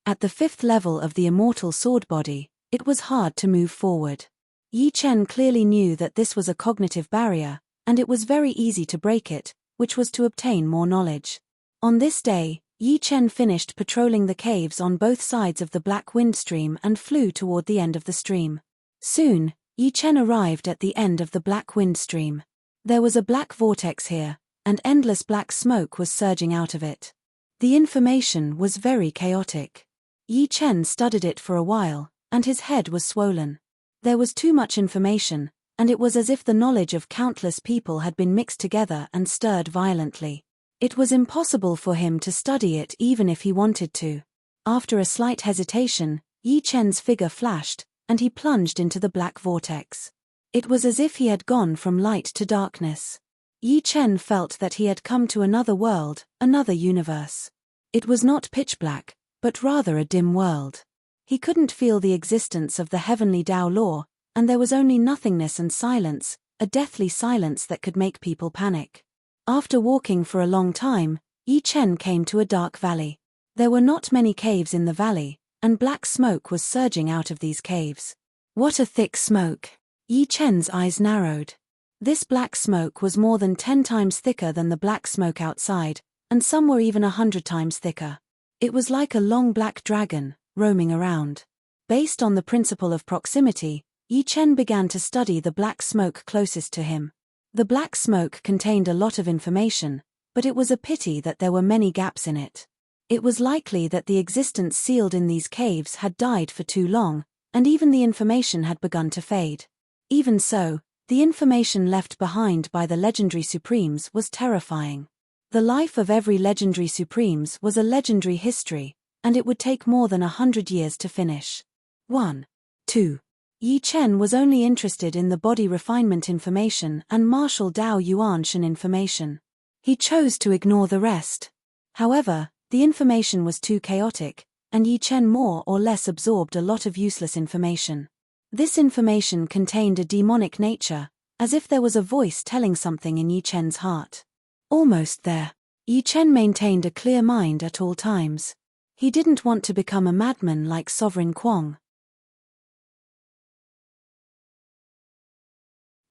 [SPEAKER 1] At the 5th level of the immortal sword body, it was hard to move forward. Yi Chen clearly knew that this was a cognitive barrier, and it was very easy to break it, which was to obtain more knowledge. On this day, Yi Chen finished patrolling the caves on both sides of the Black Wind Stream and flew toward the end of the stream. Soon, Yi Chen arrived at the end of the Black Wind Stream. There was a black vortex here, and endless black smoke was surging out of it. The information was very chaotic. Yi Chen studied it for a while, and his head was swollen. There was too much information, and it was as if the knowledge of countless people had been mixed together and stirred violently. It was impossible for him to study it even if he wanted to. After a slight hesitation, Yi Chen's figure flashed, and he plunged into the black vortex. It was as if he had gone from light to darkness. Yi Chen felt that he had come to another world, another universe. It was not pitch black, but rather a dim world. He couldn't feel the existence of the heavenly Tao law, and there was only nothingness and silence, a deathly silence that could make people panic. After walking for a long time, Yi Chen came to a dark valley. There were not many caves in the valley, and black smoke was surging out of these caves. What a thick smoke! Yi Chen's eyes narrowed. This black smoke was more than 10 times thicker than the black smoke outside, and some were even 100 times thicker. It was like a long black dragon, roaming around. Based on the principle of proximity, Yi Chen began to study the black smoke closest to him. The black smoke contained a lot of information, but it was a pity that there were many gaps in it. It was likely that the existence sealed in these caves had died for too long, and even the information had begun to fade. Even so, the information left behind by the legendary Supremes was terrifying. The life of every legendary Supremes was a legendary history, and it would take more than 100 years to finish. 1. 2. Yi Chen was only interested in the body refinement information and martial Dao Yuanshan information. He chose to ignore the rest. However, the information was too chaotic, and Yi Chen more or less absorbed a lot of useless information. This information contained a demonic nature, as if there was a voice telling something in Yi Chen's heart. Almost there. Yi Chen maintained a clear mind at all times. He didn't want to become a madman like Sovereign Kwong.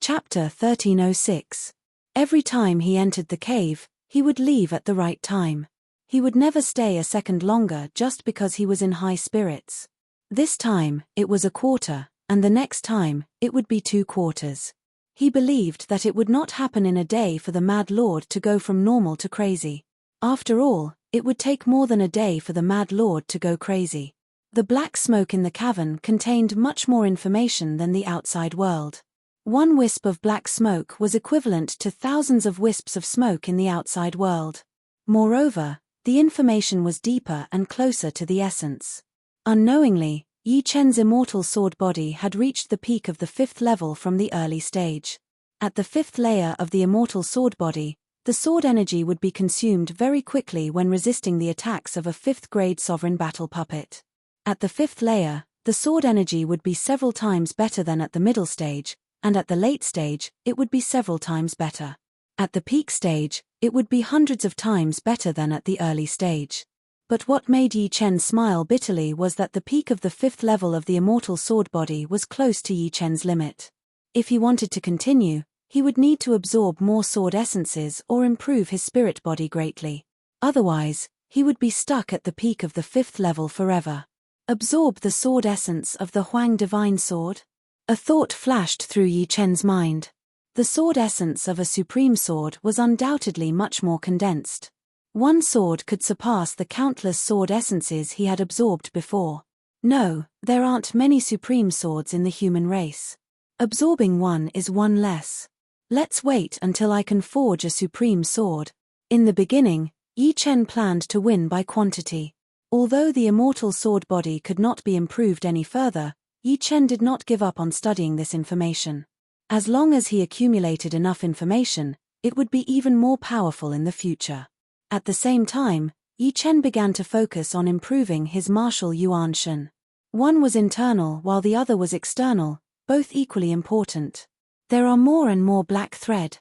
[SPEAKER 1] Chapter 1306. Every time he entered the cave, he would leave at the right time. He would never stay a second longer just because he was in high spirits. This time, it was a quarter, and the next time, it would be 2 quarters. He believed that it would not happen in a day for the Mad Lord to go from normal to crazy. After all, it would take more than a day for the Mad Lord to go crazy. The black smoke in the cavern contained much more information than the outside world. 1 wisp of black smoke was equivalent to thousands of wisps of smoke in the outside world. Moreover, the information was deeper and closer to the essence. Unknowingly, Yi Chen's immortal sword body had reached the peak of the 5th level from the early stage. At the 5th layer of the immortal sword body, the sword energy would be consumed very quickly when resisting the attacks of a 5th-grade sovereign battle puppet. At the 5th layer, the sword energy would be several times better than at the middle stage, and at the late stage, it would be several times better. At the peak stage, it would be hundreds of times better than at the early stage. But what made Yi Chen smile bitterly was that the peak of the 5th level of the immortal sword body was close to Yi Chen's limit. If he wanted to continue, he would need to absorb more sword essences or improve his spirit body greatly. Otherwise, he would be stuck at the peak of the 5th level forever. Absorb the sword essence of the Huang Divine Sword? A thought flashed through Yi Chen's mind. The sword essence of a supreme sword was undoubtedly much more condensed. 1 sword could surpass the countless sword essences he had absorbed before. No, there aren't many supreme swords in the human race. Absorbing 1 is 1 less. Let's wait until I can forge a supreme sword. In the beginning, Yi Chen planned to win by quantity. Although the immortal sword body could not be improved any further, Yi Chen did not give up on studying this information. As long as he accumulated enough information, it would be even more powerful in the future. At the same time, Yi Chen began to focus on improving his martial Yuanshan. 1 was internal while the other was external, both equally important. There are more and more black thread.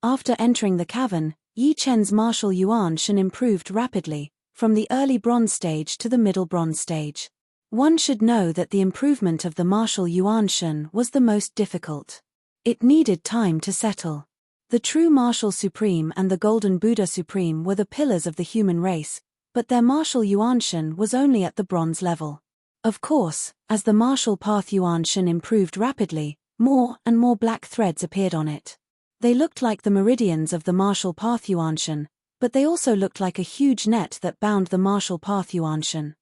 [SPEAKER 1] After entering the cavern, Yi Chen's martial Yuanshan improved rapidly, from the early bronze stage to the middle bronze stage. 1 should know that the improvement of the martial Yuanshan was the most difficult. It needed time to settle. The true martial supreme and the golden Buddha supreme were the pillars of the human race, but their martial Yuanshan was only at the bronze level. Of course, as the martial path Yuanshan improved rapidly, more and more black threads appeared on it. They looked like the meridians of the martial path Yuanshan, but they also looked like a huge net that bound the martial path Yuanshan.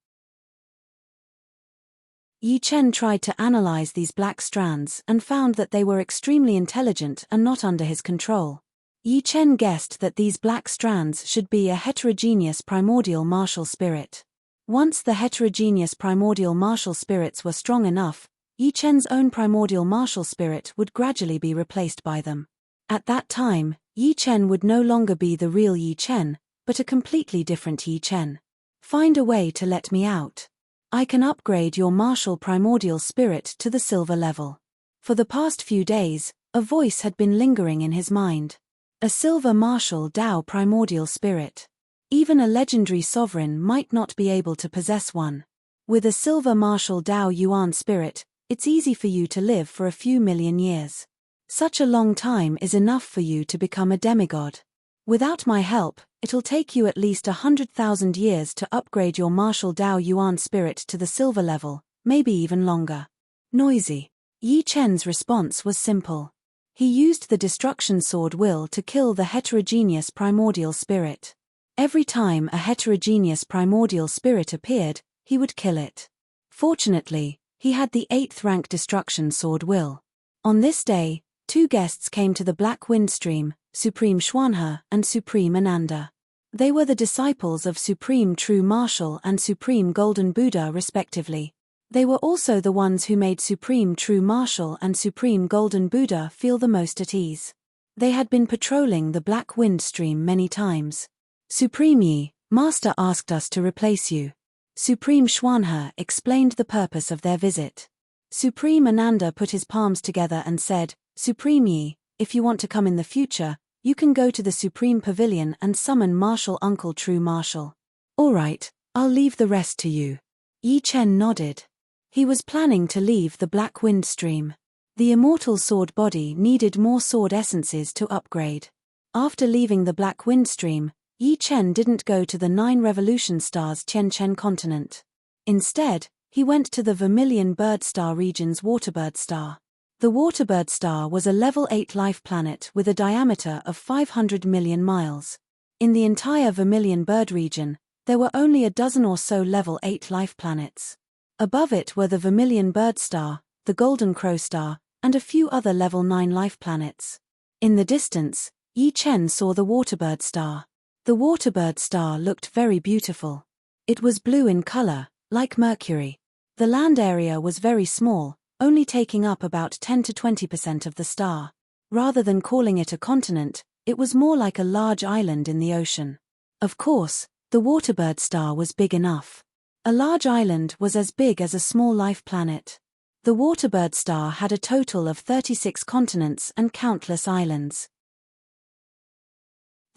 [SPEAKER 1] Yi Chen tried to analyze these black strands and found that they were extremely intelligent and not under his control. Yi Chen guessed that these black strands should be a heterogeneous primordial martial spirit. Once the heterogeneous primordial martial spirits were strong enough, Yi Chen's own primordial martial spirit would gradually be replaced by them. At that time, Yi Chen would no longer be the real Yi Chen, but a completely different Yi Chen. Find a way to let me out. I can upgrade your martial primordial spirit to the silver level. For the past few days, a voice had been lingering in his mind. A silver martial Dao primordial spirit. Even a legendary sovereign might not be able to possess one. With a silver martial Dao Yuan spirit, It's easy for you to live for a few million years. Such a long time is enough for you to become a demigod. Without my help, it'll take you at least 100,000 years to upgrade your martial Dao Yuan spirit to the silver level, maybe even longer. Noisy. Yi Chen's response was simple. He used the destruction sword will to kill the heterogeneous primordial spirit. Every time a heterogeneous primordial spirit appeared, he would kill it. Fortunately, he had the 8th rank destruction sword will. On this day, 2 guests came to the Black Wind Stream, Supreme Xuanhe and Supreme Ananda. They were the disciples of Supreme True Martial and Supreme Golden Buddha respectively. They were also the ones who made Supreme True Martial and Supreme Golden Buddha feel the most at ease. They had been patrolling the Black Wind Stream many times. Supreme Yi, Master asked us to replace you. Supreme Xuanhe explained the purpose of their visit. Supreme Ananda put his palms together and said, Supreme Yi, if you want to come in the future, you can go to the Supreme Pavilion and summon Martial Uncle True Martial. All right, I'll leave the rest to you. Yi Chen nodded. He was planning to leave the Black Wind Stream. The Immortal sword body needed more sword essences to upgrade. After leaving the Black Wind Stream, Yi Chen didn't go to the 9 Revolution Stars Chen continent. Instead, he went to the Vermilion Bird Star region's Waterbird Star. The Waterbird Star was a level 8 life planet with a diameter of 500 million miles. In the entire Vermilion Bird region, there were only a dozen or so level 8 life planets. Above it were the Vermilion Bird Star, the Golden Crow Star, and a few other level 9 life planets. In the distance, Yi Chen saw the Waterbird Star. The Waterbird Star looked very beautiful. It was blue in color, like Mercury. The land area was very small, only taking up about 10 to 20% of the star. Rather than calling it a continent, it was more like a large island in the ocean. Of course, the Waterbird Star was big enough. A large island was as big as a small life planet. The Waterbird Star had a total of 36 continents and countless islands.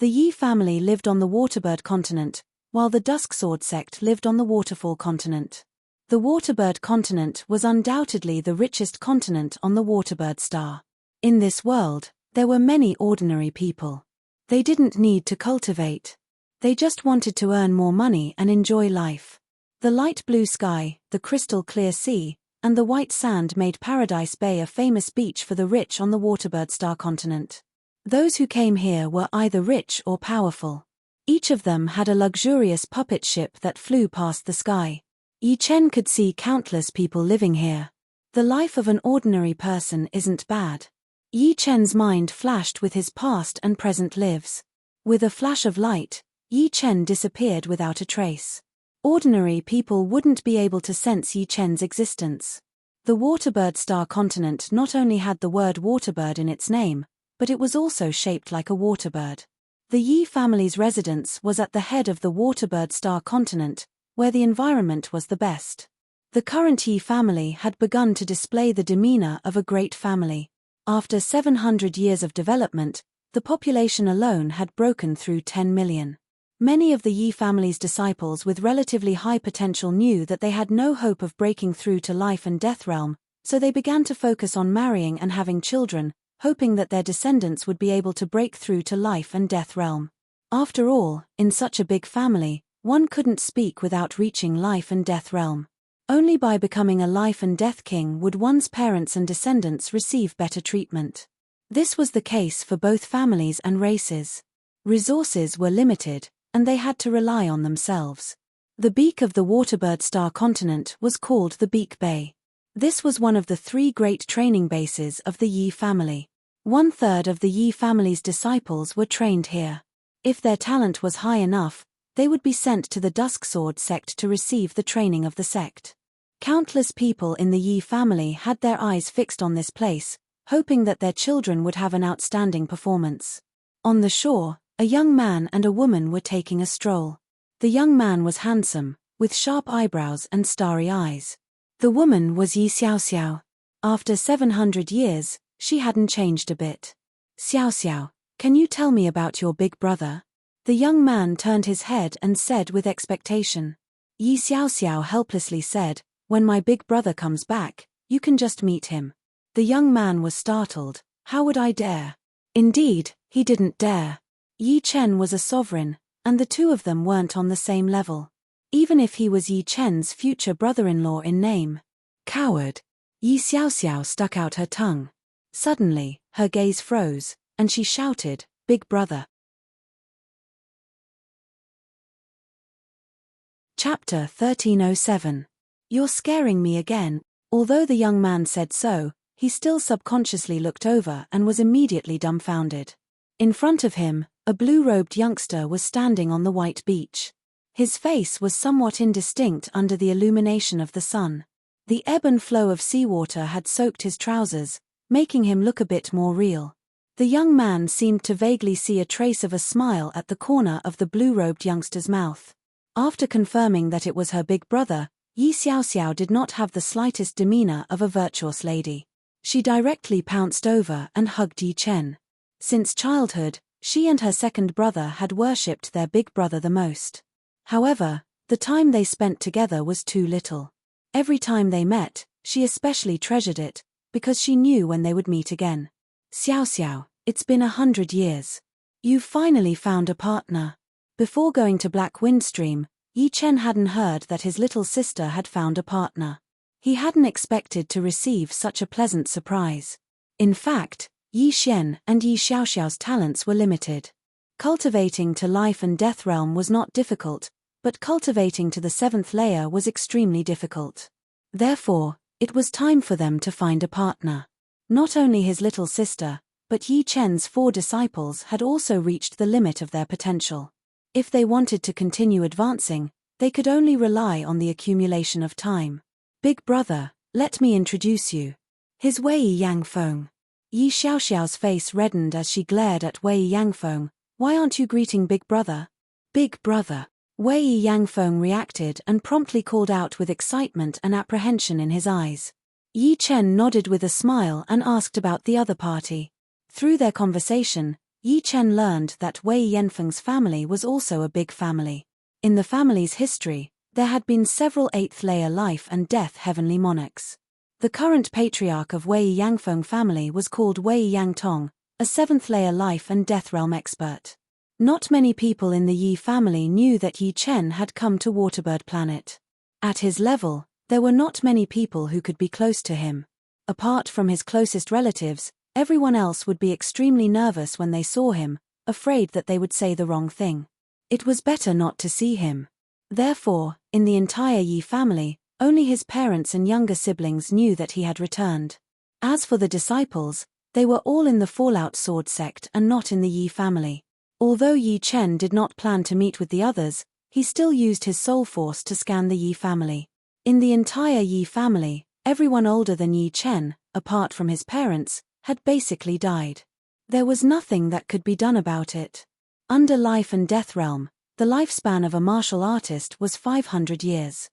[SPEAKER 1] The Yi family lived on the Waterbird continent, while the Dusksword sect lived on the Waterfall continent. The Waterbird continent was undoubtedly the richest continent on the Waterbird Star. In this world, there were many ordinary people. They didn't need to cultivate. They just wanted to earn more money and enjoy life. The light blue sky, the crystal clear sea, and the white sand made Paradise Bay a famous beach for the rich on the Waterbird Star continent. Those who came here were either rich or powerful. Each of them had a luxurious puppet ship that flew past the sky. Yi Chen could see countless people living here. The life of an ordinary person isn't bad. Yi Chen's mind flashed with his past and present lives. With a flash of light, Yi Chen disappeared without a trace. Ordinary people wouldn't be able to sense Yi Chen's existence. The Waterbird Star continent not only had the word waterbird in its name, but it was also shaped like a waterbird. The Yi family's residence was at the head of the Waterbird Star continent, where the environment was the best. The current Yi family had begun to display the demeanor of a great family. After 700 years of development, the population alone had broken through 10 million. Many of the Yi family's disciples with relatively high potential knew that they had no hope of breaking through to life and death realm, so they began to focus on marrying and having children, hoping that their descendants would be able to break through to life and death realm. After all, in such a big family, one couldn't speak without reaching life and death realm. Only by becoming a life and death king would one's parents and descendants receive better treatment. This was the case for both families and races. Resources were limited, and they had to rely on themselves. The beak of the Waterbird Star continent was called the Beak Bay. This was one of the 3 great training bases of the Yi family. 1/3 of the Yi family's disciples were trained here. If their talent was high enough, they would be sent to the Dusksword sect to receive the training of the sect. Countless people in the Yi family had their eyes fixed on this place, hoping that their children would have an outstanding performance. On the shore, a young man and a woman were taking a stroll. The young man was handsome, with sharp eyebrows and starry eyes. The woman was Yi Xiaoxiao. After 700 years, she hadn't changed a bit. Xiaoxiao, can you tell me about your big brother? The young man turned his head and said with expectation. Yi Xiaoxiao helplessly said, when my big brother comes back, You can just meet him." The young man was startled. How would I dare? Indeed, he didn't dare. Yi Chen was a sovereign, and the two of them weren't on the same level. Even if he was Yi Chen's future brother-in-law in name. Coward. Yi Xiaoxiao stuck out her tongue. Suddenly, her gaze froze, and she shouted, "Big brother." Chapter 1307. You're scaring me again. Although the young man said so, he still subconsciously looked over and was immediately dumbfounded. In front of him, a blue-robed youngster was standing on the white beach. His face was somewhat indistinct under the illumination of the sun. The ebb and flow of seawater had soaked his trousers, making him look a bit more real. The young man seemed to vaguely see a trace of a smile at the corner of the blue-robed youngster's mouth. After confirming that it was her big brother, Yi Xiaoxiao did not have the slightest demeanor of a virtuous lady. She directly pounced over and hugged Yi Chen. Since childhood, she and her second brother had worshipped their big brother the most. However, the time they spent together was too little. Every time they met, she especially treasured it, because she knew when they would meet again. "Xiaoxiao, it's been 100 years. You've finally found a partner." Before going to Black Windstream, Yi Chen hadn't heard that his little sister had found a partner. He hadn't expected to receive such a pleasant surprise. In fact, Yi Xian and Yi Xiaoxiao's talents were limited. Cultivating to life and death realm was not difficult, but cultivating to the 7th layer was extremely difficult. Therefore, it was time for them to find a partner. Not only his little sister, but Yi Chen's 4 disciples had also reached the limit of their potential. If they wanted to continue advancing, they could only rely on the accumulation of time. "Big brother, let me introduce you. Here's Wei Yangfeng." Yi Xiaoxiao's face reddened as she glared at Wei Yangfeng. "Why aren't you greeting big brother?" "Big brother." Wei Yangfeng reacted and promptly called out with excitement and apprehension in his eyes. Yi Chen nodded with a smile and asked about the other party. Through their conversation, Yi Chen learned that Wei Yanfeng's family was also a big family. In the family's history, there had been several 8th-layer life and death heavenly monarchs. The current patriarch of Wei Yangfeng family was called Wei Yangtong, a 7th-layer life and death realm expert. Not many people in the Yi family knew that Yi Chen had come to Waterbird Planet. At his level, there were not many people who could be close to him. Apart from his closest relatives, everyone else would be extremely nervous when they saw him, afraid that they would say the wrong thing. It was better not to see him. Therefore, in the entire Yi family, only his parents and younger siblings knew that he had returned. As for the disciples, they were all in the Fallout Sword sect and not in the Yi family. Although Yi Chen did not plan to meet with the others, he still used his soul force to scan the Yi family. In the entire Yi family, everyone older than Yi Chen, apart from his parents, had basically died. There was nothing that could be done about it. Under life and death realm, the lifespan of a martial artist was 500 years.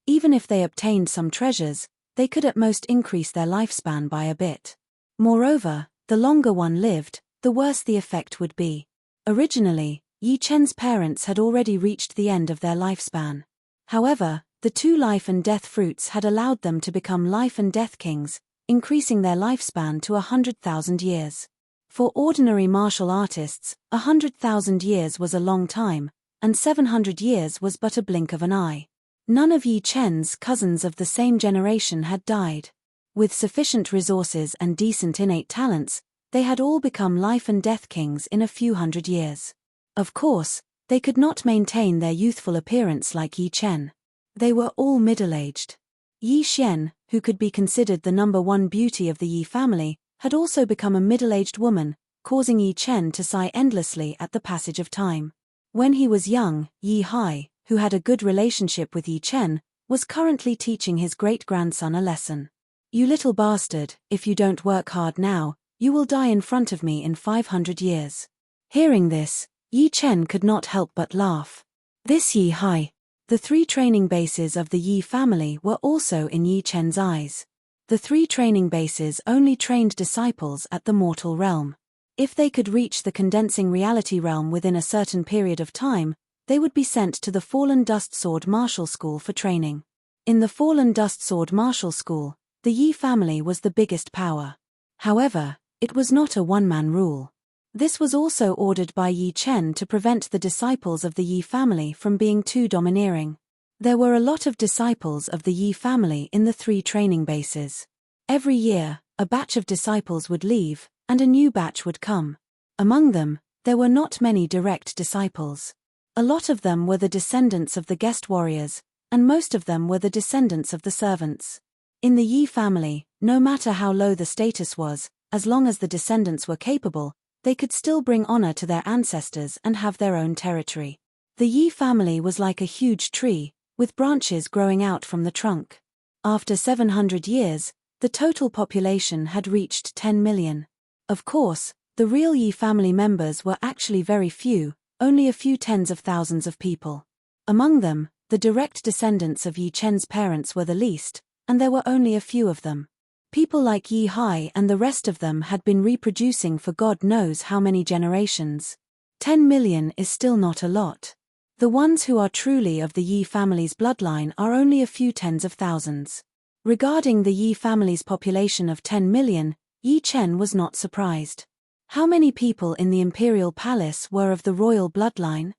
[SPEAKER 1] Even if they obtained some treasures, they could at most increase their lifespan by a bit. Moreover, the longer one lived, the worse the effect would be. Originally, Yi Chen's parents had already reached the end of their lifespan. However, the 2 life and death fruits had allowed them to become life and death kings, increasing their lifespan to 100,000 years. For ordinary martial artists, 100,000 years was a long time, and 700 years was but a blink of an eye. None of Yi Chen's cousins of the same generation had died. With sufficient resources and decent innate talents, they had all become life and death kings in a few hundred years. Of course, they could not maintain their youthful appearance like Yi Chen. They were all middle-aged. Yi Xian, who could be considered the #1 beauty of the Yi family, had also become a middle-aged woman, causing Yi Chen to sigh endlessly at the passage of time. When he was young, Yi Hai, who had a good relationship with Yi Chen, was currently teaching his great-grandson a lesson. "You little bastard, if you don't work hard now, you will die in front of me in 500 years. Hearing this, Yi Chen could not help but laugh. This Yi Hai. The 3 training bases of the Yi family were also in Yi Chen's eyes. The 3 training bases only trained disciples at the mortal realm. If they could reach the condensing reality realm within a certain period of time, they would be sent to the Fallen Dust Sword Martial School for training. In the fallen dust sword martial school, the Yi family was the biggest power. However, it was not a one-man rule. This was also ordered by Yi Chen to prevent the disciples of the Yi family from being too domineering. There were a lot of disciples of the Yi family in the 3 training bases. Every year, a batch of disciples would leave, and a new batch would come. Among them, there were not many direct disciples. A lot of them were the descendants of the guest warriors, and most of them were the descendants of the servants. In the Yi family, no matter how low the status was, as long as the descendants were capable, they could still bring honor to their ancestors and have their own territory. The Yi family was like a huge tree, with branches growing out from the trunk. After 700 years, the total population had reached 10 million. Of course, the real Yi family members were actually very few, only a few tens of thousands of people. Among them, the direct descendants of Yi Chen's parents were the least, and there were only a few of them. People like Yi Hai and the rest of them had been reproducing for God knows how many generations. 10 million is still not a lot. The ones who are truly of the Yi family's bloodline are only a few tens of thousands. Regarding the Yi family's population of 10 million, Yi Chen was not surprised. How many people in the imperial palace were of the royal bloodline?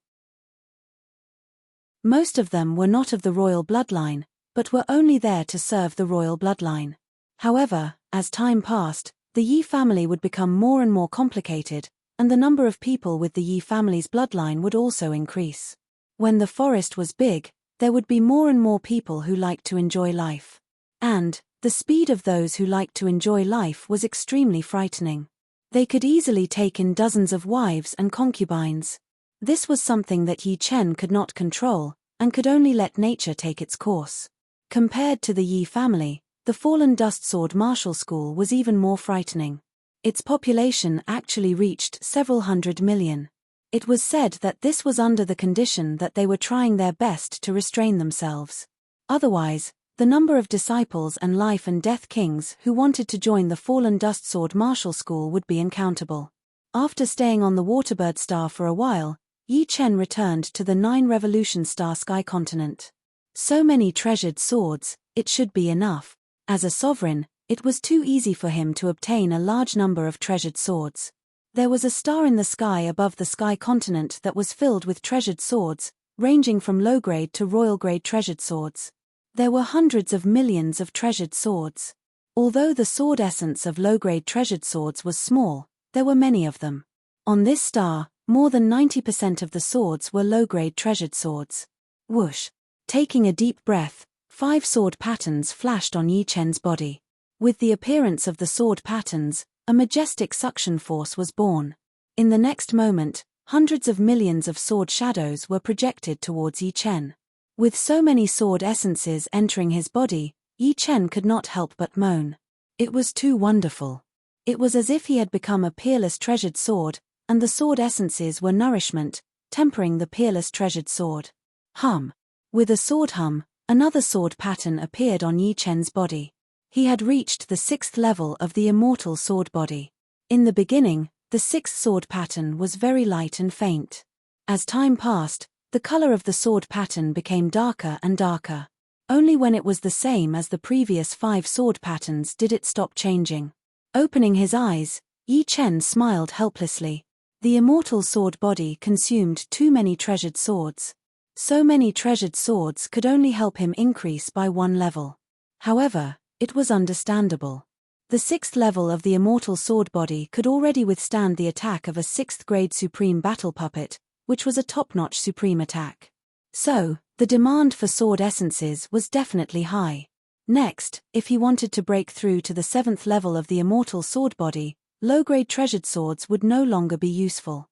[SPEAKER 1] Most of them were not of the royal bloodline, but were only there to serve the royal bloodline. However, as time passed, the Yi family would become more and more complicated, and the number of people with the Yi family's bloodline would also increase. When the forest was big, there would be more and more people who liked to enjoy life. And the speed of those who liked to enjoy life was extremely frightening. They could easily take in dozens of wives and concubines. This was something that Yi Chen could not control, and could only let nature take its course. Compared to the Yi family, the fallen dust sword martial school was even more frightening. Its population actually reached several hundred million. It was said that this was under the condition that they were trying their best to restrain themselves. Otherwise, the number of disciples and life and death kings who wanted to join the fallen dust sword martial school would be uncountable. After staying on the Waterbird Star for a while, Yi Chen returned to the 9 Revolution Star Sky Continent. So many treasured swords, it should be enough. As a sovereign, it was too easy for him to obtain a large number of treasured swords. There was a star in the sky above the sky continent that was filled with treasured swords, ranging from low-grade to royal-grade treasured swords. There were hundreds of millions of treasured swords. Although the sword essence of low-grade treasured swords was small, there were many of them. On this star, more than 90% of the swords were low-grade treasured swords. Whoosh! Taking a deep breath, 5 sword patterns flashed on Yi Chen's body. With the appearance of the sword patterns, a majestic suction force was born. In the next moment, hundreds of millions of sword shadows were projected towards Yi Chen. With so many sword essences entering his body, Yi Chen could not help but moan. It was too wonderful. It was as if he had become a peerless treasured sword, and the sword essences were nourishment, tempering the peerless treasured sword. Hum. With a sword hum, another sword pattern appeared on Yi Chen's body. He had reached the 6th level of the Immortal sword body. In the beginning, the 6th sword pattern was very light and faint. As time passed, the color of the sword pattern became darker and darker. Only when it was the same as the previous 5 sword patterns did it stop changing. Opening his eyes, Yi Chen smiled helplessly. The Immortal sword body consumed too many treasured swords. So many treasured swords could only help him increase by 1 level. However, it was understandable. The 6th level of the Immortal sword body could already withstand the attack of a 6th grade Supreme Battle Puppet, which was a top-notch Supreme attack. So, the demand for sword essences was definitely high. Next, if he wanted to break through to the 7th level of the Immortal sword body, low-grade treasured swords would no longer be useful.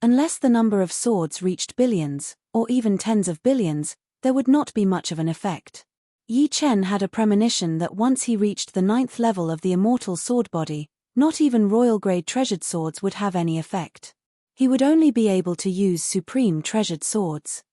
[SPEAKER 1] Unless the number of swords reached billions, or even tens of billions, there would not be much of an effect. Yi Chen had a premonition that once he reached the 9th level of the Immortal sword body, not even royal-grade treasured swords would have any effect. He would only be able to use supreme treasured swords.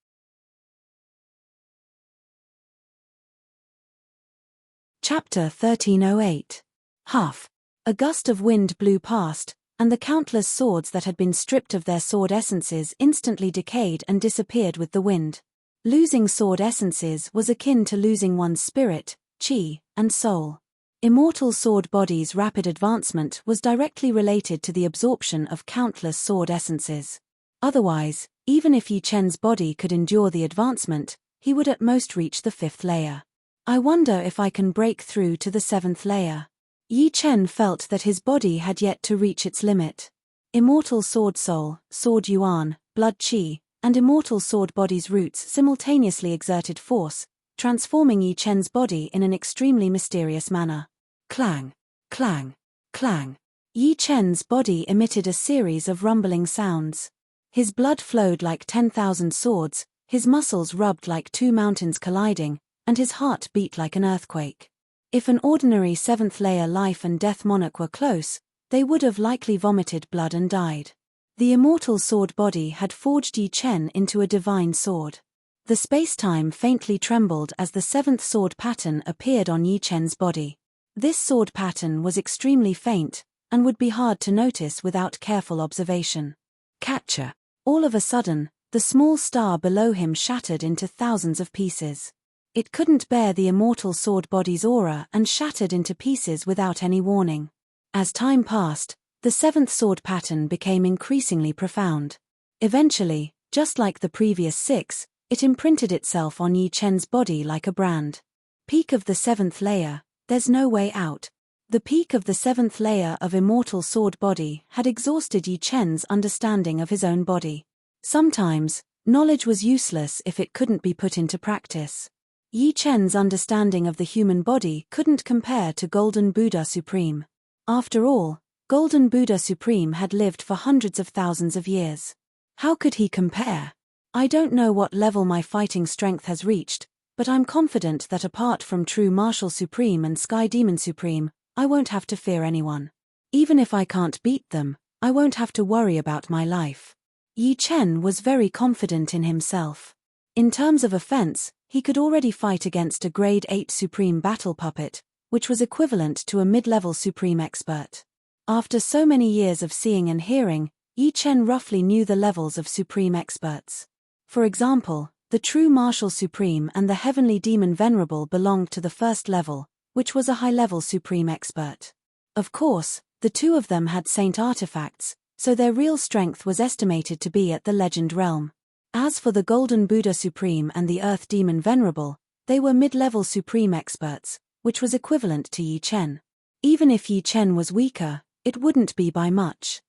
[SPEAKER 1] Chapter 1308. Huff. A gust of wind blew past, and the countless swords that had been stripped of their sword essences instantly decayed and disappeared with the wind. Losing sword essences was akin to losing one's spirit, chi, and soul. Immortal sword body's rapid advancement was directly related to the absorption of countless sword essences. Otherwise, even if Yi Chen's body could endure the advancement, he would at most reach the 5th layer. I wonder if I can break through to the 7th layer. Yi Chen felt that his body had yet to reach its limit. Immortal sword soul, sword yuan, blood qi, and immortal sword body's roots simultaneously exerted force, transforming Yi Chen's body in an extremely mysterious manner. Clang, clang, clang. Yi Chen's body emitted a series of rumbling sounds. His blood flowed like 10,000 swords, his muscles rubbed like 2 mountains colliding, and his heart beat like an earthquake. If an ordinary 7th layer life and death monarch were close, they would have likely vomited blood and died. The immortal sword body had forged Yi Chen into a divine sword. The space-time faintly trembled as the 7th sword pattern appeared on Yi Chen's body. This sword pattern was extremely faint, and would be hard to notice without careful observation. Catcher. All of a sudden, the small star below him shattered into thousands of pieces. It couldn't bear the immortal sword body's aura and shattered into pieces without any warning. As time passed, the 7th sword pattern became increasingly profound. Eventually, just like the previous 6, it imprinted itself on Yi Chen's body like a brand. Peak of the 7th layer, there's no way out. The peak of the 7th layer of immortal sword body had exhausted Yi Chen's understanding of his own body. Sometimes, knowledge was useless if it couldn't be put into practice. Yi Chen's understanding of the human body couldn't compare to Golden Buddha Supreme. After all, Golden Buddha Supreme had lived for hundreds of thousands of years. How could he compare? I don't know what level my fighting strength has reached, but I'm confident that apart from True Martial Supreme and Sky Demon Supreme, I won't have to fear anyone. Even if I can't beat them, I won't have to worry about my life. Yi Chen was very confident in himself. In terms of offense, he could already fight against a Grade 8 Supreme Battle Puppet, which was equivalent to a mid-level Supreme Expert. After so many years of seeing and hearing, Yi Chen roughly knew the levels of Supreme Experts. For example, the True Martial Supreme and the Heavenly Demon Venerable belonged to the 1st level, which was a high-level Supreme Expert. Of course, the two of them had saint artifacts, so their real strength was estimated to be at the Legend realm. As for the Golden Buddha Supreme and the Earth Demon Venerable, they were mid-level Supreme Experts, which was equivalent to Yi Chen. Even if Yi Chen was weaker, it wouldn't be by much.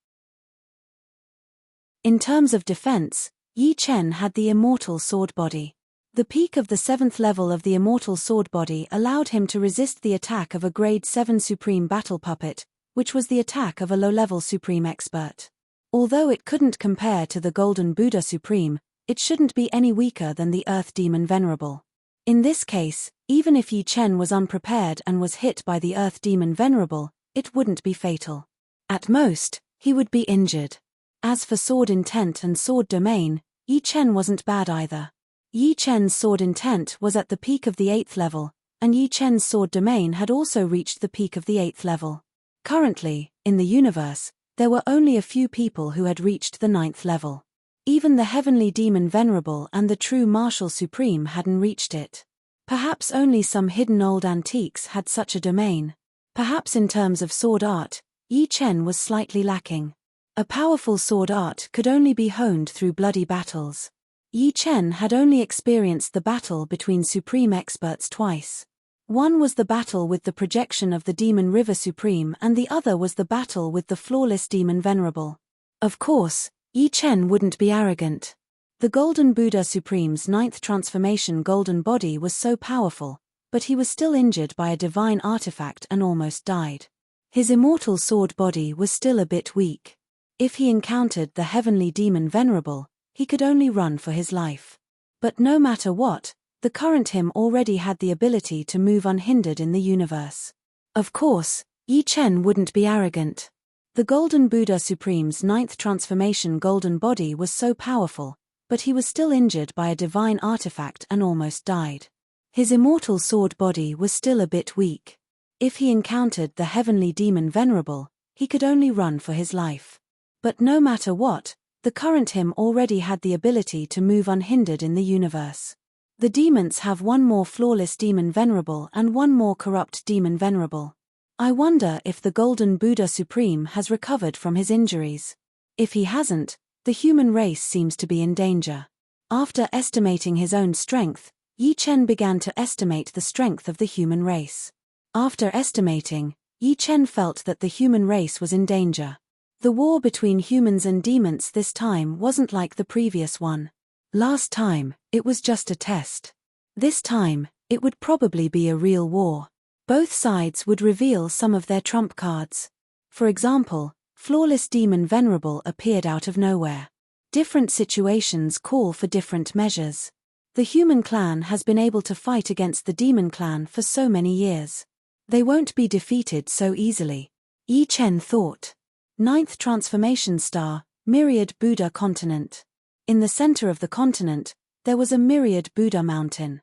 [SPEAKER 1] In terms of defense, Yi Chen had the immortal sword body. The peak of the 7th level of the immortal sword body allowed him to resist the attack of a Grade 7 Supreme Battle Puppet, which was the attack of a low-level Supreme Expert. Although it couldn't compare to the Golden Buddha Supreme, it shouldn't be any weaker than the Earth Demon Venerable. In this case, even if Yi Chen was unprepared and was hit by the Earth Demon Venerable, it wouldn't be fatal. At most, he would be injured. As for sword intent and sword domain, Yi Chen wasn't bad either. Yi Chen's sword intent was at the peak of the 8th level, and Yi Chen's sword domain had also reached the peak of the 8th level. Currently, in the universe, there were only a few people who had reached the 9th level. Even the Heavenly Demon Venerable and the True Martial Supreme hadn't reached it. Perhaps only some hidden old antiques had such a domain. Perhaps in terms of sword art, Yi Chen was slightly lacking. A powerful sword art could only be honed through bloody battles. Yi Chen had only experienced the battle between Supreme Experts twice. One was the battle with the projection of the Demon River Supreme and the other was the battle with the flawless Demon Venerable. Of course, Yi Chen wouldn't be arrogant. The Golden Buddha Supreme's 9th transformation golden body was so powerful, but he was still injured by a divine artifact and almost died. His immortal sword body was still a bit weak. If he encountered the Heavenly Demon Venerable, he could only run for his life. But no matter what, the current him already had the ability to move unhindered in the universe. Of course, Yi Chen wouldn't be arrogant. The Golden Buddha Supreme's 9th transformation golden body was so powerful, but he was still injured by a divine artifact and almost died. His immortal sword body was still a bit weak. If he encountered the Heavenly Demon Venerable, he could only run for his life. But no matter what, the current him already had the ability to move unhindered in the universe. The demons have one more flawless demon venerable and one more corrupt demon venerable. I wonder if the Golden Buddha Supreme has recovered from his injuries. If he hasn't, the human race seems to be in danger. After estimating his own strength, Yi Chen began to estimate the strength of the human race. After estimating, Yi Chen felt that the human race was in danger. The war between humans and demons this time wasn't like the previous one. Last time, it was just a test. This time, it would probably be a real war. Both sides would reveal some of their trump cards. For example, Flawless Demon Venerable appeared out of nowhere. Different situations call for different measures. The human clan has been able to fight against the demon clan for so many years. They won't be defeated so easily. Yi Chen thought. Ninth Transformation Star, Myriad Buddha Continent. In the center of the continent, there was a Myriad Buddha mountain.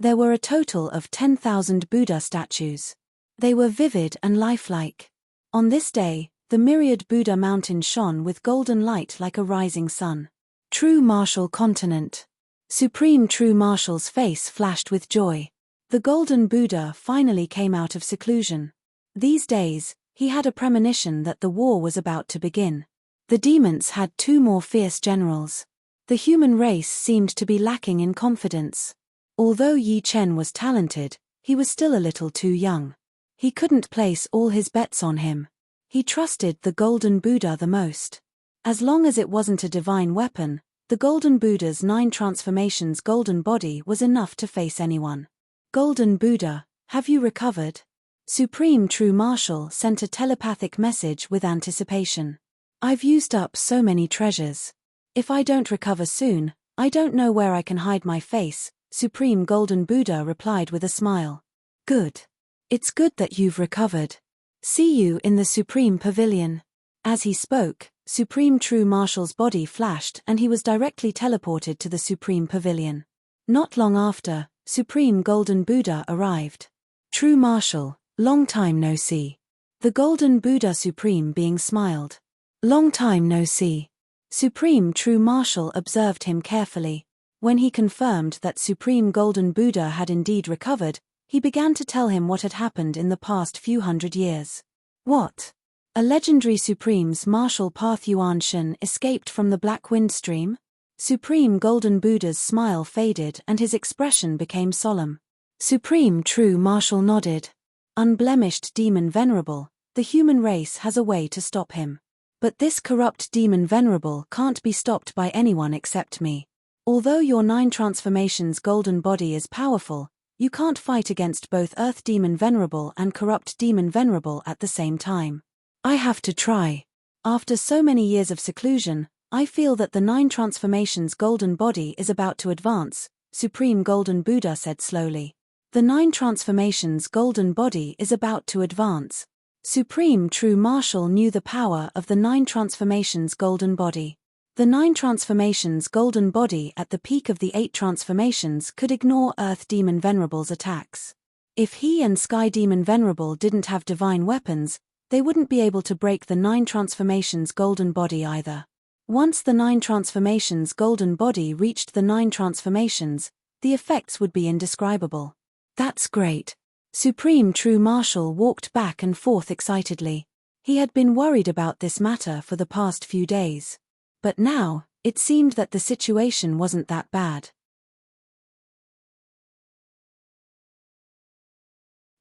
[SPEAKER 1] There were a total of 10,000 Buddha statues. They were vivid and lifelike. On this day, the Myriad Buddha mountain shone with golden light like a rising sun. True Martial Continent. Supreme True Martial's face flashed with joy. The Golden Buddha finally came out of seclusion. These days, he had a premonition that the war was about to begin. The demons had 2 more fierce generals. The human race seemed to be lacking in confidence. Although Yi Chen was talented, he was still a little too young. He couldn't place all his bets on him. He trusted the Golden Buddha the most. As long as it wasn't a divine weapon, the Golden Buddha's 9 transformations golden body was enough to face anyone. Golden Buddha, have you recovered? Supreme True Martial sent a telepathic message with anticipation. I've used up so many treasures. If I don't recover soon, I don't know where I can hide my face, Supreme Golden Buddha replied with a smile. Good. It's good that you've recovered. See you in the Supreme Pavilion. As he spoke, Supreme True Martial's body flashed and he was directly teleported to the Supreme Pavilion. Not long after, Supreme Golden Buddha arrived. True Martial, long time no see. The Golden Buddha Supreme being smiled. Long time no see. Supreme True Martial observed him carefully. When he confirmed that Supreme Golden Buddha had indeed recovered, he began to tell him what had happened in the past few hundred years. What? A legendary Supreme's martial path Yuan Shen escaped from the Black Wind Stream? Supreme Golden Buddha's smile faded and his expression became solemn. Supreme True Martial nodded. Unblemished Demon Venerable, the human race has a way to stop him. But this corrupt Demon Venerable can't be stopped by anyone except me. Although your 9 transformations golden body is powerful, you can't fight against both Earth Demon Venerable and Corrupt Demon Venerable at the same time. I have to try. After so many years of seclusion, I feel that the 9 transformations golden body is about to advance, Supreme Golden Buddha said slowly. The 9 transformations golden body is about to advance. Supreme True Martial knew the power of the 9 transformations golden body. The 9 transformations golden body at the peak of the 8 transformations could ignore Earth Demon Venerable's attacks. If he and Sky Demon Venerable didn't have divine weapons, they wouldn't be able to break the 9 transformations golden body either. Once the 9 transformations golden body reached the 9 transformations, the effects would be indescribable. That's great. Supreme True Martial walked back and forth excitedly. He had been worried about this matter for the past few days. But now, it seemed that the situation wasn't that bad.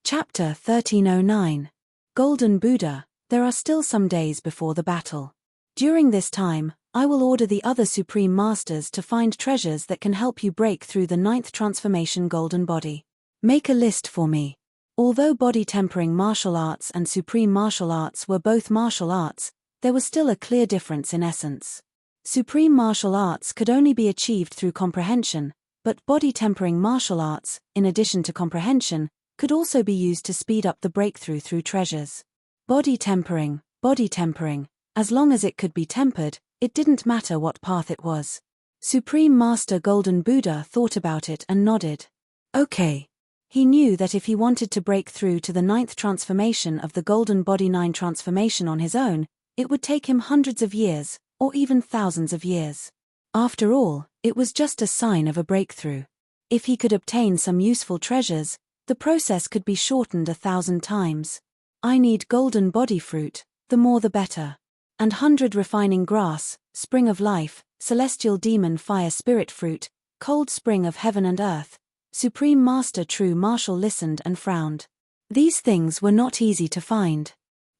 [SPEAKER 1] Chapter 1309. Golden Buddha, there are still some days before the battle. During this time, I will order the other Supreme Masters to find treasures that can help you break through the 9th transformation golden body. Make a list for me. Although body tempering martial arts and supreme martial arts were both martial arts, there was still a clear difference in essence. Supreme martial arts could only be achieved through comprehension, but body tempering martial arts, in addition to comprehension, could also be used to speed up the breakthrough through treasures. Body tempering, as long as it could be tempered, it didn't matter what path it was. Supreme Master Golden Buddha thought about it and nodded. Okay. He knew that if he wanted to break through to the 9th transformation of the Golden Body 9 transformation on his own, it would take him hundreds of years, or even thousands of years. After all, It was just a sign of a breakthrough. If he could obtain some useful treasures, the process could be shortened 1,000 times. I need golden body fruit, the more the better. And 100 refining grass, spring of life, celestial demon fire spirit fruit, cold spring of heaven and earth. Supreme Master True Marshal listened and frowned. These things were not easy to find.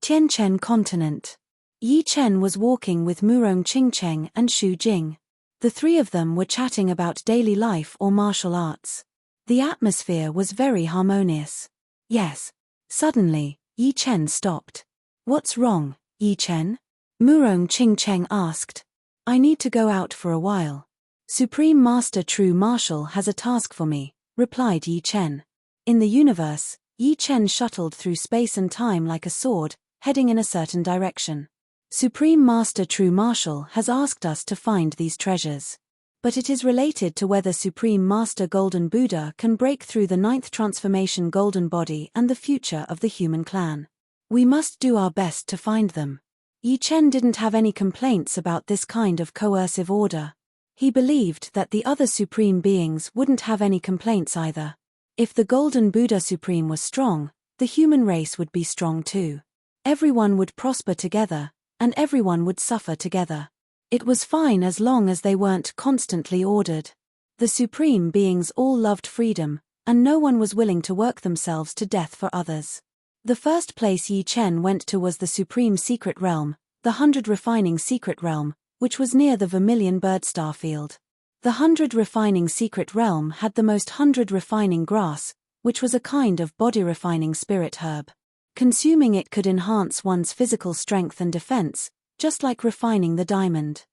[SPEAKER 1] Tianchen continent. Yi Chen was walking with Murong Qingcheng and Xu Jing. The three of them were chatting about daily life or martial arts. The atmosphere was very harmonious. Yes. Suddenly, Yi Chen stopped. What's wrong, Yi Chen? Murong Qingcheng asked. I need to go out for a while. Supreme Master True Marshal has a task for me, replied Yi Chen. In the universe, Yi Chen shuttled through space and time like a sword, heading in a certain direction. Supreme Master True Marshal has asked us to find these treasures. But it is related to whether Supreme Master Golden Buddha can break through the 9th transformation golden body and the future of the human clan. We must do our best to find them. Yi Chen didn't have any complaints about this kind of coercive order. He believed that the other supreme beings wouldn't have any complaints either. If the Golden Buddha Supreme was strong, the human race would be strong too. Everyone would prosper together, and everyone would suffer together. It was fine as long as they weren't constantly ordered. The supreme beings all loved freedom, and no one was willing to work themselves to death for others. The first place Yi Chen went to was the Supreme Secret Realm, the 100 Refining Secret Realm, which was near the Vermilion Birdstar Field. The 100 Refining Secret Realm had the most 100 refining grass, which was a kind of body-refining spirit herb. Consuming it could enhance one's physical strength and defense, just like refining the diamond.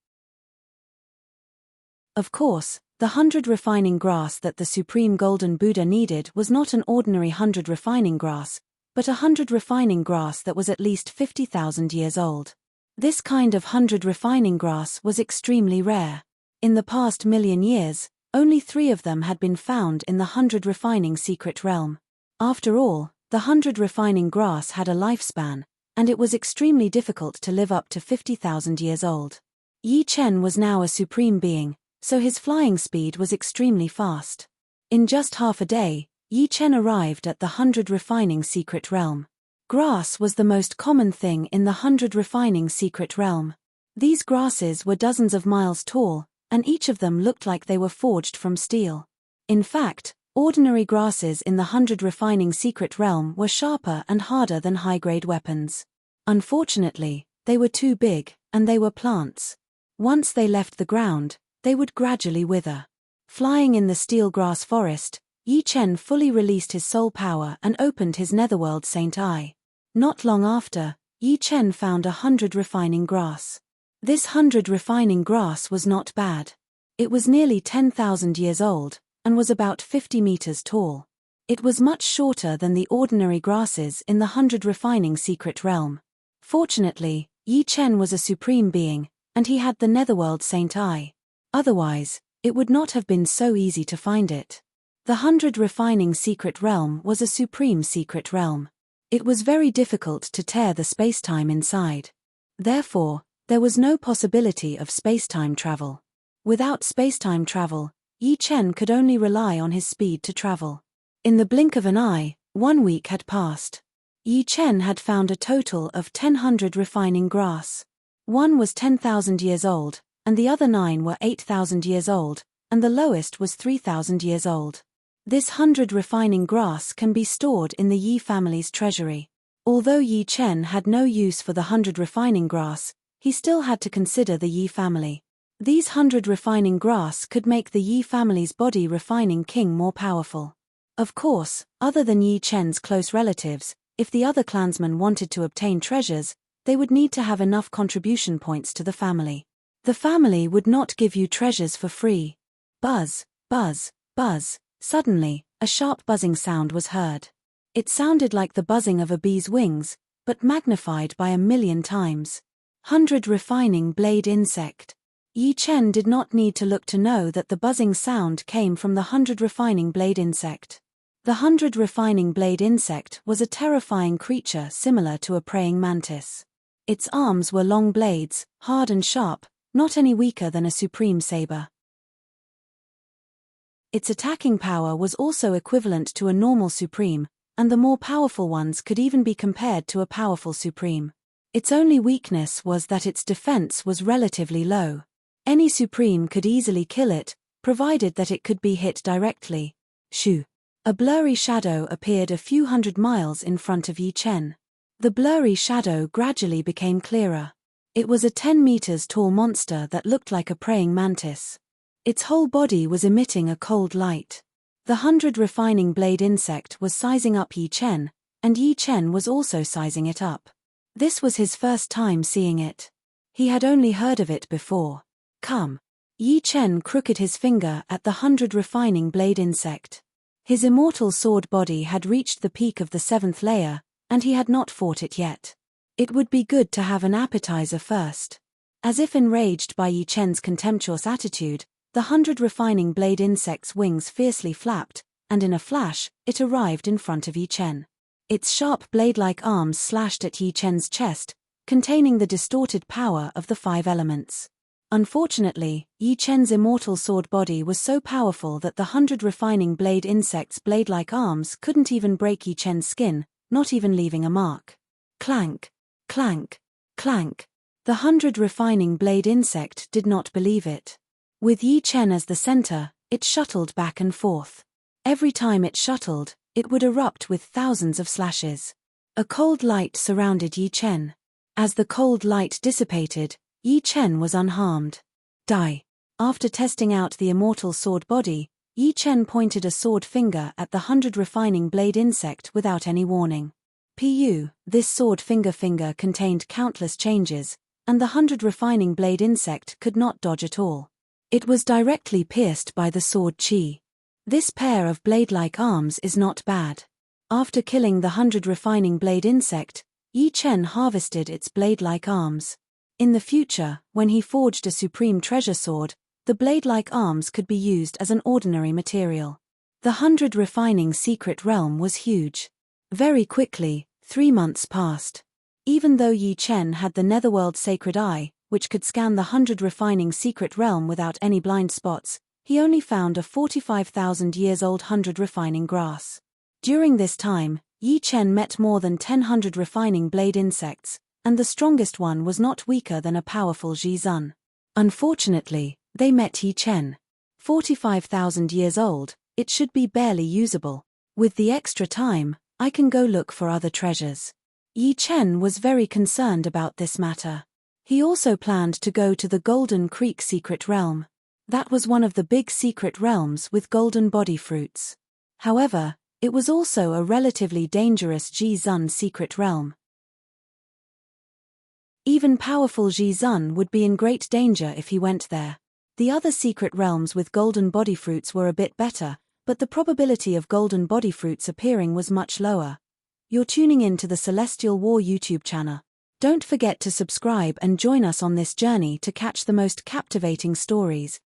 [SPEAKER 1] Of course, the 100 refining grass that the Supreme Golden Buddha needed was not an ordinary 100 refining grass, but 100 refining grass that was at least 50,000 years old. This kind of 100 refining grass was extremely rare. In the past million years, only 3 of them had been found in the 100 refining secret realm. After all, the 100 refining grass had a lifespan, and it was extremely difficult to live up to 50,000 years old. Yi Chen was now a supreme being, so his flying speed was extremely fast. In just half a day, Yi Chen arrived at the 100 refining secret realm. Grass was the most common thing in the 100 refining secret realm. These grasses were dozens of miles tall, and each of them looked like they were forged from steel. In fact, ordinary grasses in the 100 refining secret realm were sharper and harder than high-grade weapons. Unfortunately, they were too big, and they were plants. Once they left the ground, they would gradually wither. Flying in the steel grass forest, Yi Chen fully released his soul power and opened his netherworld Saint Eye. Not long after, Yi Chen found 100 refining grass. This 100 refining grass was not bad. It was nearly 10,000 years old, and was about 50 meters tall. It was much shorter than the ordinary grasses in the 100 refining secret realm. Fortunately, Yi Chen was a supreme being, and he had the netherworld Saint Eye. Otherwise, it would not have been so easy to find it. The 100 refining secret realm was a supreme secret realm. It was very difficult to tear the spacetime inside. Therefore, there was no possibility of spacetime travel. Without spacetime travel, Yi Chen could only rely on his speed to travel. In the blink of an eye, 1 week had passed. Yi Chen had found a total of 1,000 refining grass. One was 10,000 years old, and the other 9 were 8,000 years old, and the lowest was 3,000 years old. This 100 refining grass can be stored in the Yi family's treasury. Although Yi Chen had no use for the 100 refining grass, he still had to consider the Yi family. These 100 refining grass could make the Yi family's body refining king more powerful. Of course, other than Yi Chen's close relatives, if the other clansmen wanted to obtain treasures, they would need to have enough contribution points to the family. The family would not give you treasures for free. Buzz, buzz, buzz. Suddenly, a sharp buzzing sound was heard. It sounded like the buzzing of a bee's wings, but magnified by 1,000,000 times. 100 refining blade insect. Yi Chen did not need to look to know that the buzzing sound came from the 100 refining blade insect. The 100 refining blade insect was a terrifying creature similar to a praying mantis. Its arms were long blades, hard and sharp, not any weaker than a supreme saber. Its attacking power was also equivalent to a normal Supreme, and the more powerful ones could even be compared to a powerful Supreme. Its only weakness was that its defense was relatively low. Any Supreme could easily kill it, provided that it could be hit directly. Shoo! A blurry shadow appeared a few hundred miles in front of Yi Chen. The blurry shadow gradually became clearer. It was a 10 meters tall monster that looked like a praying mantis. Its whole body was emitting a cold light. The 100 refining blade insect was sizing up Yi Chen, and Yi Chen was also sizing it up. This was his first time seeing it. He had only heard of it before. Come. Yi Chen crooked his finger at the 100 refining blade insect. His immortal sword body had reached the peak of the 7th layer, and he had not fought it yet. It would be good to have an appetizer first. As if enraged by Yi Chen's contemptuous attitude, the 100 refining blade insect's wings fiercely flapped, and in a flash, it arrived in front of Yi Chen. Its sharp blade-like arms slashed at Yi Chen's chest, containing the distorted power of the 5 elements. Unfortunately, Yi Chen's immortal sword body was so powerful that the 100 refining blade insect's blade-like arms couldn't even break Yi Chen's skin, not even leaving a mark. Clank, clank, clank. The 100 refining blade insect did not believe it. With Yi Chen as the center, it shuttled back and forth. Every time it shuttled, it would erupt with thousands of slashes. A cold light surrounded Yi Chen. As the cold light dissipated, Yi Chen was unharmed. Die. After testing out the immortal sword body, Yi Chen pointed a sword finger at the 100 refining blade insect without any warning. This sword finger contained countless changes, and the 100 refining blade insect could not dodge at all. It was directly pierced by the sword chi. This pair of blade-like arms is not bad. After killing the 100 refining blade insect, Yi Chen harvested its blade-like arms. In the future, when he forged a supreme treasure sword, the blade-like arms could be used as an ordinary material. The 100 refining secret realm was huge. Very quickly, 3 months passed. Even though Yi Chen had the Netherworld Sacred Eye, which could scan the 100 refining secret realm without any blind spots, he only found a 45,000 years old 100 refining grass. During this time, Yi Chen met more than 100 refining blade insects, and the strongest one was not weaker than a powerful Zhizun. Unfortunately, they met Yi Chen. 45,000 years old, it should be barely usable. With the extra time, I can go look for other treasures. Yi Chen was very concerned about this matter. He also planned to go to the Golden Creek secret realm. That was one of the big secret realms with golden body fruits. However, it was also a relatively dangerous Zhizun secret realm. Even powerful Zhizun would be in great danger if he went there. The other secret realms with golden body fruits were a bit better, but the probability of golden body fruits appearing was much lower. You're tuning in to the Celestial War YouTube channel. Don't forget to subscribe and join us on this journey to catch the most captivating stories.